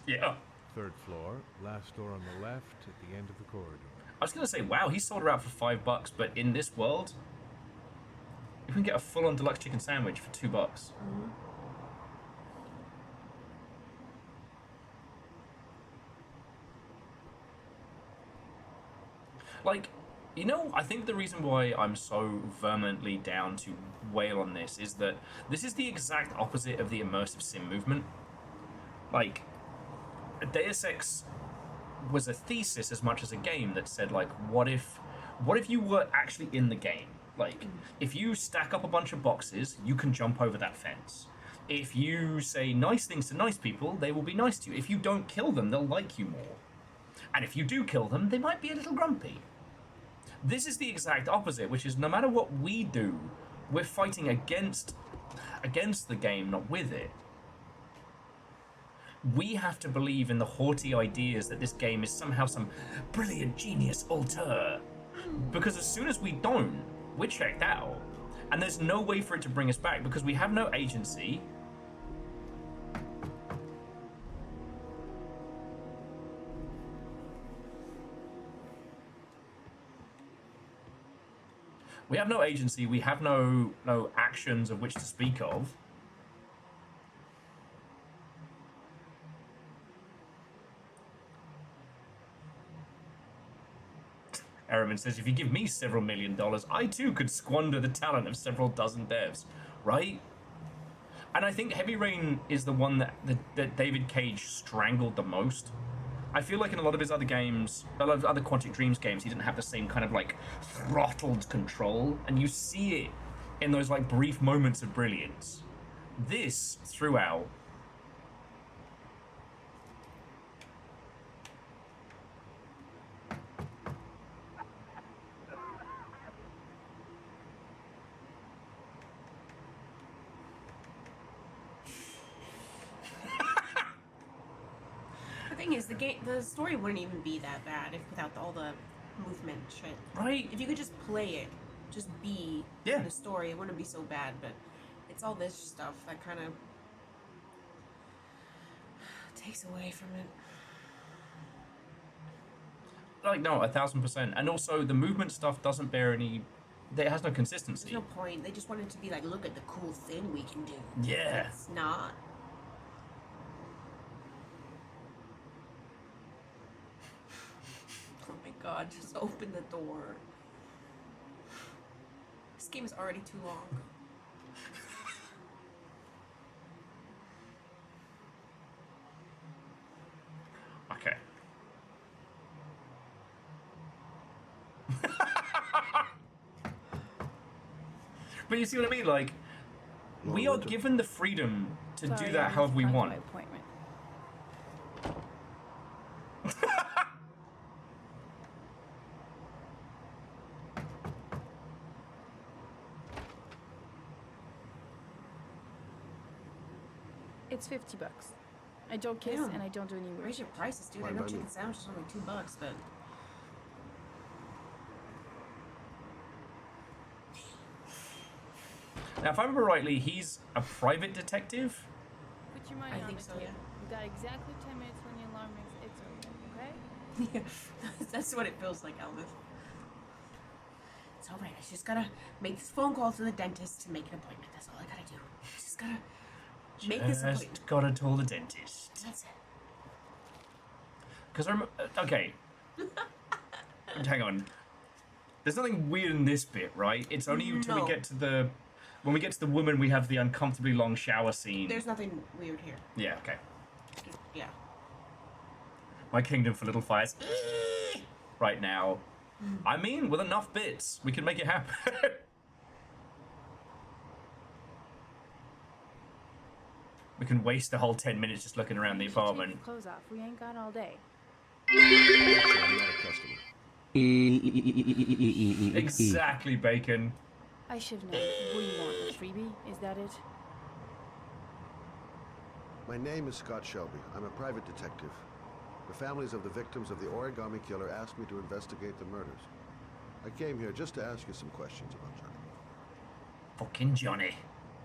Yeah. Third floor, last door on the left at the end of the corridor. I was gonna say, wow, he sold her out for $5, but in this world, you can get a full-on deluxe chicken sandwich for $2. Mm-hmm. Like, you know, I think the reason why I'm so vehemently down to wail on this is that this is the exact opposite of the immersive sim movement. Like, Deus Ex was a thesis as much as a game that said, like, what if you were actually in the game? Like, if you stack up a bunch of boxes, you can jump over that fence. If you say nice things to nice people, they will be nice to you. If you don't kill them, they'll like you more. And if you do kill them, they might be a little grumpy. This is the exact opposite, which is no matter what we do, we're fighting against the game, not with it. we have to believe in the haughty ideas that this game is somehow some brilliant genius auteur. Because as soon as we don't, we're checked out. And there's no way for it to bring us back because we have no agency. We have no agency, we have no actions of which to speak of. Araman says, if you give me several $1 million, I too could squander the talent of several dozen devs, right? And I think Heavy Rain is the one that David Cage strangled the most. I feel like in a lot of his other games, a lot of other Quantic Dreams games, he didn't have the same kind of like throttled control, and you see it in those like brief moments of brilliance. This, throughout, Is the story wouldn't even be that bad if without all the movement shit. Right. If you could just play it, just be in the story, it wouldn't be so bad. But it's all this stuff that kind of takes away from it. Like, no, 1000%. And also, the movement stuff doesn't bear any... It has no consistency. There's no point. They just want it to be like, look at the cool thing we can do. Yeah. It's not. Oh my god, just open the door. This game is already too long. Okay. But you see what I mean? Like, we are given the freedom to do that however we want. It's $50. I don't kiss Damn. and I don't do any weird Raise your prices, dude. I know chicken sandwich is only $2, but Now, if I remember rightly, he's a private detective? Put your money I on think it, so, kid. yeah. You got exactly 10 minutes when the alarm rings. It's over, okay? yeah, that's what it feels like, Elvis. It's all right. I just gotta make this phone call to the dentist to make an appointment. That's all I gotta do. Just gotta make this appointment. Just gotta tell the dentist. That's it. Because I'm... Okay. Hang on. There's nothing weird in this bit, right? It's only until we get to the... When we get to the woman, we have the uncomfortably long shower scene. There's nothing weird here. Yeah, okay. Yeah. My kingdom for little fires. Right now. I mean, with enough bits, we can make it happen. We can waste the whole 10 minutes just looking around the apartment. Take your clothes off. We ain't got all day. I'm not a customer. Exactly, Bacon. I should know. What do you want? A freebie? Is that it? My name is Scott Shelby. I'm a private detective. The families of the victims of the origami killer asked me to investigate the murders. I came here just to ask you some questions about Johnny. Fucking Johnny.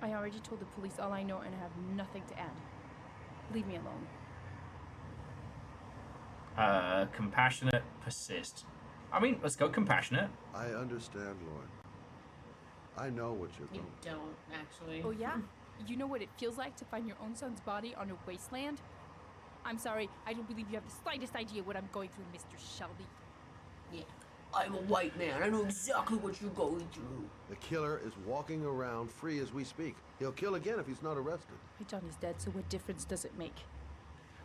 I already told the police all I know and I have nothing to add. Leave me alone. Compassionate, persist. I mean, let's go compassionate. I understand, Lauren. I know what you're You going. don't, actually. Oh yeah? You know what it feels like to find your own son's body on a wasteland? I'm sorry, I don't believe you have the slightest idea what I'm going through, Mr. Shelby. Yeah. I'm a white man. I know exactly what you're going through. The killer is walking around free as we speak. He'll kill again if he's not arrested. My Johnny's dead, so what difference does it make?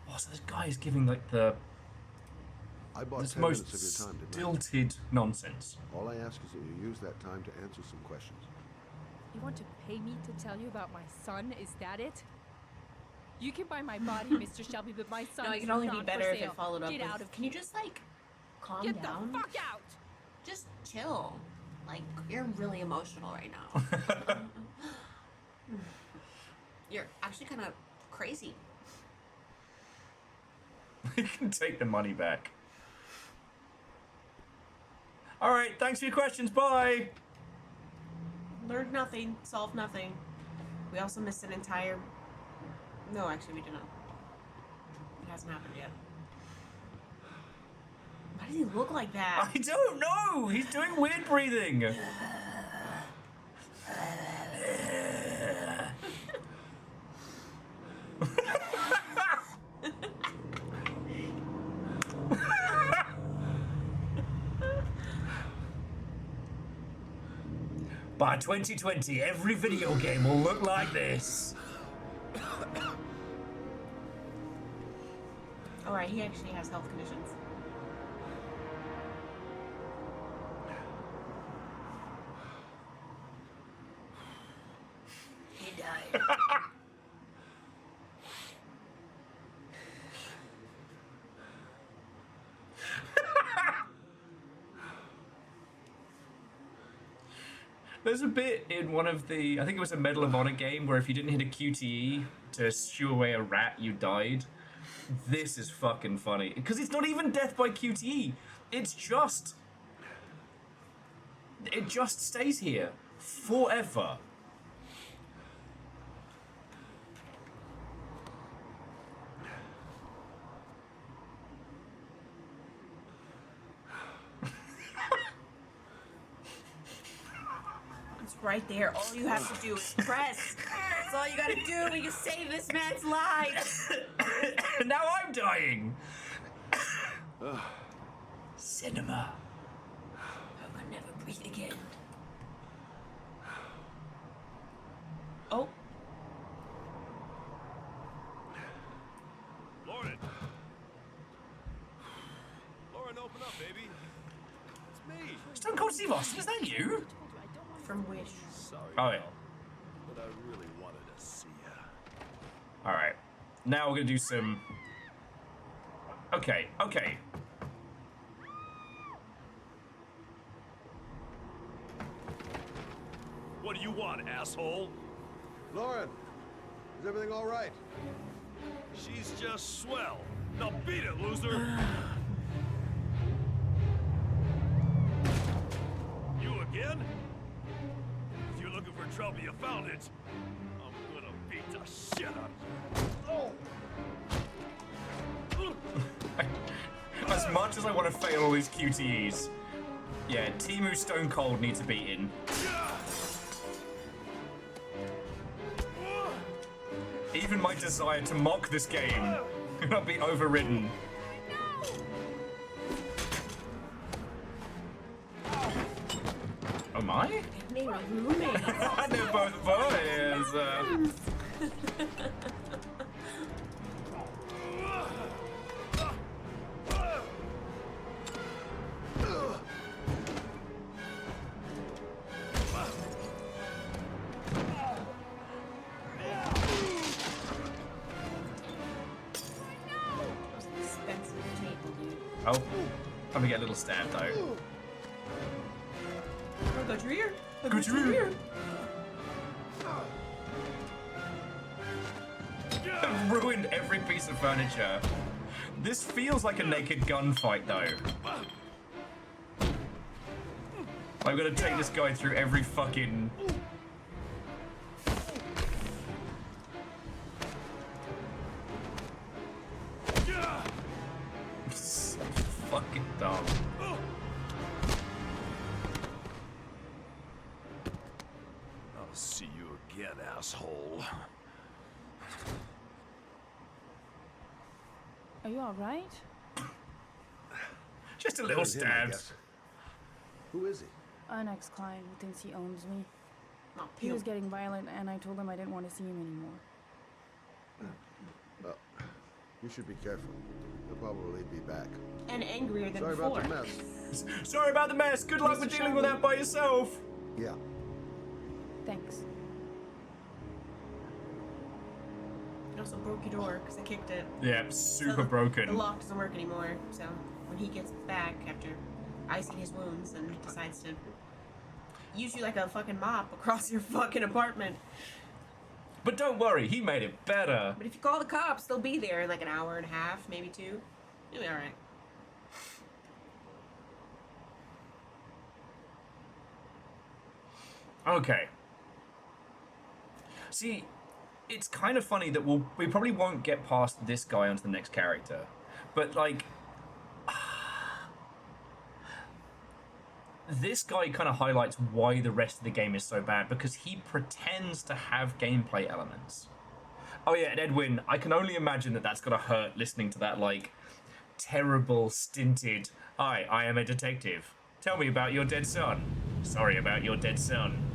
Oh, so this guy is giving like the I bought this 10 most minutes of your time, didn't stilted nonsense. All I ask is that you use that time to answer some questions. You want to pay me to tell you about my son? Is that it? You can buy my body, Mr. Shelby, but my son No, it is can only not be better for if sale. it followed up Get with, out of can you just, like, calm Get down? the fuck out! Just chill. Like, you're really emotional right now. You're actually kind of crazy. We can take the money back. Alright, thanks for your questions, bye! Learned nothing, solved nothing. We also missed an entire... No, actually, we did not. It hasn't happened yet. Why does he look like that? I don't know! He's doing weird breathing! By 2020, every video game will look like this. Alright, he actually has health conditions. He died. There's a bit in one of the, I think it was a Medal of Honor game, where if you didn't hit a QTE to shoo away a rat, you died. This is fucking funny. Because it's not even death by QTE. It's just... It just stays here. Forever. Right there. All you have to do is press. That's all you gotta do. We can save this man's life. Now I'm dying. Cinema. I will never breathe again. Oh. Lauren. Lauren, open up, baby. It's me. Stone Cold Steve Austin, is that you? From Wish. Sorry, Oh, yeah. but I really wanted to see ya. Alright. Now we're gonna do some... Okay. What do you want, asshole? Lauren, is everything all right? She's just swell. Now beat it, loser. You again? If you're looking for trouble, you found it. I'm gonna beat the shit out of you. As much as I want to fail all these QTEs, yeah, Timu Stone Cold needs a beating. Even my desire to mock this game cannot be overridden. Oh my? They were roommates. They're both boys. Oh, I'm gonna get a little stab though. Oh, got your ear. Got your ear. I've ruined every piece of furniture. This feels like a naked gunfight though. I'm gonna take this guy through every fucking... So fucking dumb. I'll see you again, asshole. Are you all right? Just a little stab. Who is he? An ex-client who thinks he owns me. Oh, He was getting violent, and I told him I didn't want to see him anymore. Well, you should be careful. He'll probably be back. And angrier than Sorry before. about the mess. Sorry about the mess. Good luck with dealing with that by yourself. Yeah. Thanks. It also broke your door because I kicked it. Yeah, super broken. The lock doesn't work anymore. So when he gets back after icing his wounds and decides to use you like a fucking mop across your fucking apartment. But don't worry, he made it better. But if you call the cops, they'll be there in like an hour and a half, maybe two. You'll be alright. Okay. See, it's kind of funny that we probably won't get past this guy onto the next character. But, like... this guy kind of highlights why the rest of the game is so bad, because he pretends to have gameplay elements. Oh yeah, and Edwin, I can only imagine that that's gonna hurt listening to that, like, terrible, stinted, "Hi, I am a detective. Tell me about your dead son. Sorry about your dead son."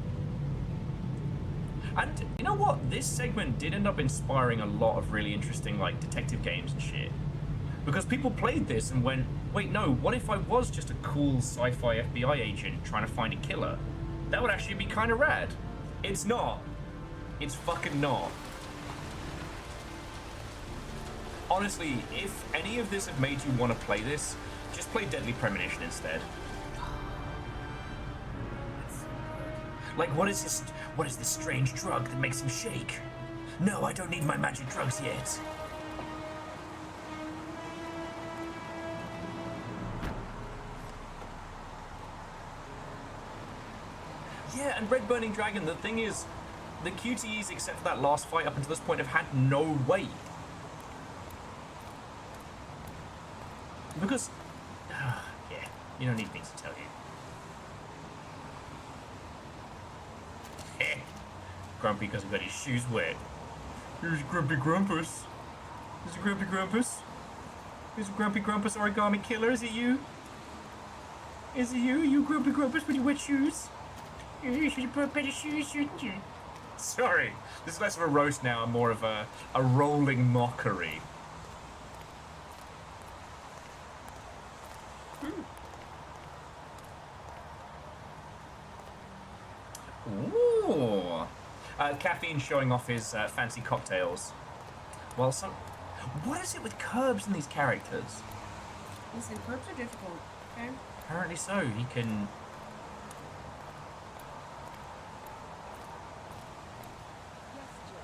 And you know what? This segment did end up inspiring a lot of really interesting, like, detective games and shit. Because people played this and went, wait, no, what if I was just a cool sci-fi FBI agent trying to find a killer? That would actually be kind of rad. It's not. It's fucking not. Honestly, if any of this had made you want to play this, just play Deadly Premonition instead. Like, what is this strange drug that makes him shake? No, I don't need my magic drugs yet. Yeah, and Red Burning Dragon, the thing is, the QTEs, except for that last fight up until this point, have had no weight. Because, yeah, you don't need me to tell you. Grumpy because he got his shoes wet. Here's Grumpy Grumpus. Is it Grumpy Grumpus? Is it Grumpy Grumpus origami killer? Is it you? Is it you? You Grumpy Grumpus with your wet shoes? You should put better shoes, shouldn't you? Sorry, this is less of a roast now and more of a rolling mockery. Ooh. Caffeine showing off his fancy cocktails. Well, what is it with Curbs and these characters? Listen, Curbs are difficult, okay? Apparently so. He can... Yes, Jill.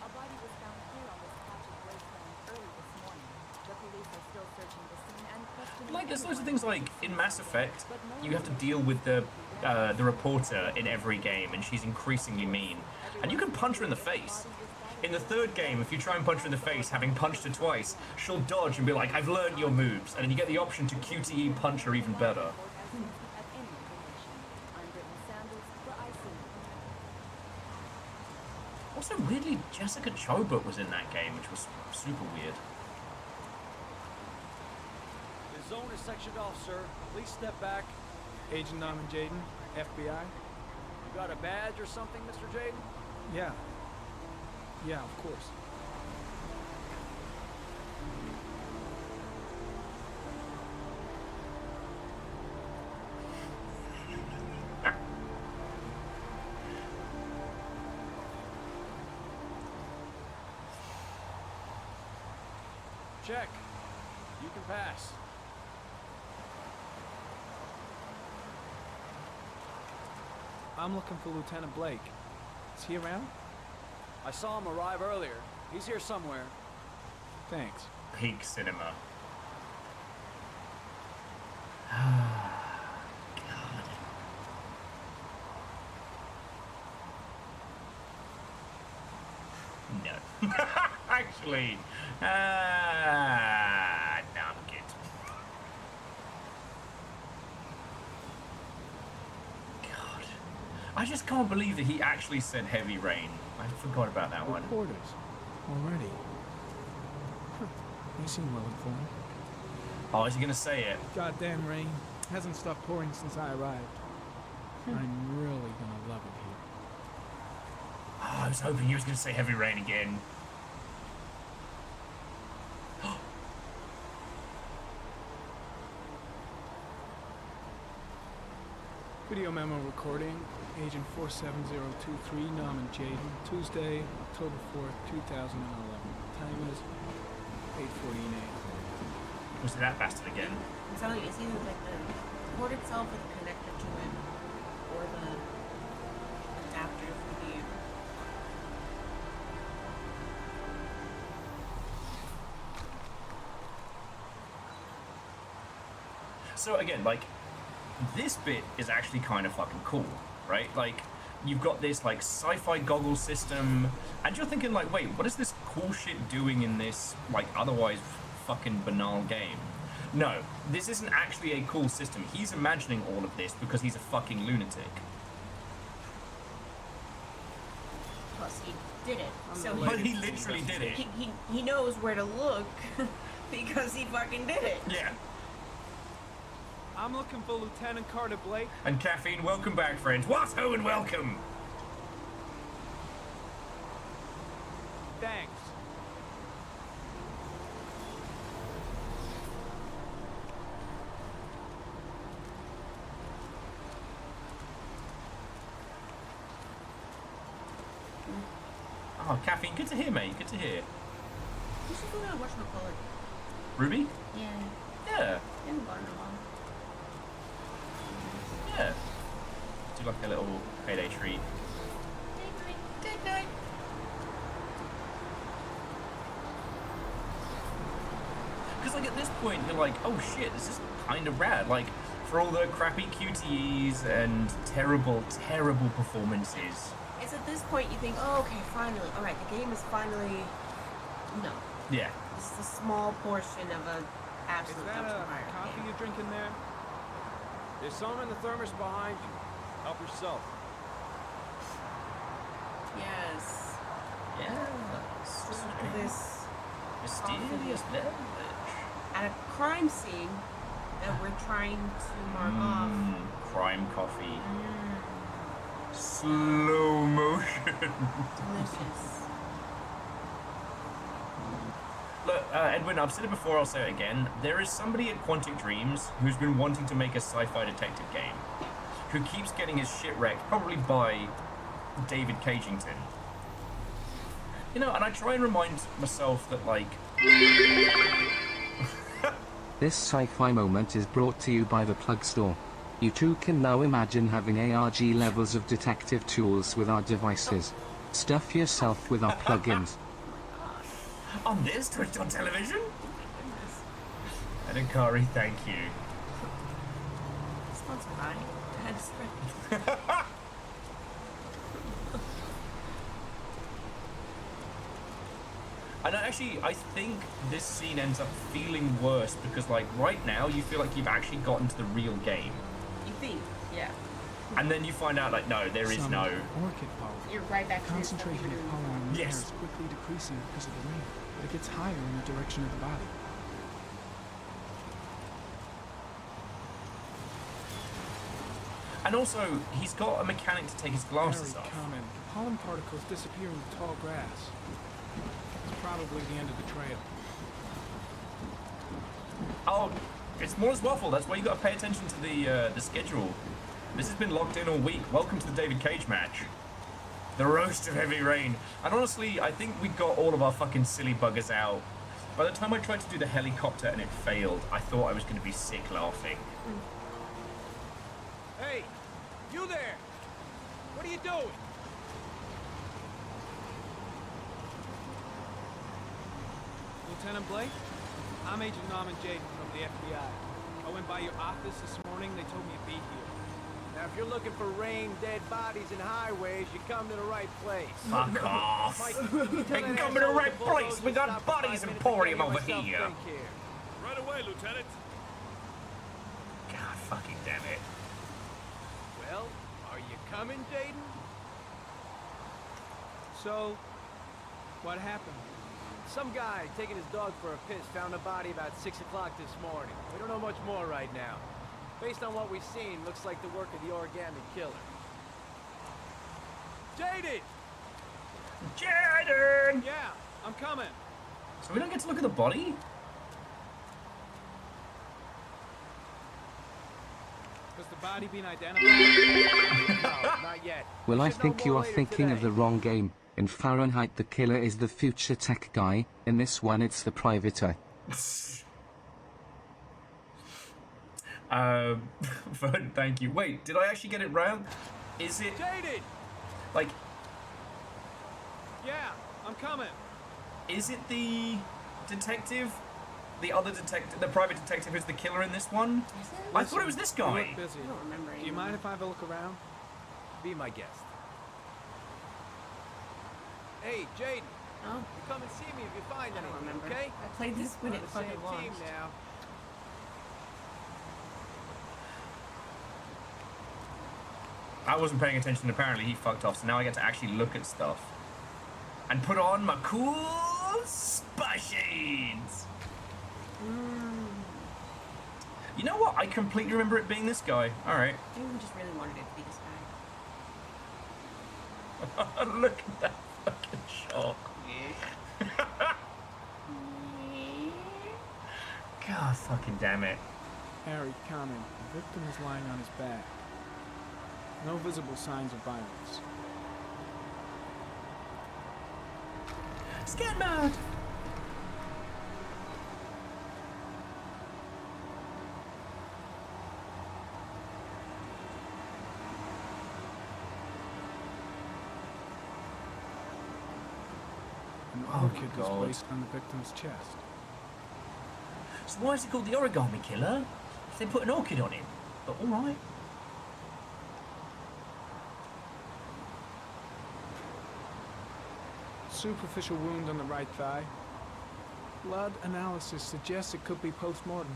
A body was found here on this patch of wasteland early this morning. The police are still searching the scene and questioning... Like, there's loads of things like, in Mass Effect, you have to deal with the reporter in every game, and she's increasingly mean. And you can punch her in the face. In the third game, if you try and punch her in the face, having punched her twice, she'll dodge and be like, I've learned your moves. And then you get the option to QTE punch her even better. Also, weirdly, Jessica Chobot was in that game, which was super weird. The zone is sectioned off, sir. Please step back. Agent Norman Jaden, FBI. You got a badge or something, Mr. Jaden? Yeah. Yeah, of course. Check. You can pass. I'm looking for Lieutenant Blake. Is he around? I saw him arrive earlier. He's here somewhere. Thanks. Peak cinema. God. No. Actually, no, I'm good. God. I just can't believe that he actually said heavy rain. I forgot about that one. Reporters. Already. Huh. You seem well informed. Oh, is he gonna say it? Goddamn rain. Hasn't stopped pouring since I arrived. I'm really gonna love it here. Oh, I was hoping he was gonna say heavy rain again. Video memo recording, Agent 47023, Norman Jaden, Tuesday, October 4th, 2011. Time is 8:14 a.m. Was it that bastard again? I'm telling you, it's either like the port itself or the connector to it, or the adapter for the... So again, like, this bit is actually kind of fucking cool, right? Like, you've got this, like, sci-fi goggle system, and you're thinking, like, wait, what is this cool shit doing in this, like, otherwise fucking banal game? No, this isn't actually a cool system. He's imagining all of this because he's a fucking lunatic. Plus, he did it. So But he literally did it. He knows where to look because he fucking did it. Yeah. I'm looking for Lieutenant Carter Blake. And Caffeine, welcome back, friends. What ho and welcome! Thanks. Oh, Caffeine, good to hear, mate. Good to hear. You should go down and watch my color. Ruby? Yeah. Yeah. In the barn along. Yeah. Do like a little payday treat. Good night. Because, like, at this point, you're like, oh shit, this is kind of rad. Like, for all the crappy QTEs and terrible, terrible performances. It's at this point you think, oh, okay, finally. All right, the game is finally... No. Yeah. This is a small portion of an absolute Is that dumpster a fire coffee game. you're drinking there? There's some in the thermos behind you. Help yourself. Yes. Yes. Drink this Mysterious beverage. at a crime scene that we're trying to mark off. Crime coffee. Slow motion. Delicious. Look, Edwin, I've said it before, I'll say it again. There is somebody at Quantic Dreams who's been wanting to make a sci-fi detective game, who keeps getting his shit wrecked, probably by David Cagington. You know, and I try and remind myself that, like... This sci-fi moment is brought to you by the Plug Store. You too can now imagine having ARG levels of detective tools with our devices. Stuff yourself with our plugins. On this Twitch on television? Adhikari, thank you. Sponsored by Head And actually, I think this scene ends up feeling worse because, like, right now you feel like you've actually gotten to the real game. You think? Yeah. And then you find out, like, no, there is no... Orchid pollen. You're right back to Concentration of pollen in the air Yes. is quickly decreasing because of the rain, but it gets higher in the direction of the body. And also, he's got a mechanic to take his glasses Very off. common. Pollen particles disappear in the tall grass. It's probably the end of the trail. Oh, it's Moore's Waffle. That's why you got to pay attention to the schedule. This has been locked in all week. Welcome to the David Cage match. The roast of Heavy Rain. And honestly, I think we got all of our fucking silly buggers out. By the time I tried to do the helicopter and it failed, I thought I was going to be sick laughing. Hey, you there! What are you doing? Lieutenant Blake? I'm Agent Norman Jaden from the FBI. I went by your office this morning. They told me to be here. Now, if you're looking for rain, dead bodies, and highways, you come to the right place. Fuck off. Mike, They can come to the right place. We got bodies emporium over here. Right away, Lieutenant. God fucking damn it. Well, are you coming, Jaden? So, what happened? Some guy taking his dog for a piss found a body about 6 o'clock this morning. We don't know much more right now. Based on what we've seen, looks like the work of the origami killer. Jaden! Jaden! Yeah, I'm coming. So we don't get to look at the body? Has the body been identified? No, not yet. Well, I should know think you more are later thinking today. of the wrong game. In Fahrenheit, the killer is the future tech guy. In this one, it's the private eye. Fern, thank you. Wait, did I actually get it round? Is it... Jaden! Like, Yeah, I'm coming. is it the detective the other detective, the private detective, is the killer in this one? I thought it was this You guy. look busy. I don't remember Do you mind if I have a look around? Be my guest. Hey, Jaden. Oh. You come and see me if you find I don't anything, remember. okay? I played this when We're it on the same fucking team launched. now. I wasn't paying attention. Apparently, he fucked off. So now I get to actually look at stuff and put on my cool spy shades. You know what? I completely remember it being this guy. All right. Maybe we just really wanted it to be this guy. Look at that fucking shot. God fucking damn it. Harry, comment. The victim is lying on his back. No visible signs of violence. Scan mode! An Oh orchid my is God. placed on the victim's chest. So why is it called the origami killer? If they put an orchid on him. But alright. Superficial wound on the right thigh. Blood analysis suggests it could be post-mortem.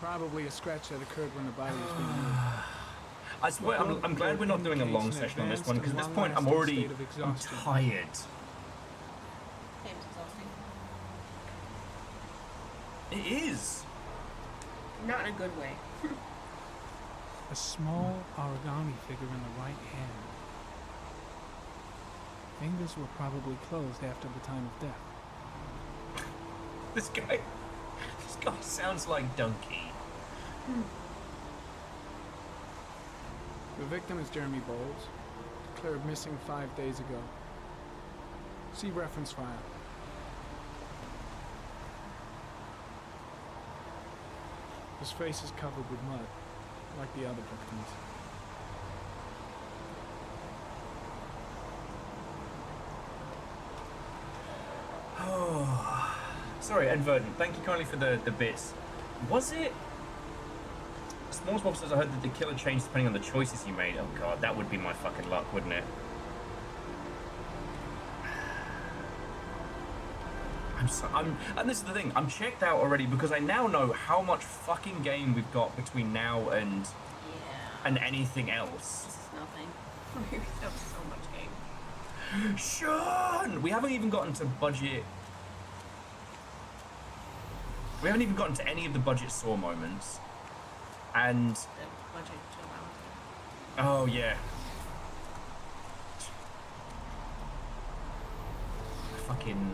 Probably a scratch that occurred when the body was being moved. I swear, I'm glad we're not doing a long session on this one, because at this point I'm already tired. Game's exhausting. It is. Not in a good way. A small origami figure in the right hand. Fingers were probably closed after the time of death. This guy sounds like Donkey. The victim is Jeremy Bowles, declared missing 5 days ago. See reference file. His face is covered with mud, like the other victims. Oh, sorry, Ed Verdant, thank you kindly for the bits. Was it... Small Bob says I heard that the killer changed depending on the choices you made. Oh god, that would be my fucking luck, wouldn't it? And this is the thing, I'm checked out already because I now know how much fucking game we've got between now and anything else. This is nothing. We have so much game. Sean! We haven't even gotten to budget. We haven't even gotten to any of the budget Saw moments. And... The budget Jill Valentine. Oh, yeah. Fucking...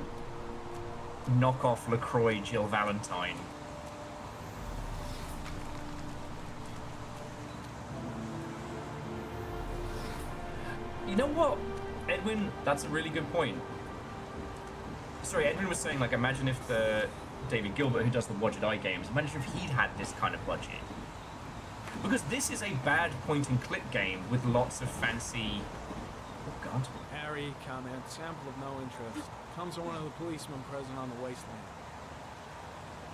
knockoff LaCroix Jill Valentine. You know what, Edwin? That's a really good point. Sorry, Edwin was saying, like, imagine if the David Gilbert, who does the Wadget Eye games, imagine if he'd had this kind of budget. Because this is a bad point-and-click game with lots of fancy... Oh, God. Harry, comment, sample of no interest. Comes from one of the policemen present on the wasteland.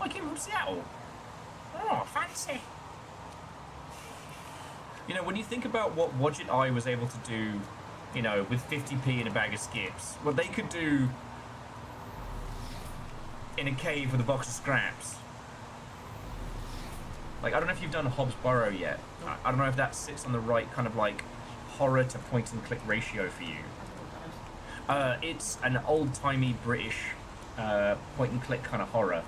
I came from Seattle. Oh, fancy. You know, when you think about what Wadget Eye was able to do, you know, with 50p and a bag of skips, what they could do in a cave with a box of scraps. Like, I don't know if you've done Hobbs Burrow yet. I don't know if that sits on the right kind of, like, horror to point-and-click ratio for you. It's an old-timey British point-and-click kind of horror.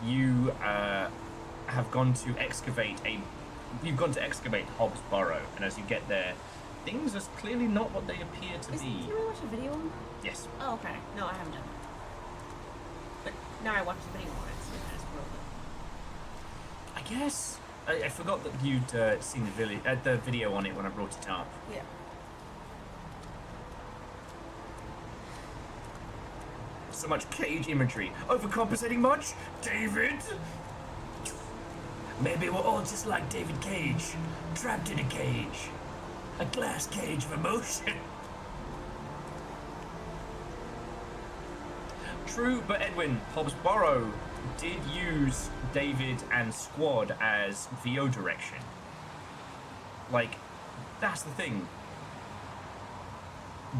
You have gone to excavate Hobbs Burrow, and as you get there, things are clearly not what they appear to be. Did we watch a video on? Yes. Oh, okay. No, I haven't done that. But now I watched the video on it, so I kind of spoiled it. I guess I forgot that you'd seen the video on it when I brought it up. Yeah. So much cage imagery. Overcompensating much, David? Maybe we're all just like David Cage, trapped in a cage. A glass cage of emotion. True, but Edwin, Hobbsborough did use David and Squad as VO direction. Like, that's the thing.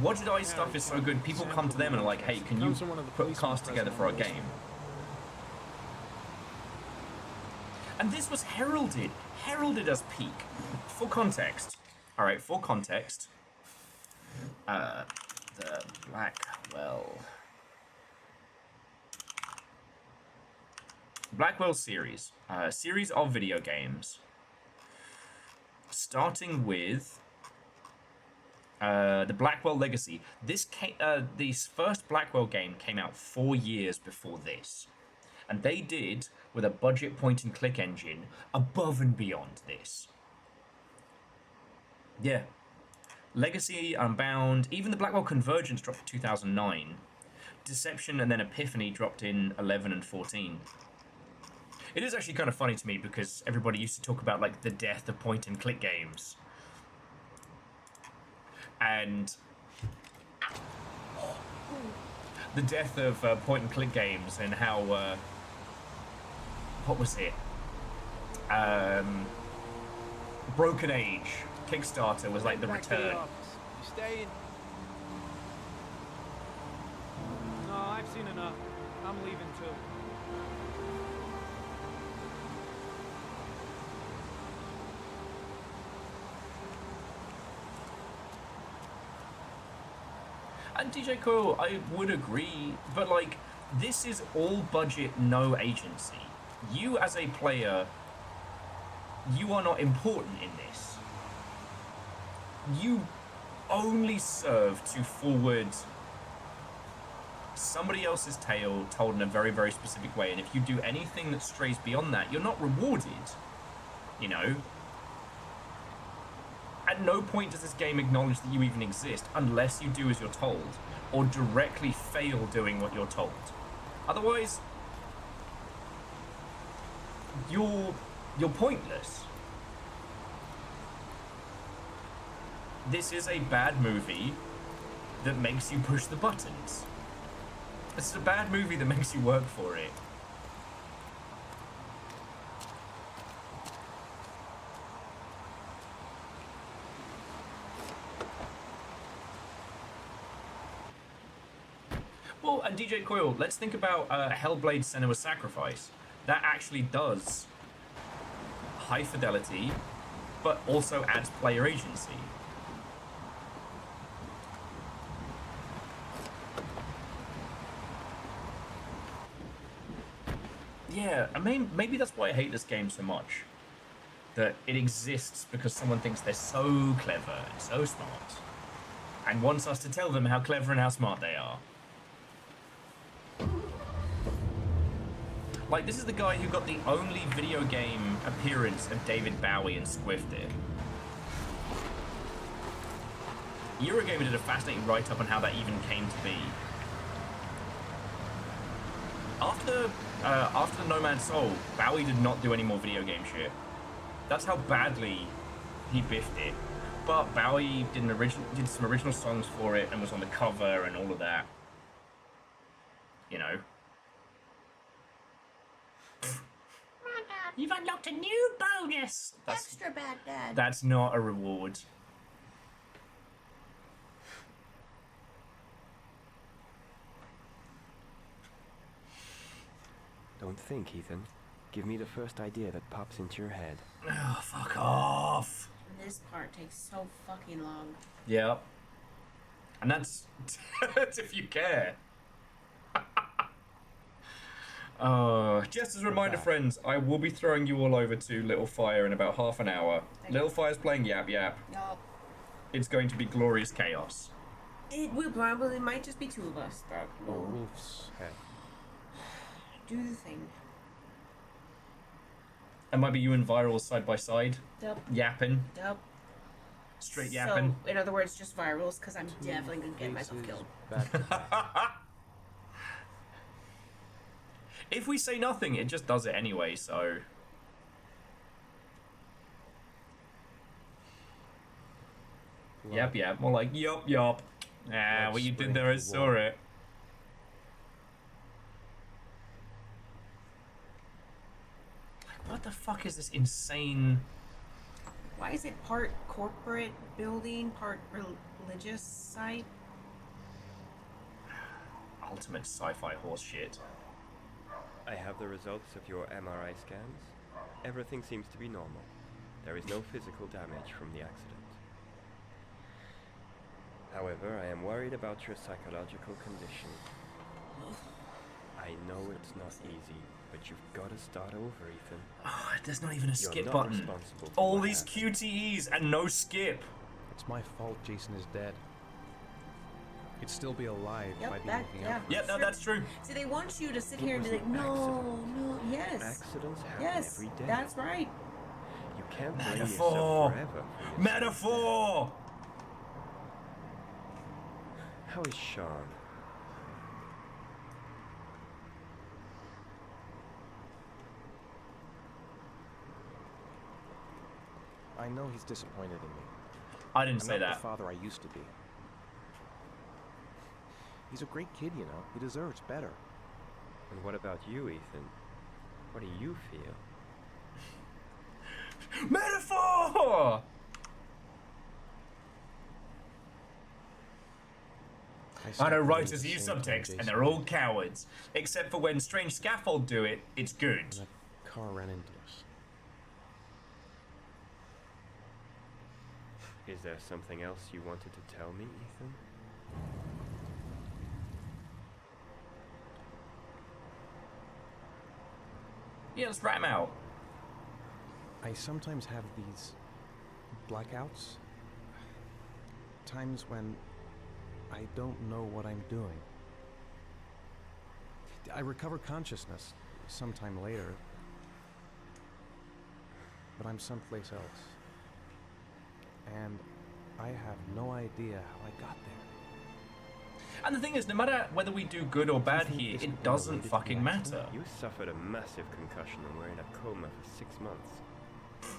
What Did I stuff is so good, people come to them and are like, hey, can you put a cast together for our game? And this was heralded as peak. For context. Alright, for context. The Blackwell series. Series of video games. Starting with the Blackwell Legacy. This first Blackwell game came out 4 years before this. And they did, with a budget point-and-click engine, above and beyond this. Yeah. Legacy, Unbound, even the Blackwell Convergence dropped in 2009. Deception and then Epiphany dropped in 11 and 14. It is actually kind of funny to me because everybody used to talk about like the death of point-and-click games. And the death of point-and-click games and how what was it? Broken Age Kickstarter was like the return. You staying? No, I've seen enough. I'm leaving too. And DJ Coyle, I would agree, but like, this is all budget, no agency. You as a player, you are not important in this. You only serve to forward somebody else's tale told in a very, very specific way, and if you do anything that strays beyond that, you're not rewarded, you know? At no point does this game acknowledge that you even exist unless you do as you're told, or directly fail doing what you're told. Otherwise, you're pointless. This is a bad movie that makes you push the buttons. This is a bad movie that makes you work for it. Well, and DJ Coyle, let's think about Hellblade: Senua's Sacrifice. That actually does high fidelity, but also adds player agency. Yeah, I mean, maybe that's why I hate this game so much. That it exists because someone thinks they're so clever and so smart, and wants us to tell them how clever and how smart they are. Like, this is the guy who got the only video game appearance of David Bowie and Squiffed it. Eurogamer did a fascinating write-up on how that even came to be. After the No Man's Soul, Bowie did not do any more video game shit. That's how badly he biffed it. But Bowie did some original songs for it and was on the cover and all of that. You know. You've unlocked a new bonus! Extra bad dad. That's not a reward. Don't think, Ethan. Give me the first idea that pops into your head. Oh, fuck off. This part takes so fucking long. Yeah. And that's if you care. Just as a reminder, friends, I will be throwing you all over to Little Fire in about half an hour. Little Fire's playing Yap Yap. No. It's going to be glorious chaos. It will probably, it might just be two of us that will Wolf's head. do the thing. It might be you and Viral side by side. Yep. Yapping. Yep. Straight yapping. So, in other words, just virals, because I'm definitely going to get myself killed. If we say nothing, it just does it anyway, so... Yep, more like yup. Ah, what you did there, I saw it. What the fuck is this insane... Why is it part corporate building, part religious site? Ultimate sci-fi horse shit. I have the results of your MRI scans. Everything seems to be normal. There is no physical damage from the accident. However, I am worried about your psychological condition. I know it's not easy, but you've got to start over, Ethan. Oh, there's not even a skip You're not button. responsible for All what these happened. QTEs and no skip. It's my fault Jason is dead. He'd still be alive if I'd been looking out for him. Yep, no, that's true. See, they want you to sit It here and was be like, an no, no, yes. Accidents happen Yes, every day. that's right. You can't blame Metaphor. yourself forever. For your Metaphor. How is Sean? I know he's disappointed in me. I didn't I'm say not that. the father I used to be. He's a great kid, you know. He deserves better. And what about you, Ethan? What do you feel? Metaphor! I know writers use subtext, and they're all cowards. Except for when Strange Scaffold do it, it's good. That car ran into us. Is there something else you wanted to tell me, Ethan? Yeah, let's rat him out. I sometimes have these blackouts. Times when I don't know what I'm doing. I recover consciousness sometime later, but I'm someplace else. And I have no idea how I got there. And the thing is, no matter whether we do good or bad here, it doesn't fucking matter. You suffered a massive concussion and were in a coma for 6 months.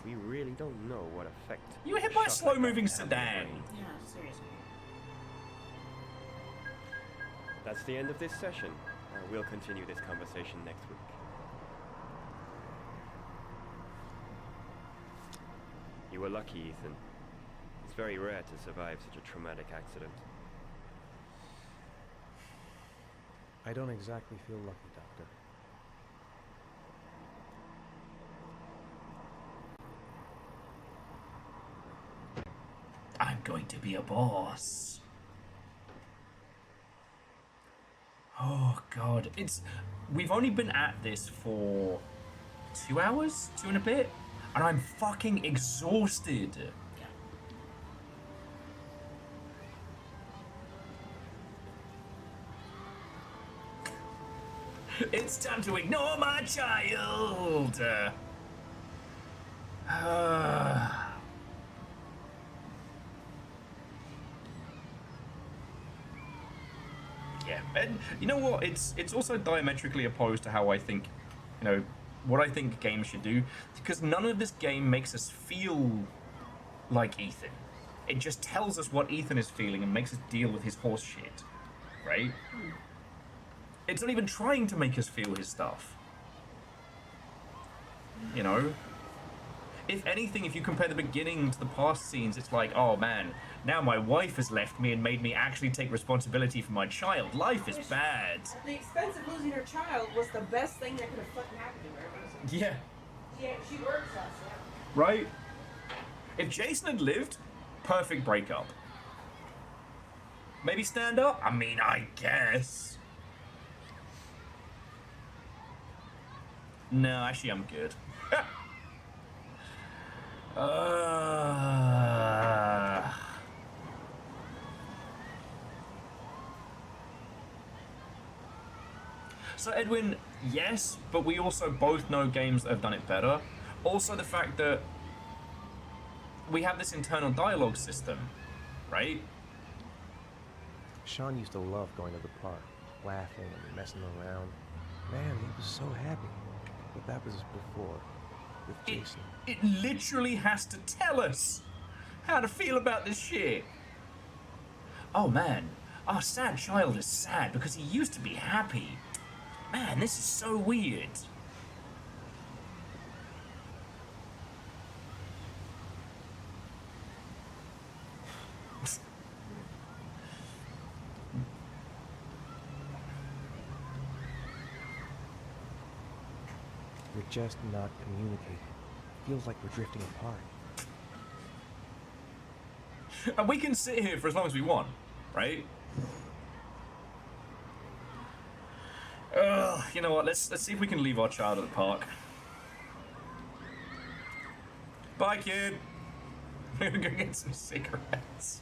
We really don't know what effect. You were hit by a slow-moving sedan. Yeah, seriously. That's the end of this session. We'll continue this conversation next week. You were lucky, Ethan. It's very rare to survive such a traumatic accident. I don't exactly feel lucky, Doctor. I'm going to be a boss. Oh god, we've only been at this for 2 hours, 2 and a bit, and I'm fucking exhausted. It's time to ignore my child. Yeah, and you know what? It's also diametrically opposed to how I think, what I think games should do, because none of this game makes us feel like Ethan. It just tells us what Ethan is feeling and makes us deal with his horse shit, right? It's not even trying to make us feel his stuff. You know? If anything, if you compare the beginning to the past scenes, it's like, oh man, now my wife has left me and made me actually take responsibility for my child. Life is bad. The expense of losing her child was the best thing that could have fucking happened to her. Yeah. She works us, yeah. Right? If Jason had lived, perfect breakup. Maybe stand up? I mean, I guess. No, actually, I'm good. So Edwin, yes, but we also both know games that have done it better. Also the fact that we have this internal dialogue system, right? Sean used to love going to the park, laughing and messing around. Man, he was so happy. But that was before, with Jason. It literally has to tell us how to feel about this shit. Oh man, our sad child is sad because he used to be happy. Man, this is so weird. We're just not communicating. Feels like we're drifting apart. And we can sit here for as long as we want, right? You know what? Let's see if we can leave our child at the park. Bye, kid. We're gonna go get some cigarettes.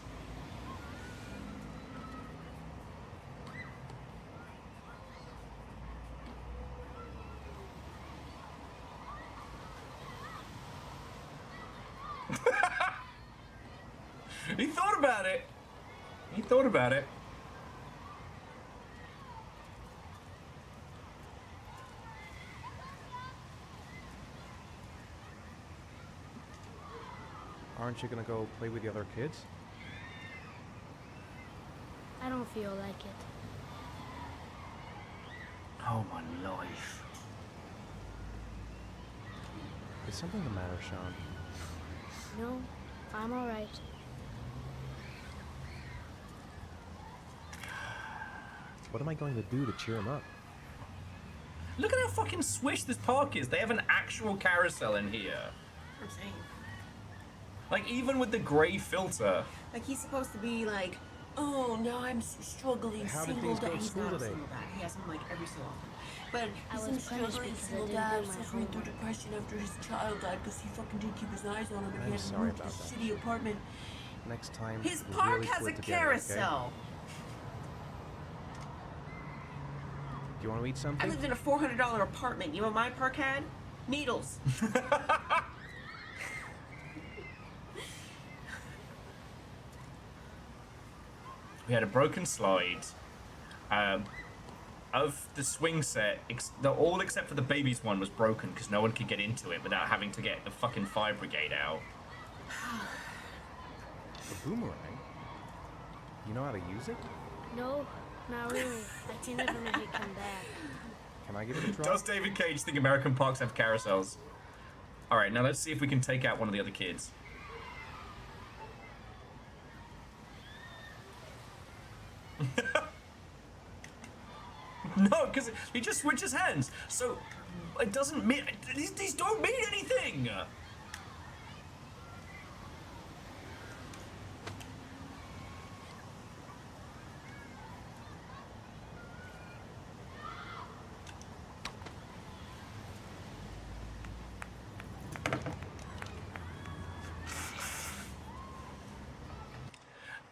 He thought about it. He thought about it. Aren't you gonna go play with the other kids? I don't feel like it. Oh, my life. Is something the matter, Sean? No, I'm alright. What am I going to do to cheer him up? Look at how fucking swish this park is. They have an actual carousel in here. I'm saying. Like, even with the grey filter. Like, he's supposed to be like, oh, now I'm struggling, How did single things go dad. at He's school not a today? single dad. He has him like every so often. But I he's was in punished struggling, because I single didn't dad, do my suffering through homework. depression after his child died because he fucking didn't keep his eyes on him and I'm he had to sorry move to about this that. shitty apartment. Next time, His we'll park really has pull a it together, carousel. Okay? Do you want to eat I something? lived in a $400 apartment. You know what my park had? Needles. We had a broken slide. Of the swing set, all except for the baby's one was broken because no one could get into it without having to get the fucking fire brigade out. A boomerang? You know how to use it? No, not really. I can never make it come back. Can I give it a try? Does David Cage think American parks have carousels? Alright, now let's see if we can take out one of the other kids. No, because he just switches hands. So it doesn't mean these don't mean anything.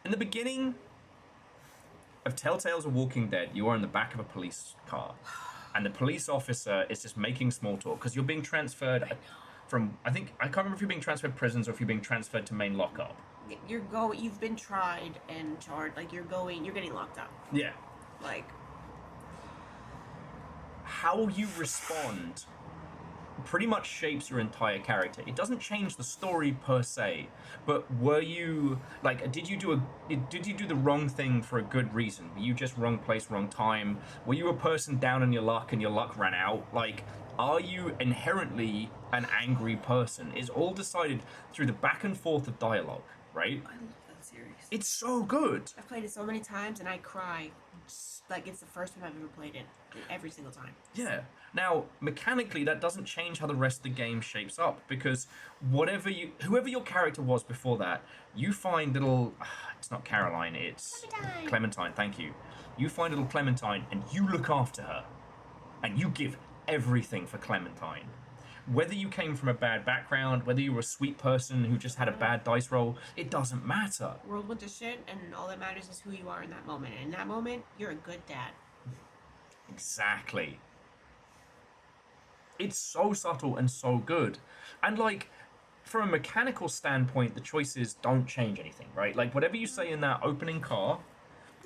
In the beginning of Telltale's A Walking Dead, you are in the back of a police car, and the police officer is just making small talk because you're being transferred from, I can't remember if you're being transferred prisons or if you're being transferred to main lockup. You've been tried and charged. Like, you're getting locked up. Yeah. Like, how you respond pretty much shapes your entire character. It doesn't change the story per se, but were you like, did you do the wrong thing for a good reason? Were you just wrong place, wrong time? Were you a person down on your luck and your luck ran out? Like, are you inherently an angry person? Is all decided through the back and forth of dialogue, right? I love that series. It's so good. I've played it so many times and I cry. Like, it's the first time I've ever played it. Every single time. Yeah. Now, mechanically, that doesn't change how the rest of the game shapes up, because whoever your character was before that, you find little, it's not Caroline, it's Clementine, thank you. You find little Clementine and you look after her, and you give everything for Clementine. Whether you came from a bad background, whether you were a sweet person who just had a bad dice roll, it doesn't matter. World went to shit, and all that matters is who you are in that moment. And in that moment, you're a good dad. Exactly. It's so subtle and so good. And like, from a mechanical standpoint, the choices don't change anything, right? Like, whatever you say in that opening car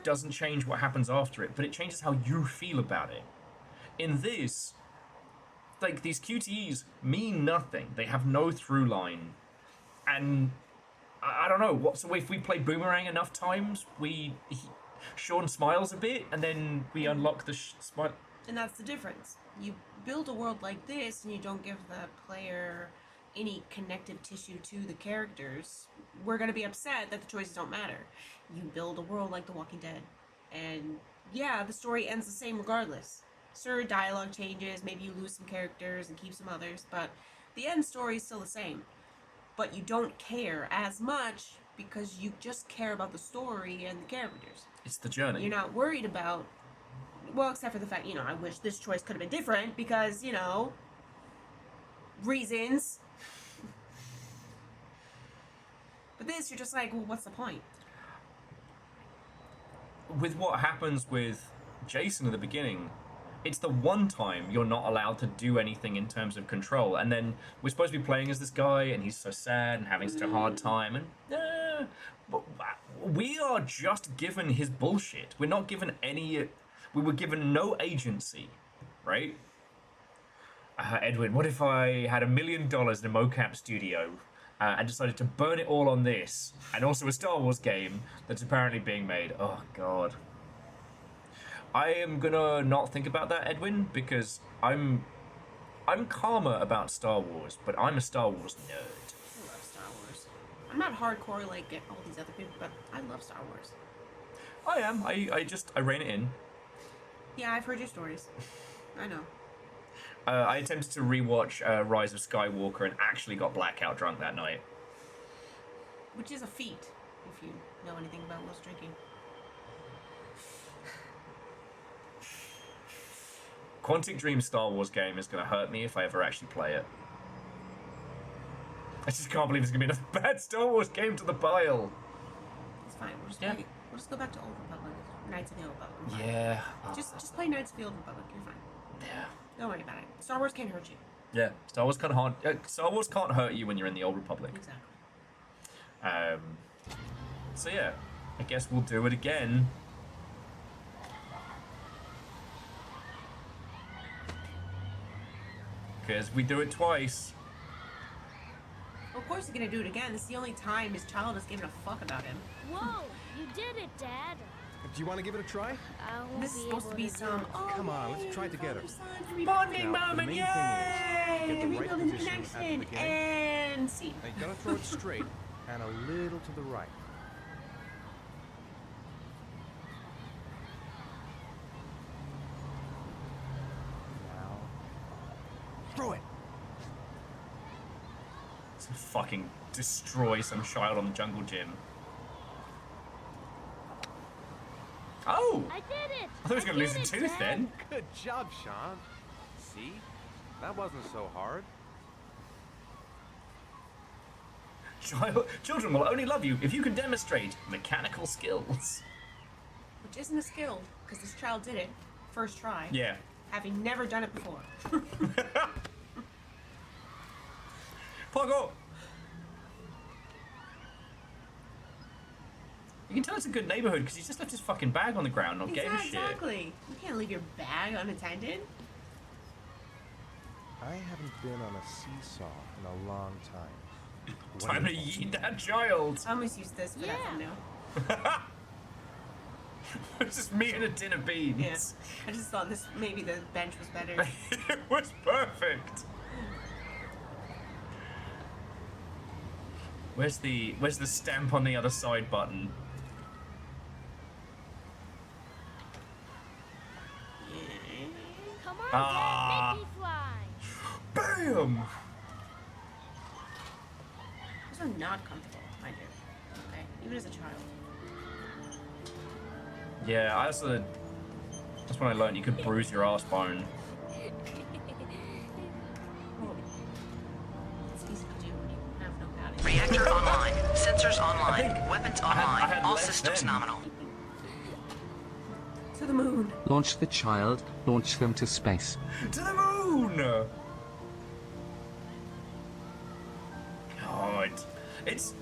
doesn't change what happens after it, but it changes how you feel about it. In this, like, these QTEs mean nothing. They have no through line. And I don't know, so if we play Boomerang enough times, Sean smiles a bit, and then we unlock the smile. And that's the difference. You build a world like this, and you don't give the player any connective tissue to the characters. We're going to be upset that the choices don't matter. You build a world like The Walking Dead, and yeah, the story ends the same regardless. Certain dialogue changes, maybe you lose some characters and keep some others, but the end story is still the same. But you don't care as much because you just care about the story and the characters. It's the journey. You're not worried about, well, except for the fact, I wish this choice could have been different because, reasons. But this, you're just like, well, what's the point? With what happens with Jason at the beginning, it's the one time you're not allowed to do anything in terms of control, and then we're supposed to be playing as this guy, and he's so sad and having such a hard time, and we are just given his bullshit. We're not given any. We were given no agency, right? Edwin, what if I had $1 million in a mocap studio and decided to burn it all on this, and also a Star Wars game that's apparently being made? Oh God. I am gonna not think about that, Edwin, because I'm calmer about Star Wars, but I'm a Star Wars nerd. I love Star Wars. I'm not hardcore like all these other people, but I love Star Wars. I am. I rein it in. Yeah, I've heard your stories. I know. I attempted to rewatch Rise of Skywalker and actually got blackout drunk that night. Which is a feat, if you know anything about most drinking. Quantic Dream Star Wars game is going to hurt me if I ever actually play it. I just can't believe there's going to be another bad Star Wars game to the pile. It's fine. We'll just go back to Old Republic. Knights of the Old Republic. Yeah. Just play Knights of the Old Republic. You're fine. Yeah. Don't worry about it. Star Wars can't hurt you. Yeah. Star Wars can't hurt you when you're in the Old Republic. Exactly. So yeah, I guess we'll do it again. Because we do it twice. Well, of course he's gonna do it again. This is the only time his child has given a fuck about him. Whoa, you did it, Dad. Do you want to give it a try? This is supposed to be some. Come on, let's try it together. Bonding Now, the moment, main yay! thing is, get the right Rebuilding position at the connection beginning. and see. Now you gotta throw it straight and a little to the right. Now, throw it. To fucking destroy some child on the jungle gym. Oh! I did it! I thought he was going to lose a tooth then. good job, Sean. See? That wasn't so hard. Children will only love you if you can demonstrate mechanical skills. Which isn't a skill, because this child did it first try. Yeah. Having never done it before. Pogo! You can tell it's a good neighborhood because he's just left his fucking bag on the ground, not getting shit. Exactly. You can't leave your bag unattended. I haven't been on a seesaw in a long time. Time to yeet that child. I almost used this for that thumbnail. It's just me and a tin of beans. Yes. I just thought maybe the bench was better. It was perfect. Where's the stamp on the other side button? Come on, Dad, make me fly. Bam! Those are not comfortable, mind you. Okay, even as a child. Yeah, that's when I learned you could bruise your ass bone. It's easy to do when you have no padding. Reactor online. Sensors online. Weapons online. All systems nominal. To the moon. Launch the child, launch them to space. To the moon! God. It's...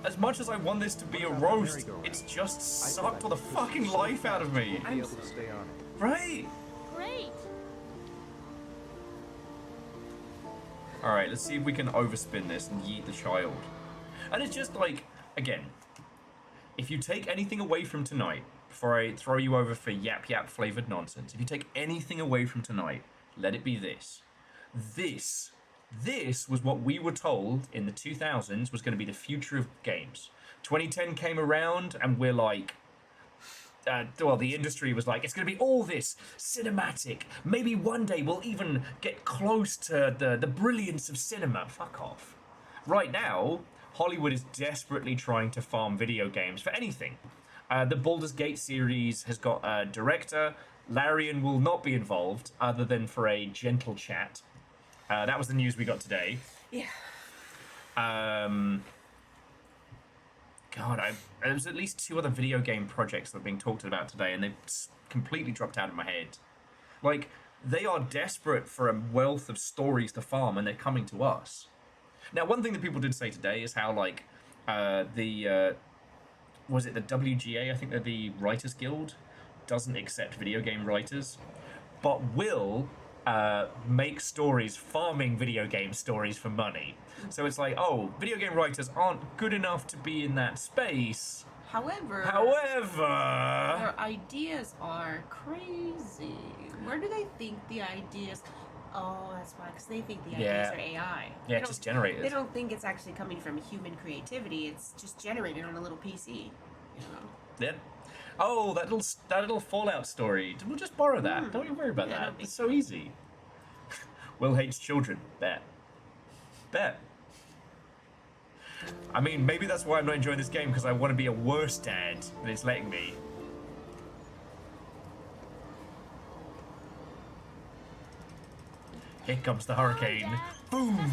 As much as I want this to be a roast, it's just sucked all the fucking life out of me. Be able to stay on it. Right? Great. Alright, let's see if we can overspin this and yeet the child. And it's just like, again, if you take anything away from tonight, before I throw you over for yap yap flavored nonsense, if you take anything away from tonight, let it be this. This was what we were told in the 2000s was going to be the future of games. 2010 came around and we're like, well, the industry was like, it's going to be all this cinematic. Maybe one day we'll even get close to the brilliance of cinema. Fuck off. Right now, Hollywood is desperately trying to farm video games for anything. The Baldur's Gate series has got a director. Larian will not be involved, other than for a gentle chat. That was the news we got today. Yeah. God, there's at least 2 other video game projects that are being talked about today, and they've completely dropped out of my head. Like, they are desperate for a wealth of stories to farm, and they're coming to us. Now, one thing that people did say today is how, like, was it the WGA? I think they're the Writers Guild, doesn't accept video game writers, but will make stories farming video game stories for money. So it's like, oh, video game writers aren't good enough to be in that space. However, their ideas are crazy. Where do they think the ideas? Oh, that's why, because they think the ideas are AI. Yeah, just generated. They don't think it's actually coming from human creativity. It's just generated on a little PC. You know. Yeah. Oh, that little Fallout story. We'll just borrow that. Don't even worry about that. It's so easy. Will hates children. Bet. I mean, maybe that's why I'm not enjoying this game, because I want to be a worse dad than it's letting me. Here comes the hurricane. Boom!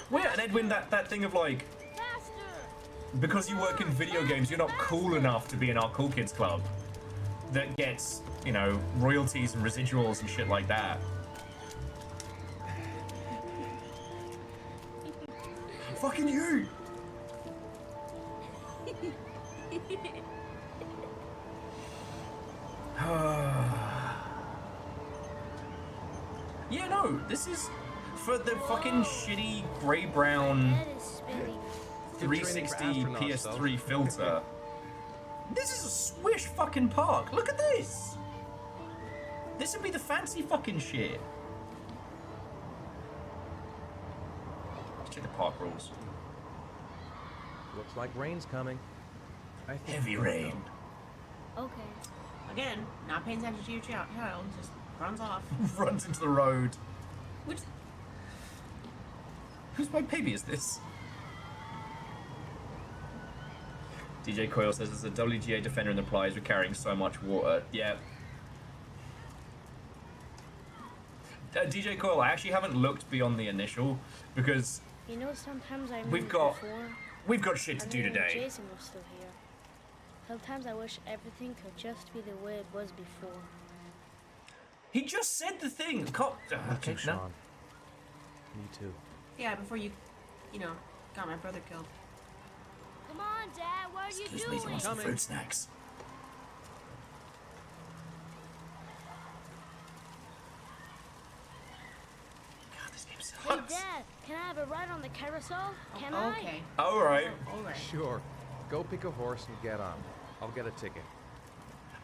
Well, and Edwin, that thing of like, because you work in video games, you're not cool enough to be in our Cool Kids Club that gets, you know, royalties and residuals and shit like that. Fucking you! Yeah, no, this is for the fucking shitty grey-brown 360 PS3 filter. This is a swish fucking park. Look at this. This would be the fancy fucking shit. Let's check the park rules. Looks like rain's coming. I think heavy rain. Okay. Again, not paying attention to your child, just runs off. Runs into the road. Which? Whose white baby is this? DJ Coyle says there's a WGA defender in the plies. We're carrying so much water. Yeah. DJ Coyle, I actually haven't looked beyond the initial because you know, sometimes I we've got shit to do today. Jason was still here. Sometimes I wish everything could just be the way it was before. He just said the thing. Okay, Sean. Me too. Yeah, before you know, got my brother killed. Come on, Dad, what are you Excuse doing? me, I want some fruit snacks. God, this game sucks. Hey, Dad, can I have a ride on the carousel? Can I? Okay. Alright. Sure. Go pick a horse and get on. I'll get a ticket.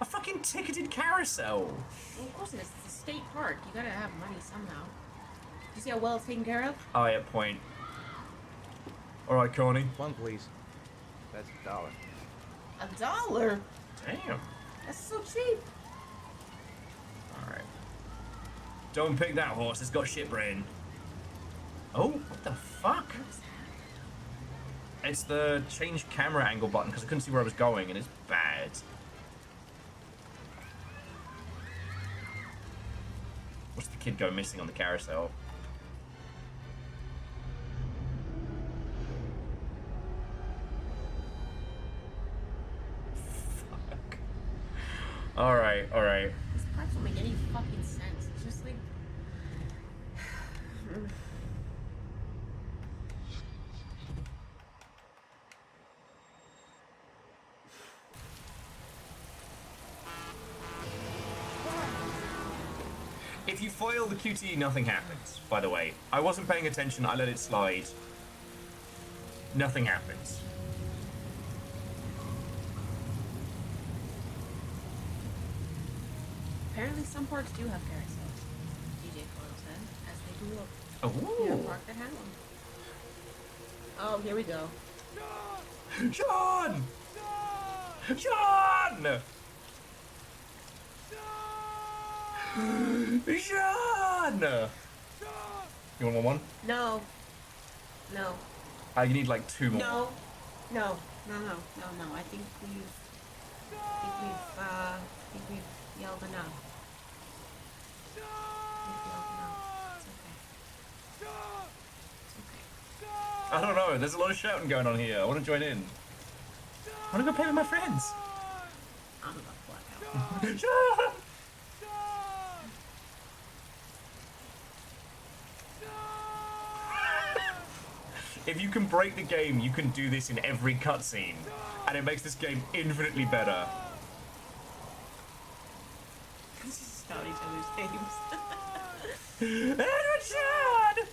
A fucking ticketed carousel. Well, of course it is. It's a state park. You gotta have money somehow. Do you see how well it's taken care of? Oh, yeah, point. Alright, Connie. One, please. That's $1. $1? Damn. That's so cheap. Alright. Don't pick that horse. It's got shit brain. Oh, what the fuck? It's the change camera angle button because I couldn't see where I was going and it's bad. Watch the kid go missing on the carousel. Fuck. Alright. This part don't make any fucking sense. It's just like... If you foil the QTE, nothing happens, by the way. I wasn't paying attention, I let it slide. Nothing happens. Apparently some parks do have carousels, DJ Coyle said, as they do Oh. a park that has one. Oh, here we go. Sean! Sean! Sean! You want one? No. No. You need like 2 more. No. No. I think we've yelled enough. I don't know, there's a lot of shouting going on here. I want to join in. I want to go play with my friends. I'm about to black out. Sean! If you can break the game, you can do this in every cutscene, and it makes this game infinitely better. This is not each other's names. Edward Sean!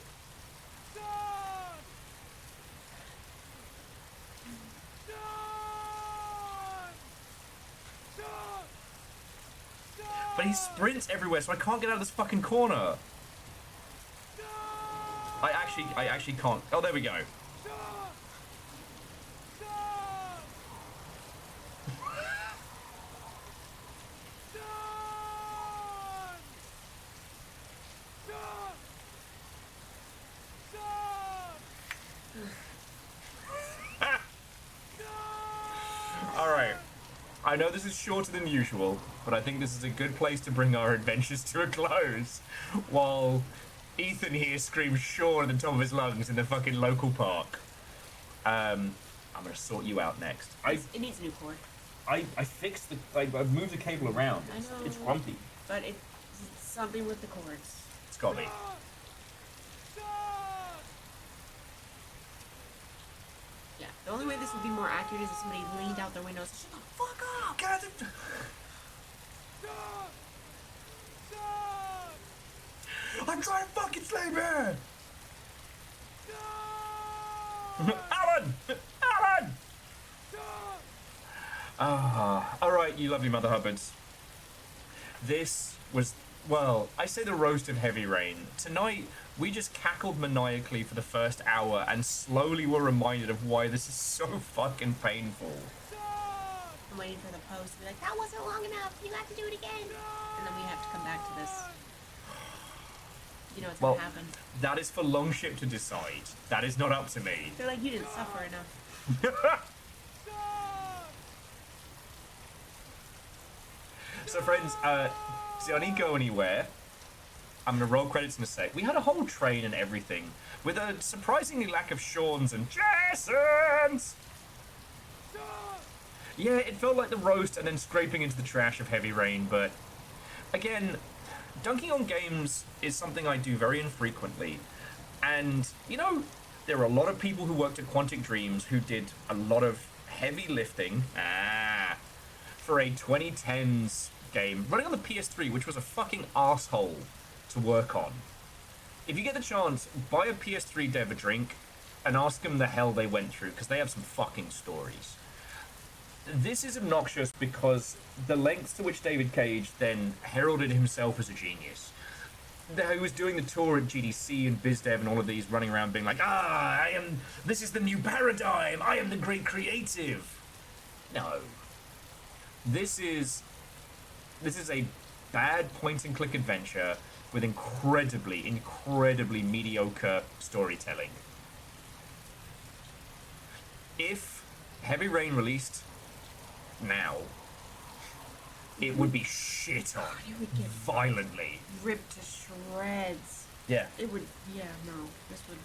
But he sprints everywhere, so I can't get out of this fucking corner. I actually can't. Oh, there we go. Alright. I know this is shorter than usual, but I think this is a good place to bring our adventures to a close, while Ethan here screams Sean at the top of his lungs in the fucking local park. I'm gonna sort you out next. It needs a new cord. I fixed the... I've moved the cable around. I know. It's grumpy. But it's something with the cords. It's got me. Yeah, the only way this would be more accurate is if somebody leaned out their window and said, shut the fuck up! God, I'm trying to fucking sleep here! Alan! Alan! Alright, you lovely Mother Hubbards. This was, well, I say the roast of Heavy Rain. Tonight, we just cackled maniacally for the first hour and slowly were reminded of why this is so fucking painful. I'm waiting for the post to be like, that wasn't long enough, you have to do it again. And then we have to come back to this. You know what's gonna happen. That is for Longship to decide. That is not up to me. They're like, you didn't suffer enough. So friends, see, I didn't go anywhere. I'm gonna roll credits in a sec. We had a whole train and everything, with a surprisingly lack of Sean's and Jason's. Yeah, it felt like the roast and then scraping into the trash of Heavy Rain, but again, dunking on games is something I do very infrequently. And, you know, there are a lot of people who worked at Quantic Dreams who did a lot of heavy lifting for a 2010s game running on the PS3, which was a fucking asshole to work on. If you get the chance, buy a PS3 dev a drink and ask them the hell they went through, because they have some fucking stories. This is obnoxious because the lengths to which David Cage then heralded himself as a genius. He was doing the tour at GDC and BizDev and all of these, running around being like, this is the new paradigm, I am the great creative. No. This is a bad point-and-click adventure with incredibly mediocre storytelling. If Heavy Rain released now, it would be shit on It would get violently. ripped to shreds. Yeah. It would, this would...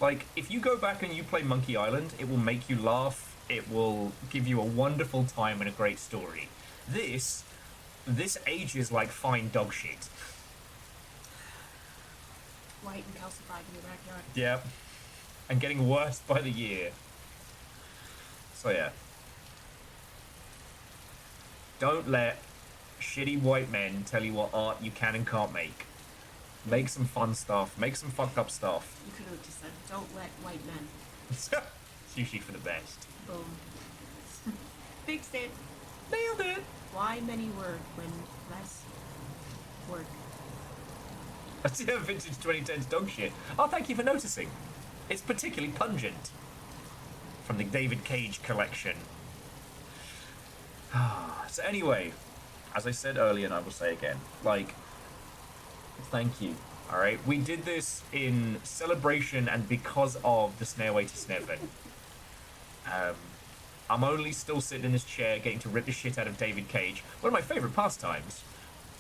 Like, if you go back and you play Monkey Island, it will make you laugh, it will give you a wonderful time and a great story. This ages like fine dog shit. White and calcified in your backyard. Yep. And getting worse by the year. So yeah. Don't let shitty white men tell you what art you can and can't make. Make some fun stuff. Make some fucked up stuff. You could have just said, don't let white men. It's usually for the best. Boom. Fixed it. Nailed it. Why many words when less work? That's the vintage 2010s dog shit. Oh, thank you for noticing. It's particularly pungent. from the David Cage collection. So anyway, as I said earlier, and I will say again, like, thank you. All right, we did this in celebration and because of the Snairway To Sneaven. I'm only still sitting in this chair getting to rip the shit out of David Cage, one of my favourite pastimes,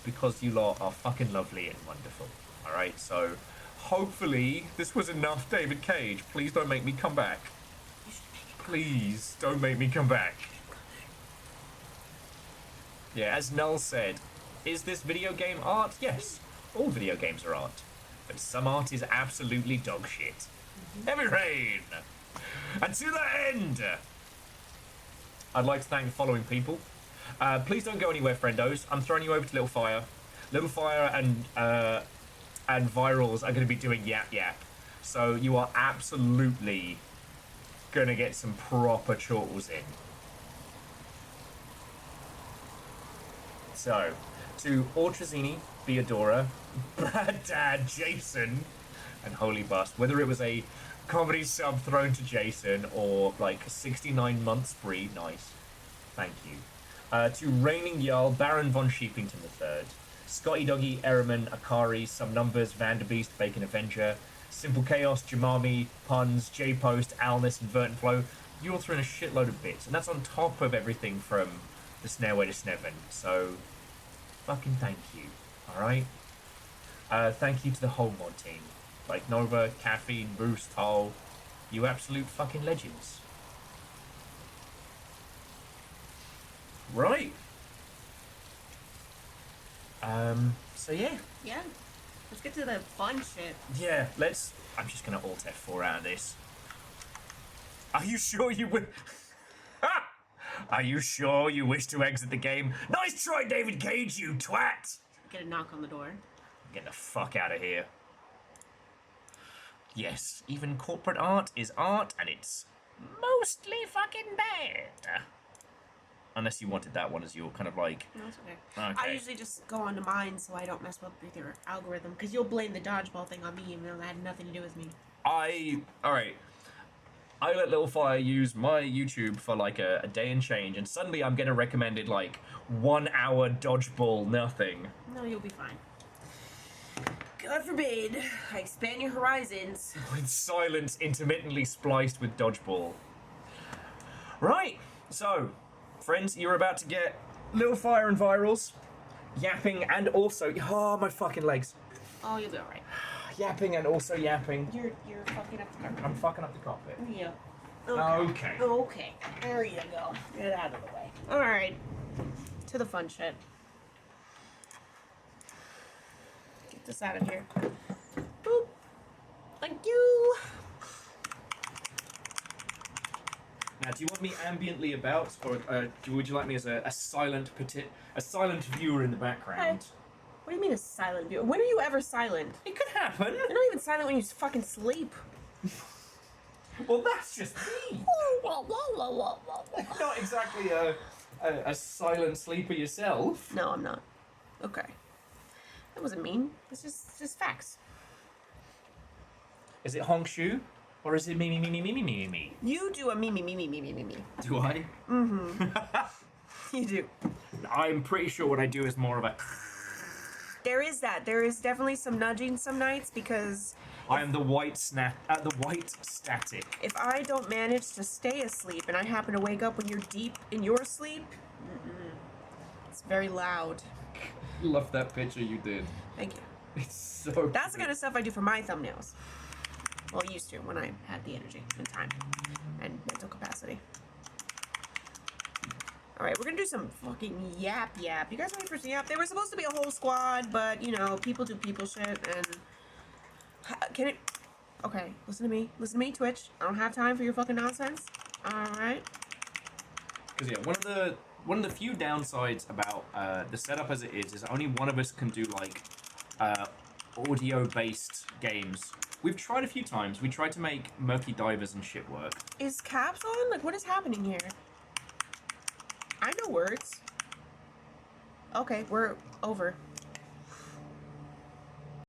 because you lot are fucking lovely and wonderful. All right, so hopefully this was enough, David Cage. Please don't make me come back. Please don't make me come back. Yeah, as Null said, is this video game art? Yes. All video games are art, but some art is absolutely dog shit. Heavy rain! And to the end! I'd like to thank the following people. Please don't go anywhere, friendos. I'm throwing you over to Little Fire. Little Fire and Virals are going to be doing Yap Yap. So you are absolutely going to get some proper chortles in. So, to Ortrazini, Theodora, Bad Dad, Jason, and Holy Bust, whether it was a comedy sub thrown to Jason or like 69 months free, nice, thank you. To Reigning Jarl, Baron von Sheepington III, Scotty Doggy, Ehrman, Akari, Some Numbers, Vanderbeest, Bacon Avenger, Simple Chaos, Jamami, Puns, J-Post, Alnus, and Vertenflow. You all threw in a shitload of bits, and that's on top of everything from the Snairway To Sneaven, so fucking thank you, alright? Thank you to the whole mod team, like Nova, Caffeine, Bruce, Toll, you absolute fucking legends. Right. So yeah. Yeah. Let's get to the fun shit. Yeah, let's... I'm just gonna Alt F4 out of this. Are you sure you would... Are you sure you wish to exit the game? Nice try, David Cage, you twat! Get a knock on the door. Get the fuck out of here. Yes, even corporate art is art, and it's mostly fucking bad. Unless you wanted that one as your kind of like... No, it's okay. Okay. I usually just go onto mine so I don't mess up with your algorithm, because you'll blame the dodgeball thing on me, even though that had nothing to do with me. Alright. I let Little Fire use my YouTube for like a day and change, and suddenly I'm getting recommended like 1 hour dodgeball nothing. No, you'll be fine. God forbid, I expand your horizons. With silence intermittently spliced with dodgeball. Right, so, friends, you're about to get Little Fire and Virals, yapping and also... Oh, my fucking legs. Oh, you'll be alright. Yapping and also yapping. You're fucking up the carpet. I'm fucking up the cockpit. Yeah. Okay. Okay. There you go. Get out of the way. Alright. To the fun shit. Get this out of here. Boop. Thank you. Now, do you want me ambiently about, or would you like me as a silent viewer in the background? Hey. What do you mean a silent viewer? When are you ever silent? It could happen. You're not even silent when you fucking sleep. Well, that's just me. Not exactly a silent sleeper yourself. No, I'm not. Okay. That wasn't mean. It's just facts. Is it honk shoe? Or is it me? You do a me. Do I? Mm-hmm. You do. I'm pretty sure what I do is more of a... There is that. There is definitely some nudging some nights because... I am the white static. If I don't manage to stay asleep and I happen to wake up when you're deep in your sleep, it's very loud. Love that picture you did. Thank you. It's so That's the kind of stuff I do for my thumbnails. Well, I used to when I had the energy and time and mental capacity. Alright, we're gonna do some fucking yap. You guys ready for some yap? They were supposed to be a whole squad, but, you know, people do people shit, and... Can it... Okay, listen to me, Twitch. I don't have time for your fucking nonsense. Alright? Because, yeah, one of the few downsides about the setup as it is only one of us can do, like, audio-based games. We've tried a few times. We tried to make Murky Divers and shit work. Is caps on? Like, what is happening here? I know words. Okay, we're over.